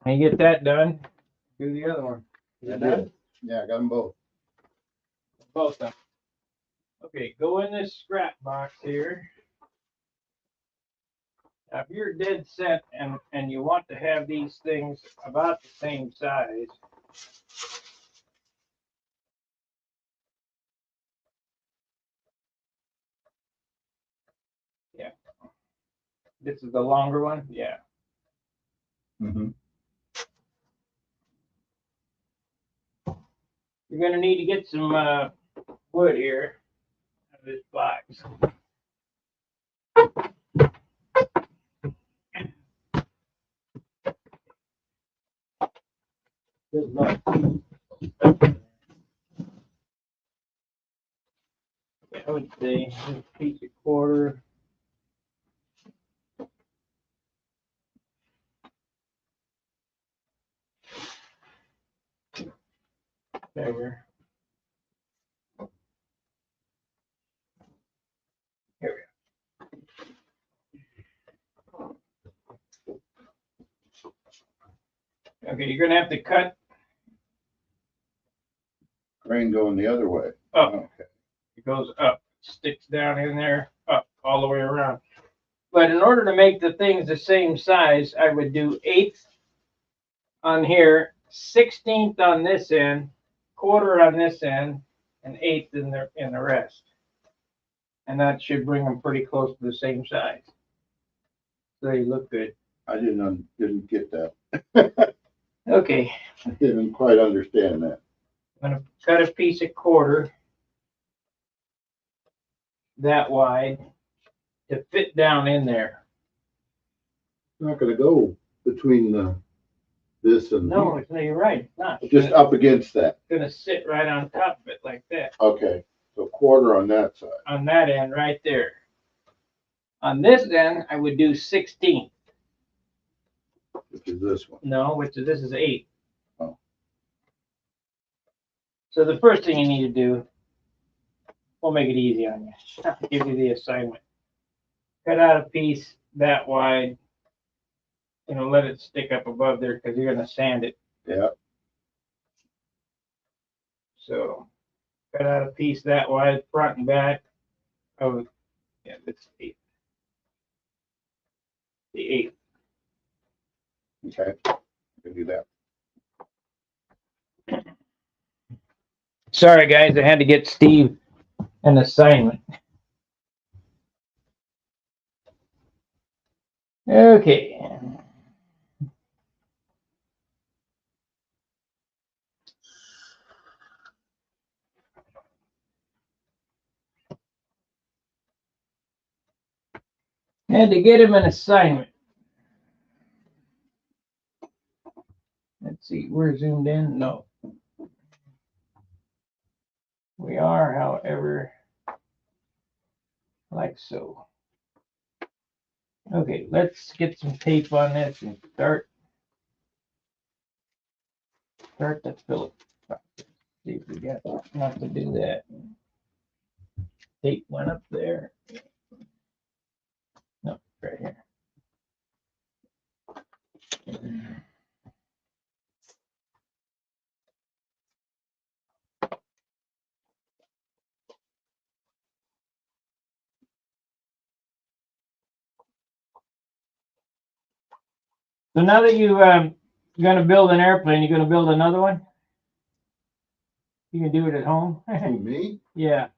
Can you get that done? Do the other one. Yeah, I got them both. Both of them. Okay, go in this scrap box here. Now, if you're dead set and you want to have these things about the same size, yeah, this is the longer one, yeah. Mm-hmm. You're gonna need to get some wood here out of this box. Good luck. I would say a piece of quarter. There. Here we go. Okay, you're gonna have to cut Grain going the other way. up. Okay. It goes up, sticks down in there, up, all the way around. But in order to make the things the same size, I would do 1/8 on here, 1/16 on this end, quarter on this end, and 1/8 in the rest. And that should bring them pretty close to the same size. So they look good. I didn't get that. Okay, I didn't quite understand that. I'm gonna cut a piece of quarter that wide to fit down in there. It's not gonna go between this and No, you're right, it's not. just up against that. It's gonna sit right on top of it like that. Okay, so quarter on that side. On that end right there. On this end, I would do 1/16. Which is this one. No, this is 1/8. Oh. So the first thing you need to do, we'll make it easy on you. I'll give you the assignment. Cut out a piece that wide. Let it stick up above there because you're gonna sand it. Yeah. So cut out a piece that wide, front and back. Oh, yeah, that's 1/8. The 1/8. Okay. I can do that. Sorry, guys, I had to get Steve an assignment. Okay. Had to get him an assignment. Let's see, we're zoomed in. No. We are, however, like so. Okay, let's get some tape on this and start the fillet. See if we got enough to do that. Tape went up there. No, right here. So now that you're going to build an airplane, you're going to build another one? You can do it at home? Who, me? Yeah.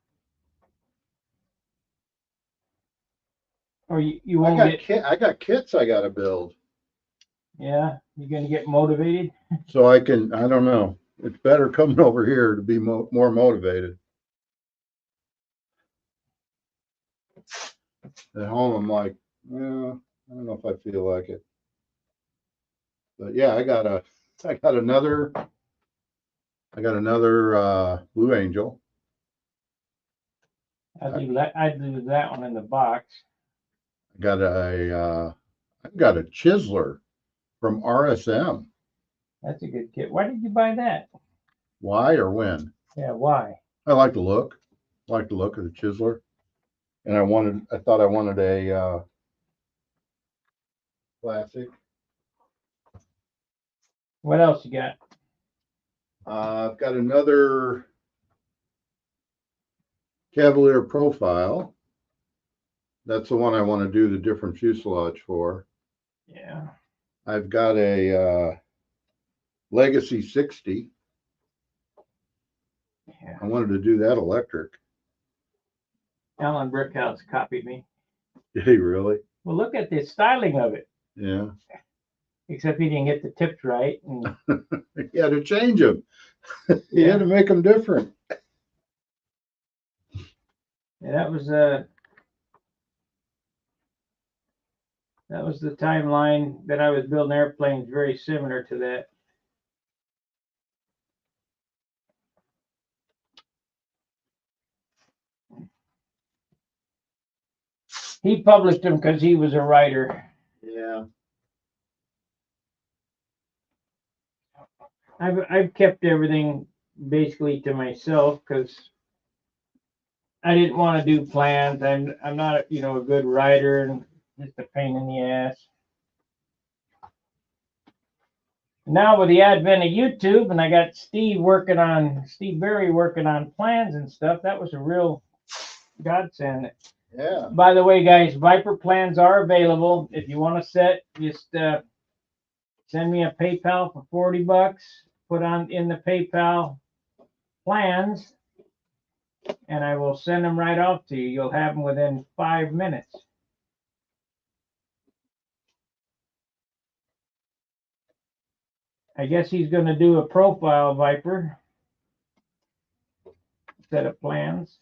Or you I won't get, I got kits I gotta build. yeah, you're going to get motivated? So I don't know. It's better coming over here to be more motivated. At home, I'm like, yeah, I don't know if I feel like it. But yeah, I got another Blue Angel. I'd do that one in the box. I got a Chiseler from RSM. That's a good kit. Why did you buy that? Why or when? Yeah, why? I like the look. I like the look of the Chiseler. And I thought I wanted a classic. What else you got? I've got another Cavalier profile. That's the one I want to do the different fuselage for. Yeah. I've got a Legacy 60. Yeah. I wanted to do that electric. Alan Brickhouse copied me. Did he really? Well, look at the styling of it. Yeah. Except he didn't get the tips right. And He had to change them. He had to make them different. yeah, that was the timeline that I was building airplanes, very similar to that. He published them because he was a writer. Yeah. I've kept everything basically to myself because I didn't want to do plans. I'm not a good writer and just a pain in the ass. Now with the advent of YouTube and I got Steve Berry working on plans and stuff, that was a real godsend. Yeah. By the way, guys, VIPER plans are available. If you want to set, just send me a PayPal for $40. Put on in the PayPal plans, and I will send them right off to you. You'll have them within 5 minutes. I guess he's going to do a profile VIPER set of plans.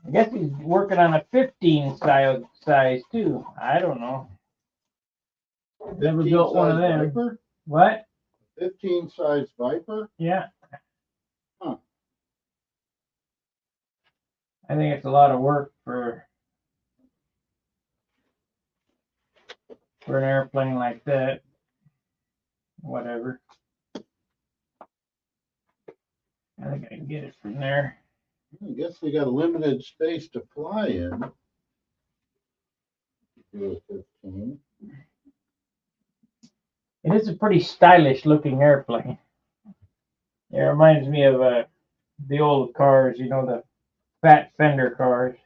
I guess he's working on a 15 size too. I don't know. Never built one of them. Viper? What? 15 size Viper? Yeah. Huh. I think it's a lot of work for an airplane like that. Whatever. I think I can get it from there. I guess they got a limited space to fly in. Do a 15. It is a pretty stylish looking airplane. It reminds me of the old cars, the fat fender cars.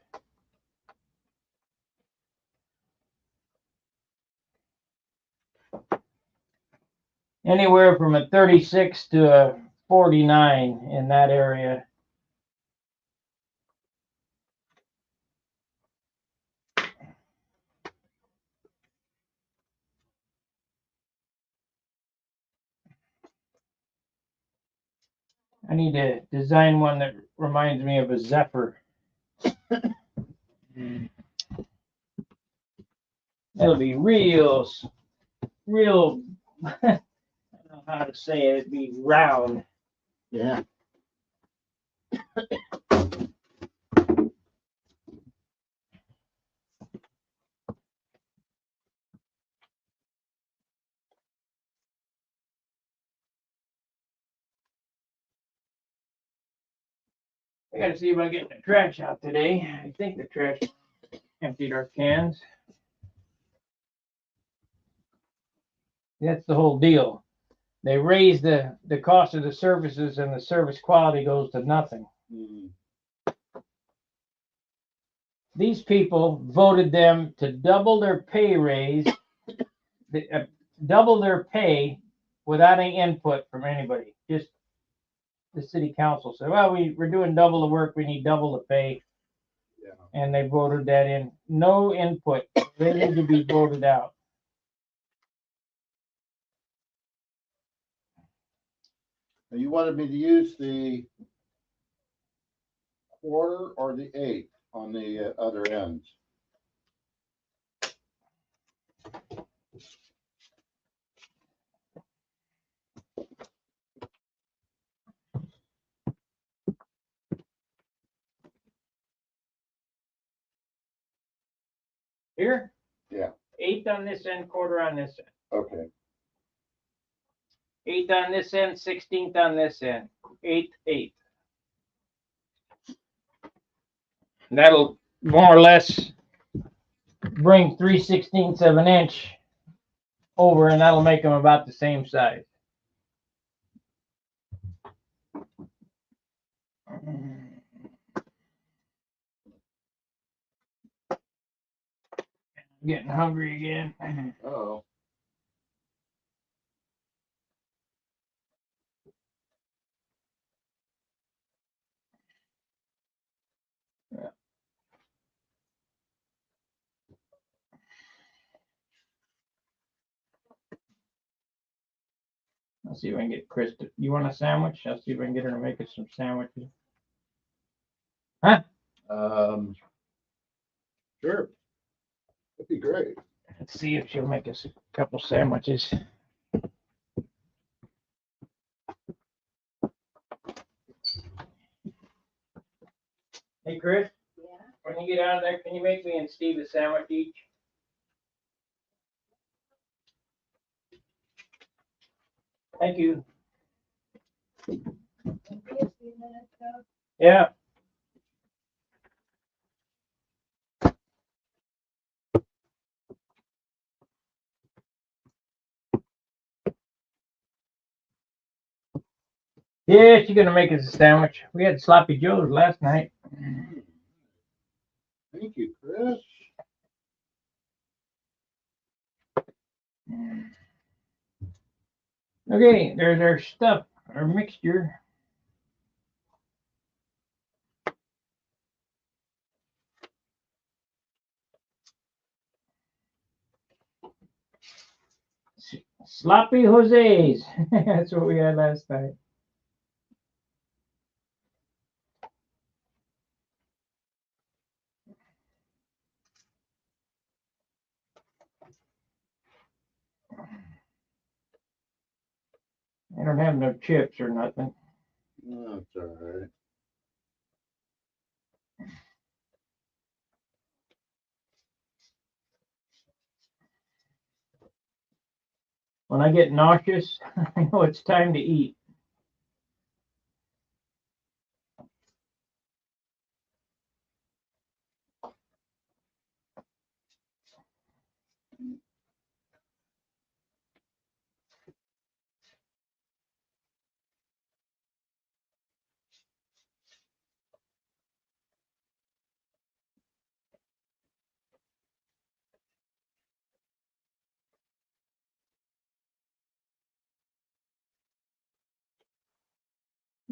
Anywhere from a 36 to a 49 in that area. I need to design one that reminds me of a Zephyr. It'll be real, I don't know how to say it, it'd be round. Yeah. I gotta see about getting the trash out today. I think the trash emptied our cans. That's the whole deal. They raise the cost of the services and the service quality goes to nothing. Mm. These people voted them to double their pay raise, double their pay without any input from anybody. Just the city council said, well, we're doing double the work, we need double the pay. Yeah. And they voted that in. No input. They need to be voted out. You wanted me to use the quarter or the eighth on the other ends? Here? Yeah. 8th on this end, quarter on this end. Okay. 8th on this end, 16th on this end. 8th, 8th. That'll more or less bring 3/16 of an inch over, and that'll make them about the same size. Getting hungry again. Oh. I'll see if I can get Chris to, you want a sandwich? I'll see if I can get her to make us some sandwiches. Huh? Sure. That'd be great. Let's see if she'll make us a couple sandwiches. Hey, Chris? Yeah. When you get out of there, can you make me and Steve a sandwich each? Thank you. Yeah. Yeah, she's gonna make us a sandwich. We had sloppy joes last night. Thank you, Chris. Okay, there's our stuff, our mixture. Sloppy Jose's. That's what we had last night. I don't have no chips or nothing. That's all right. When I get nauseous, I know it's time to eat.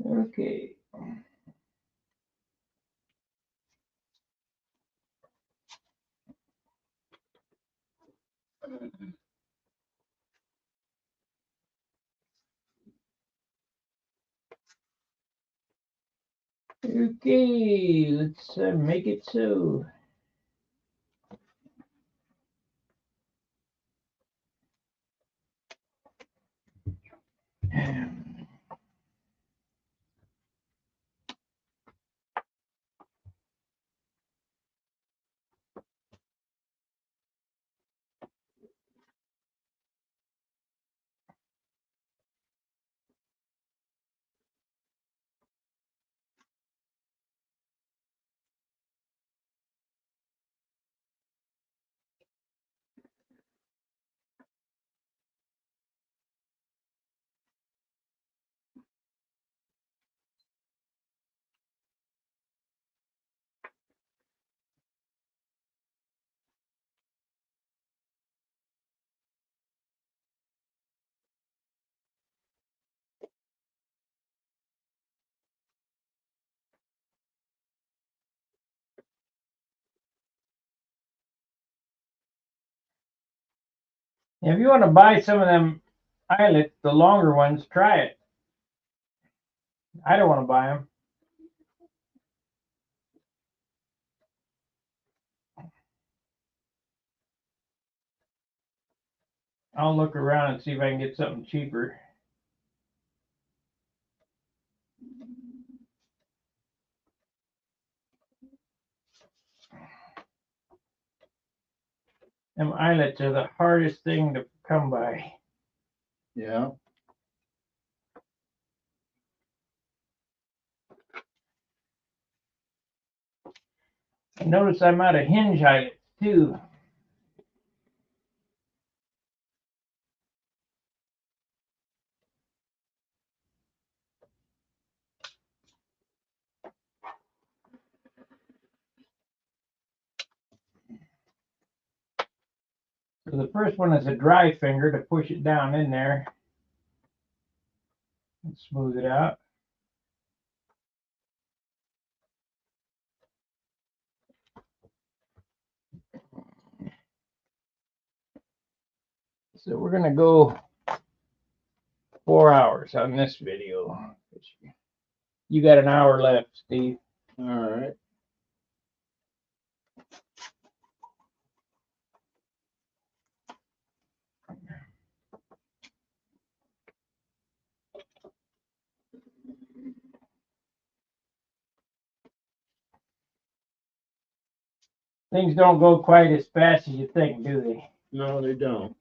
Okay. Okay, let's make it so. If you want to buy some of them eyelets, the longer ones, try it. I don't want to buy them. I'll look around and see if I can get something cheaper. Them eyelets are the hardest thing to come by. Yeah. I notice I'm out of hinge eyelets too. So the first one is a dry finger to push it down in there and smooth it out. So we're gonna go 4 hours on this video. You got an hour left, Steve. All right. Things don't go quite as fast as you think, do they? No, they don't.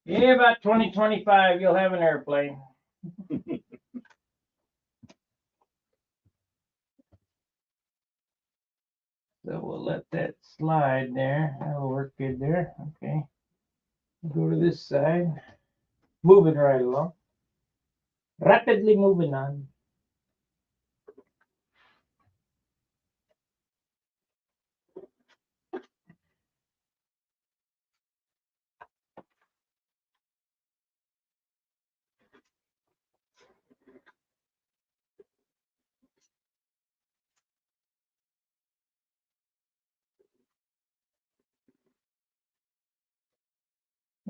Yeah, about 2025, you'll have an airplane. So we'll let that slide there. That'll work good there. Okay. Go to this side. Moving right along. Rapidly moving on.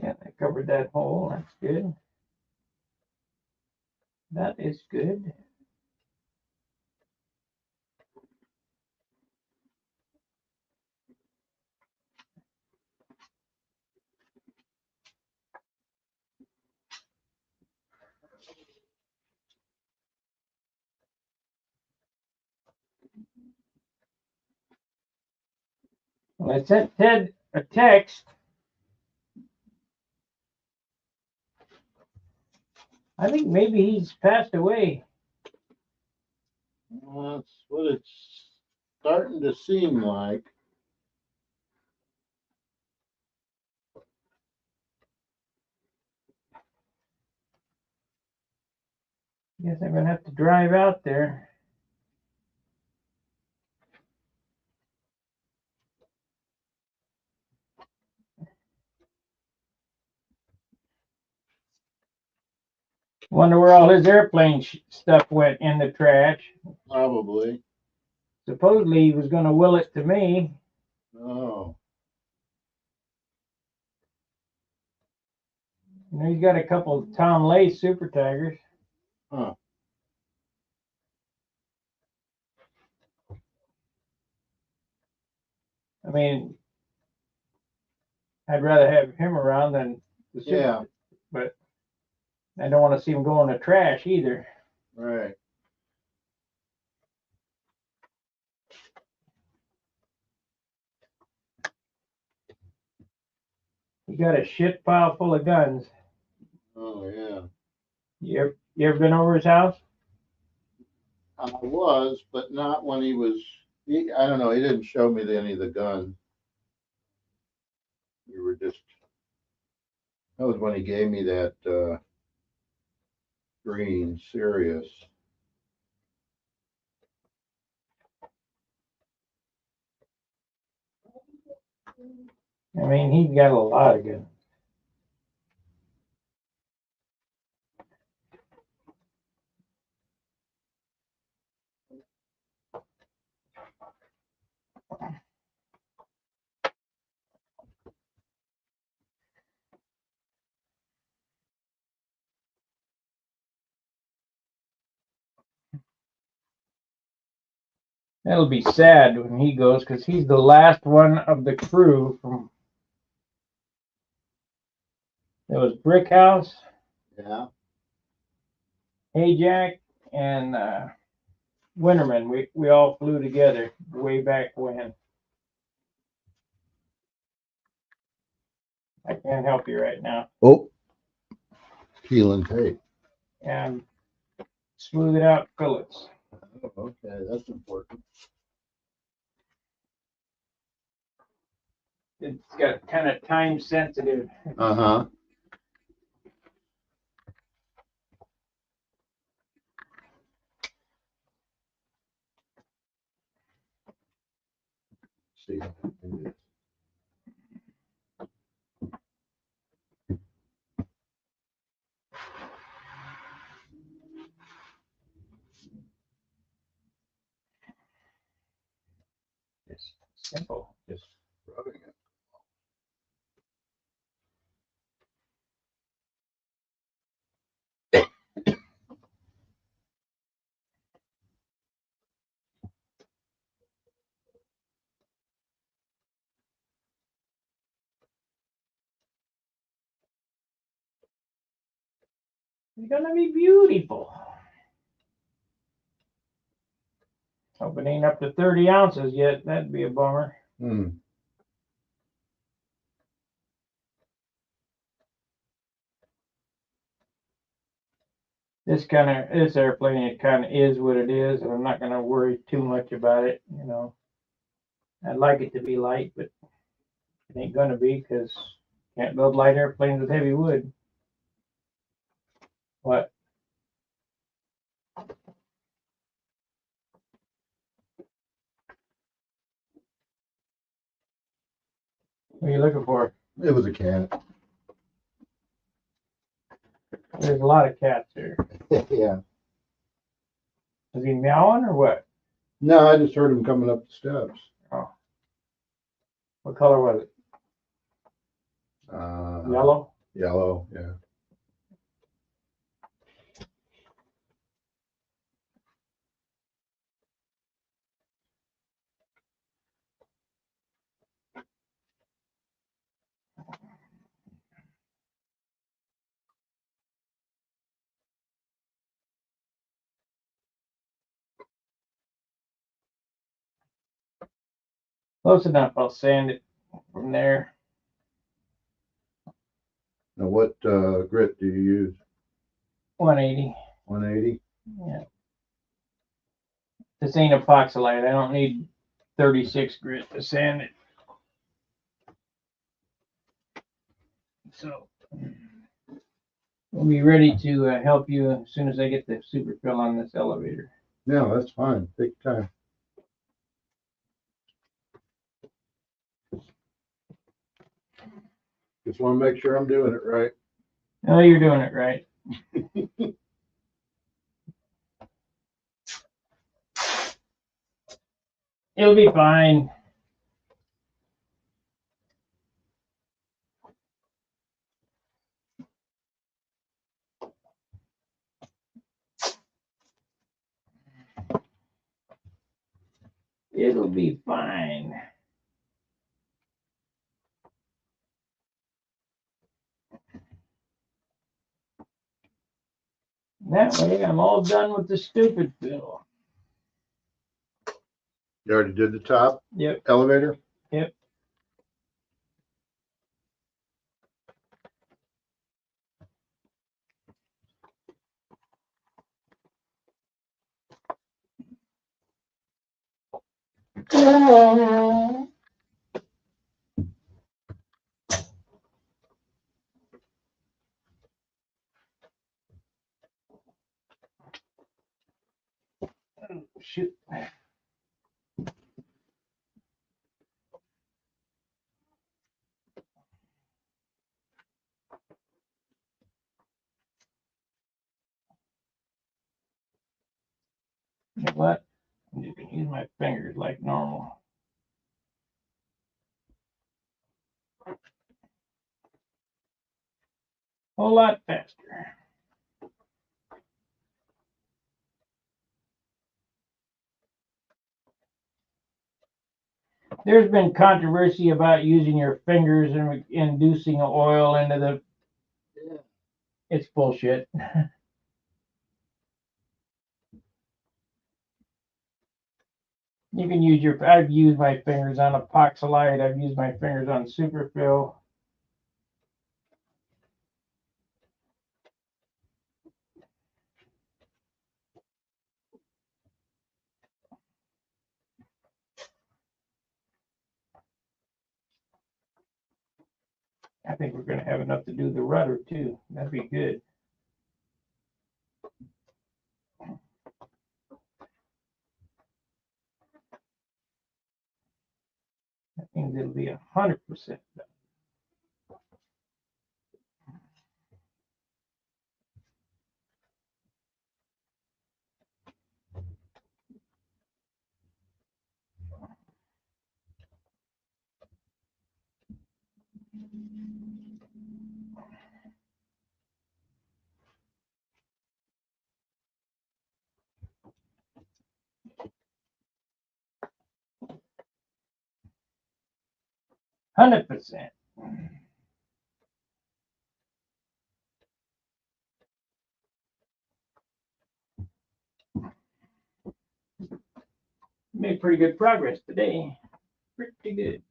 Yeah, I covered that hole. That's good. That is good. Well, I sent Ted a text. I think maybe he's passed away. Well, that's what it's starting to seem like. Guess I'm gonna have to drive out there. Wonder where all his airplane stuff went in the trash. Probably. Supposedly he was gonna will it to me. Oh, You know, he's got a couple of Tom Lay Super Tigers. huh. I mean, I'd rather have him around than the Super, Yeah, but I don't want to see him go in the trash either. right. He got a shit pile full of guns. Oh, yeah. You ever been over his house? I was, but not when he was. I don't know. He didn't show me any of the guns. We were just. That was when he gave me that green Sirius. I mean, he's got a lot of guns. That'll be sad when he goes because he's the last one of the crew from. There was Brick House, Yeah. Ajax, and Winterman. We all flew together way back when. I can't help you right now. Oh, peeling tape. And smooth it out fillets. Oh, okay, that's important. it's got kind of time sensitive. Uh-huh. See. It's simple. Just rubbing it. It's gonna be beautiful. Hope it ain't up to 30 ounces yet. That'd be a bummer. Hmm. This airplane, it kind of is what it is, and I'm not gonna worry too much about it. You know, I'd like it to be light, but it ain't gonna be because can't build light airplanes with heavy wood. What? What are you looking for? It was a cat. There's a lot of cats here. Yeah. Is he meowing or what? No, I just heard him coming up the steps. Oh. What color was it? Yellow? Yellow, yeah. Close enough. I'll sand it from there. Now, what grit do you use? 180. 180? Yeah. This ain't epoxylite. I don't need 36 grit to sand it. So we'll be ready to help you as soon as I get the super fill on this elevator. No, that's fine. Take your time. Just want to make sure I'm doing it right. Oh, you're doing it right. It'll be fine. It'll be fine. That way I'm all done with the stupid fill. You already did the top Yep. elevator? Yep. Shoot. You know what? I'm just gonna use my fingers like normal. Whole lot faster. There's been controversy about using your fingers and inducing oil into the. It's bullshit. You can use your. I've used my fingers on epoxylite. I've used my fingers on superfill. I think we're gonna have enough to do the rudder too. That'd be good. I think it'll be 100% done. Hundred percent. Made pretty good progress today. Pretty good.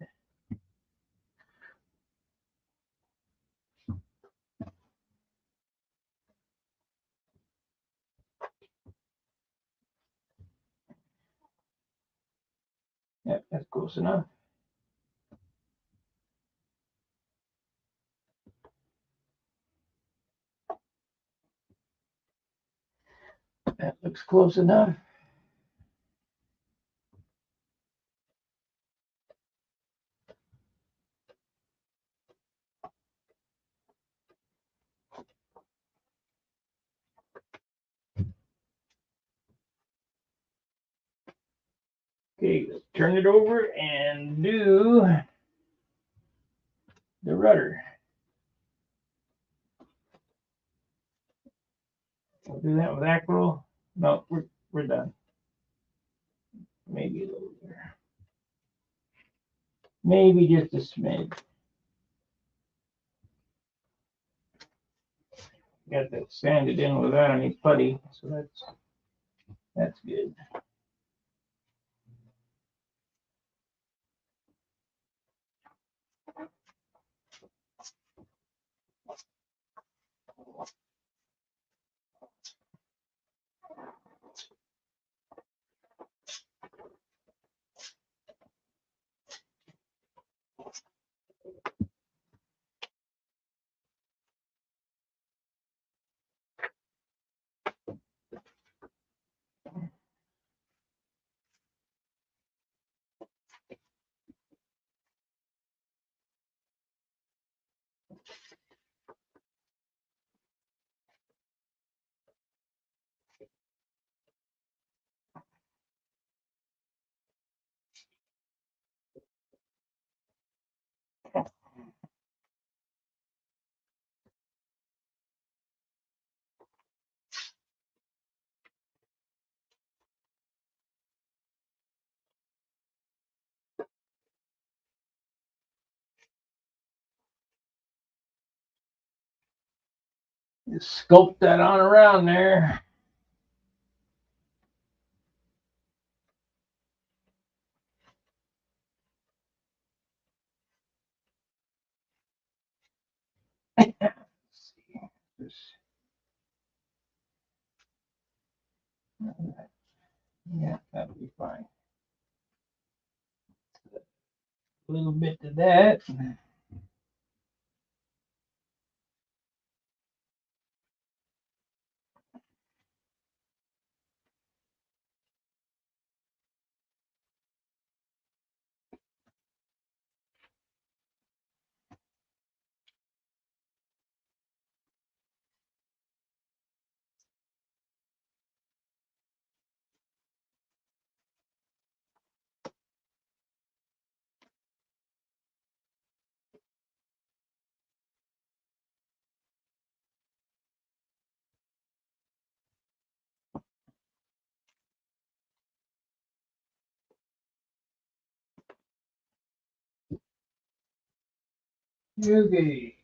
Yep, that's close enough. That looks close enough. Okay, let's turn it over and do the rudder. We'll do that with acrylic. No, we're done. Maybe a little there. Maybe just a smidge. Got that sanded in without any putty, so that's good. Just sculpt that on around there. Yeah, that'll be fine. A little bit to that. Okay.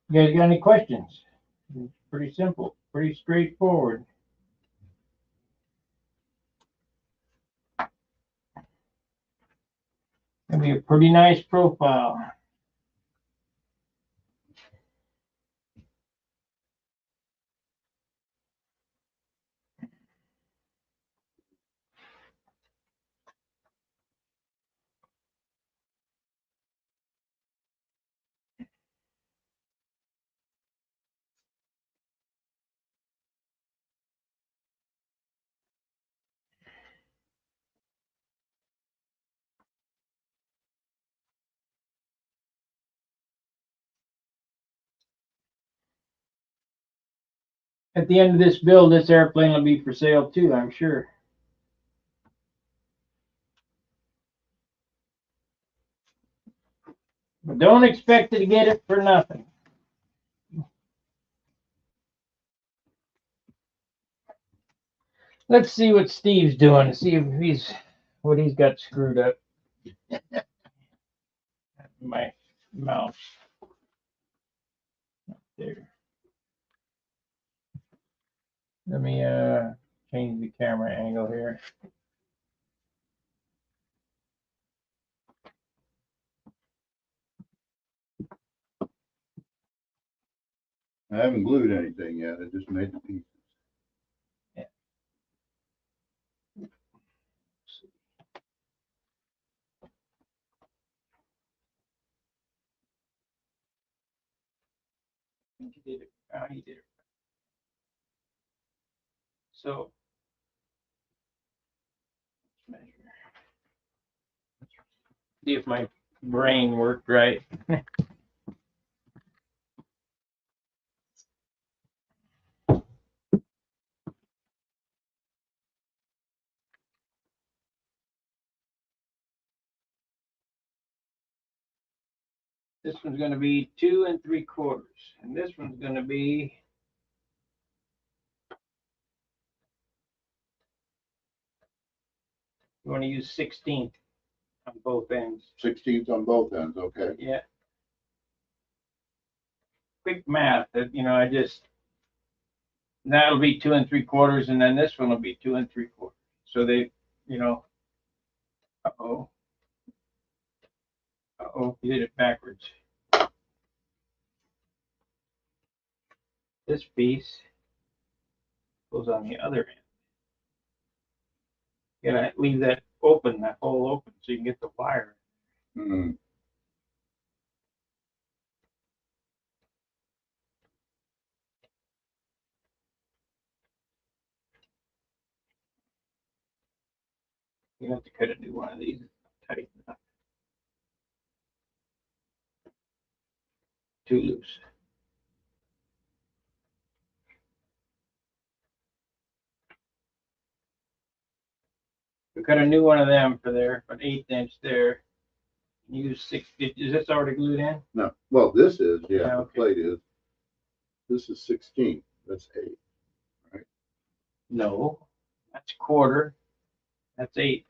You guys got any questions? It's pretty simple, pretty straightforward. It'll be a pretty nice profile. at the end of this build, this airplane will be for sale too, I'm sure. But don't expect to get it for nothing. Let's see what Steve's doing. See if what he's got screwed up. My mouse. There. Let me change the camera angle here. I haven't glued anything yet. I just made the pieces. He did it. He did it. So let's measure. See if my brain worked right. This one's going to be 2 3/4, and this one's going to be you want to use 16th on both ends. 16th on both ends, okay. Yeah. Quick math. That I just that'll be 2 3/4, and then this one will be 2 3/4. So they, uh-oh, you did it backwards. This piece goes on the other end. You gotta leave that open, that hole open, so you can get the wire. Hmm. You have to cut a new one of these. Tighten up. Too loose. We cut a new one of them for there, an 1/8 inch there. Use 6. Is this already glued in? No, well, this is, yeah, Yeah, the okay. plate is. This is 16. That's 8. No, that's 1/4. That's 8.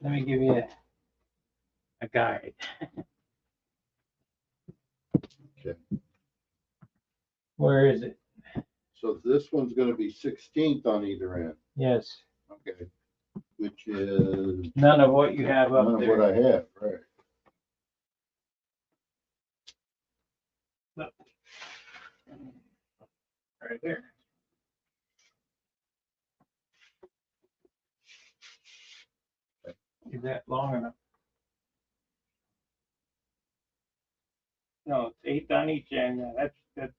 Let me give you a guide. Okay. Where is it? So this one's going to be 16th on either end. Yes. Okay. Which is None of what you have none up of there. what I have, right? Right there. Is that long enough? No, it's 8 on each end. Yeah, that's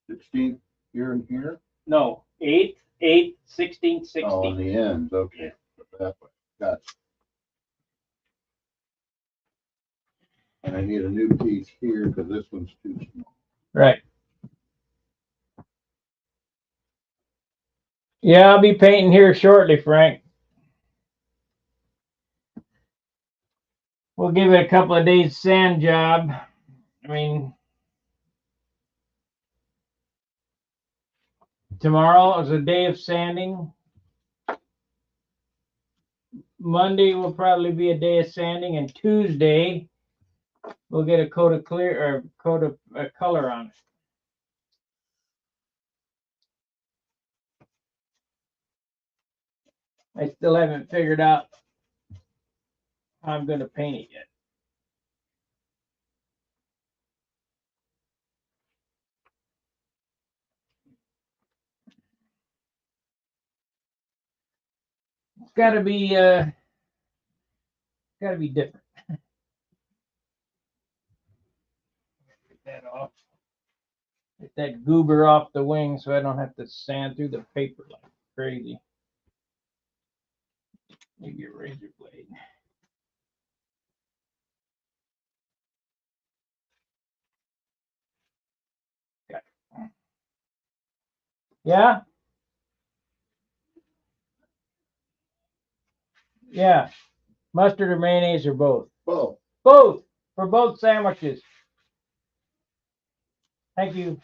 16th here and here. no 8, 8, 16, 16. Oh, on the ends. Okay. That way. Got it. And I need a new piece here because this one's too small. Right. Yeah, I'll be painting here shortly, Frank. We'll give it a couple of days sand job. I mean, tomorrow is a day of sanding. Monday will probably be a day of sanding, and Tuesday we'll get a coat of clear or coat of color on it. I still haven't figured out how I'm going to paint it yet. It's got to be different. Get that off. Get that goober off the wing so I don't have to sand through the paper like crazy. Maybe a razor blade. Yeah? Yeah. Mustard or mayonnaise or both? Both. Both for both sandwiches. Thank you.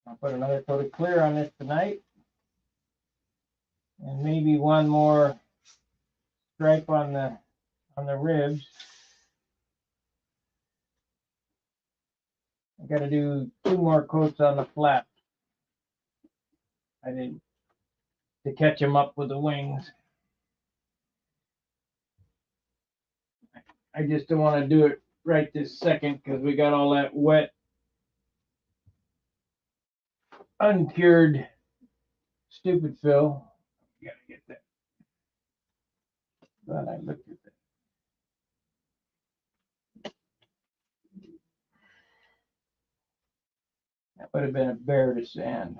I'll put another coat of clear on this tonight. And maybe one more stripe on the ribs. I got to do 2 more coats on the flap. I didn't to catch them up with the wings. I just don't want to do it right this second because we got all that wet, uncured, stupid fill. You gotta get that. Glad I looked at that. That would have been a bear to sand.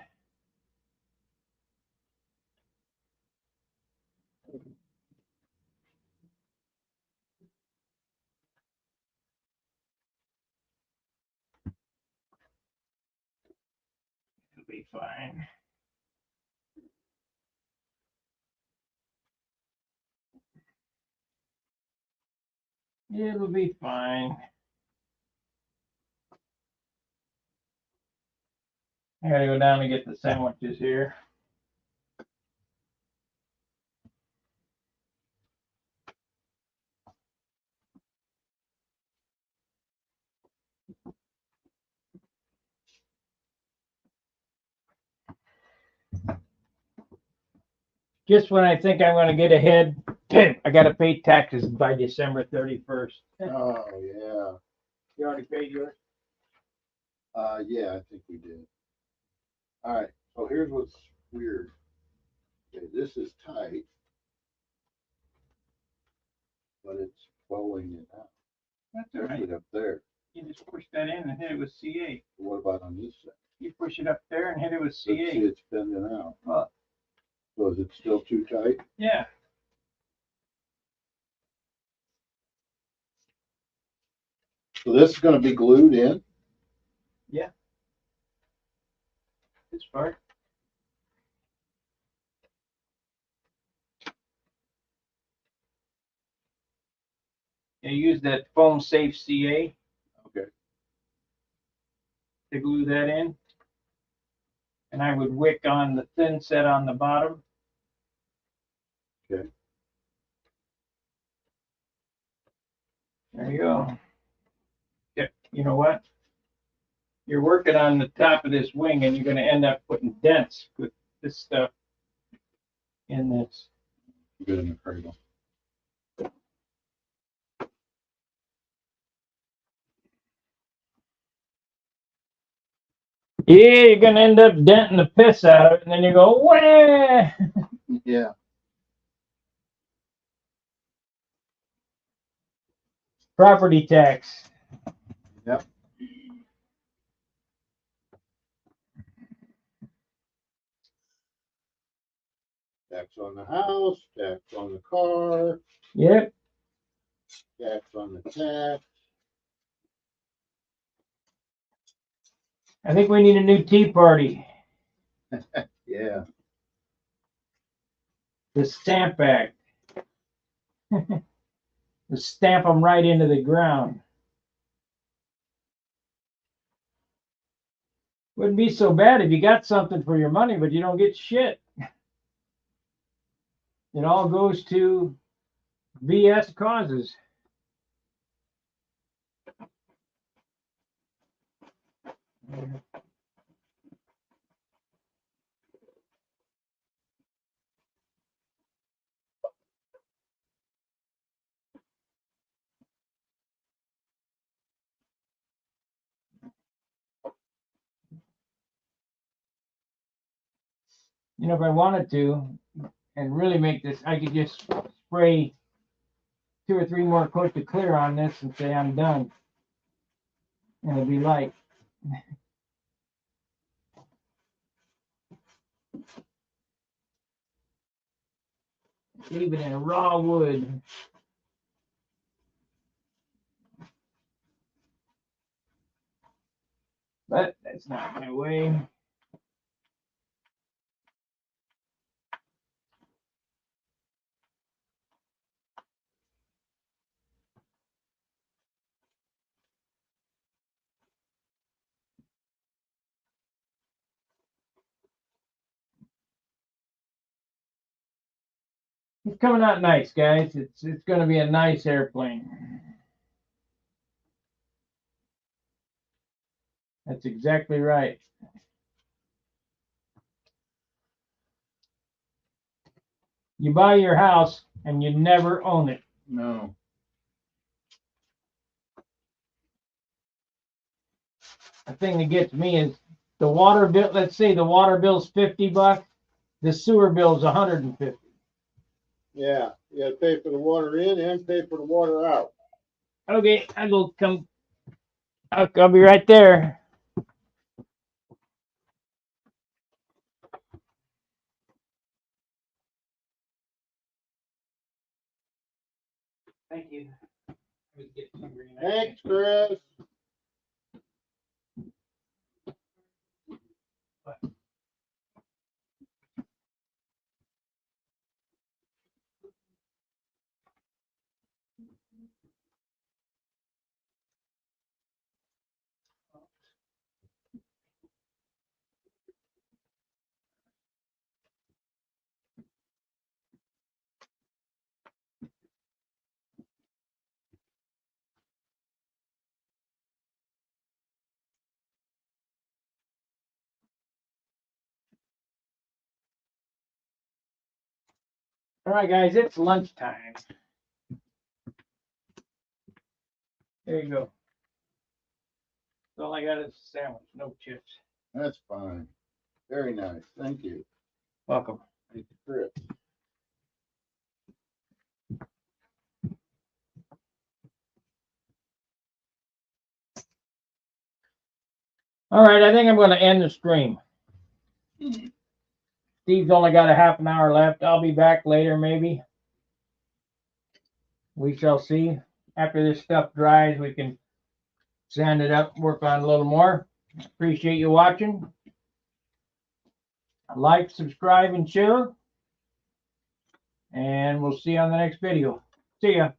It'll be fine. It'll be fine. I gotta go down and get the sandwiches here. Just when I think I'm gonna get ahead, I gotta pay taxes by December 31st. Oh, yeah. You already paid yours? Yeah, I think we did. All right, so here's what's weird. Okay, this is tight, but it's blowing it out. That's all Push right. it up there. You just push that in and hit it with CA. What about on this side? You push it up there and hit it with Let's see, CA. it's bending out. Well, So is it still too tight? yeah. So this is gonna be glued in? This part. You use that foam safe CA Okay. to glue that in. And I would wick on the thin set on the bottom. Okay. There you go. Yeah, you know what? You're working on the top of this wing and you're gonna end up putting dents with this stuff in this. Good in the cradle. Yeah, you're gonna end up denting the piss out of it and then you go, wah! Yeah. Property tax. Yep. Tax on the house, tax on the car, Yep. tax on the tax. I think we need a new tea party. Yeah. The Stamp Act. To stamp them right into the ground. Wouldn't be so bad if you got something for your money, but you don't get shit. It all goes to BS causes. You know, if I wanted to and really make this, I could just spray 2 or 3 more coats of clear on this and say I'm done. And it'd be light. Leave it in raw wood. But that's not my way. It's coming out nice, guys. It's going to be a nice airplane. That's exactly right. You buy your house and you never own it. No. The thing that gets me is the water bill. Let's say the water bill's $50. The sewer bill's $150. Yeah, you gotta pay for the water in and pay for the water out. Okay, I'll come. I'll be right there. Thank you. Thanks, Chris. All right, guys, it's lunchtime. There you go. That's all I got is a sandwich, no chips. That's fine. Very nice. Thank you. Welcome. Thank you, Chris. All right, I think I'm going to end the stream. Steve's only got a half an hour left. I'll be back later, maybe. We shall see. After this stuff dries, we can sand it up, work on it a little more. Appreciate you watching. Like, subscribe, and share. And we'll see you on the next video. See ya.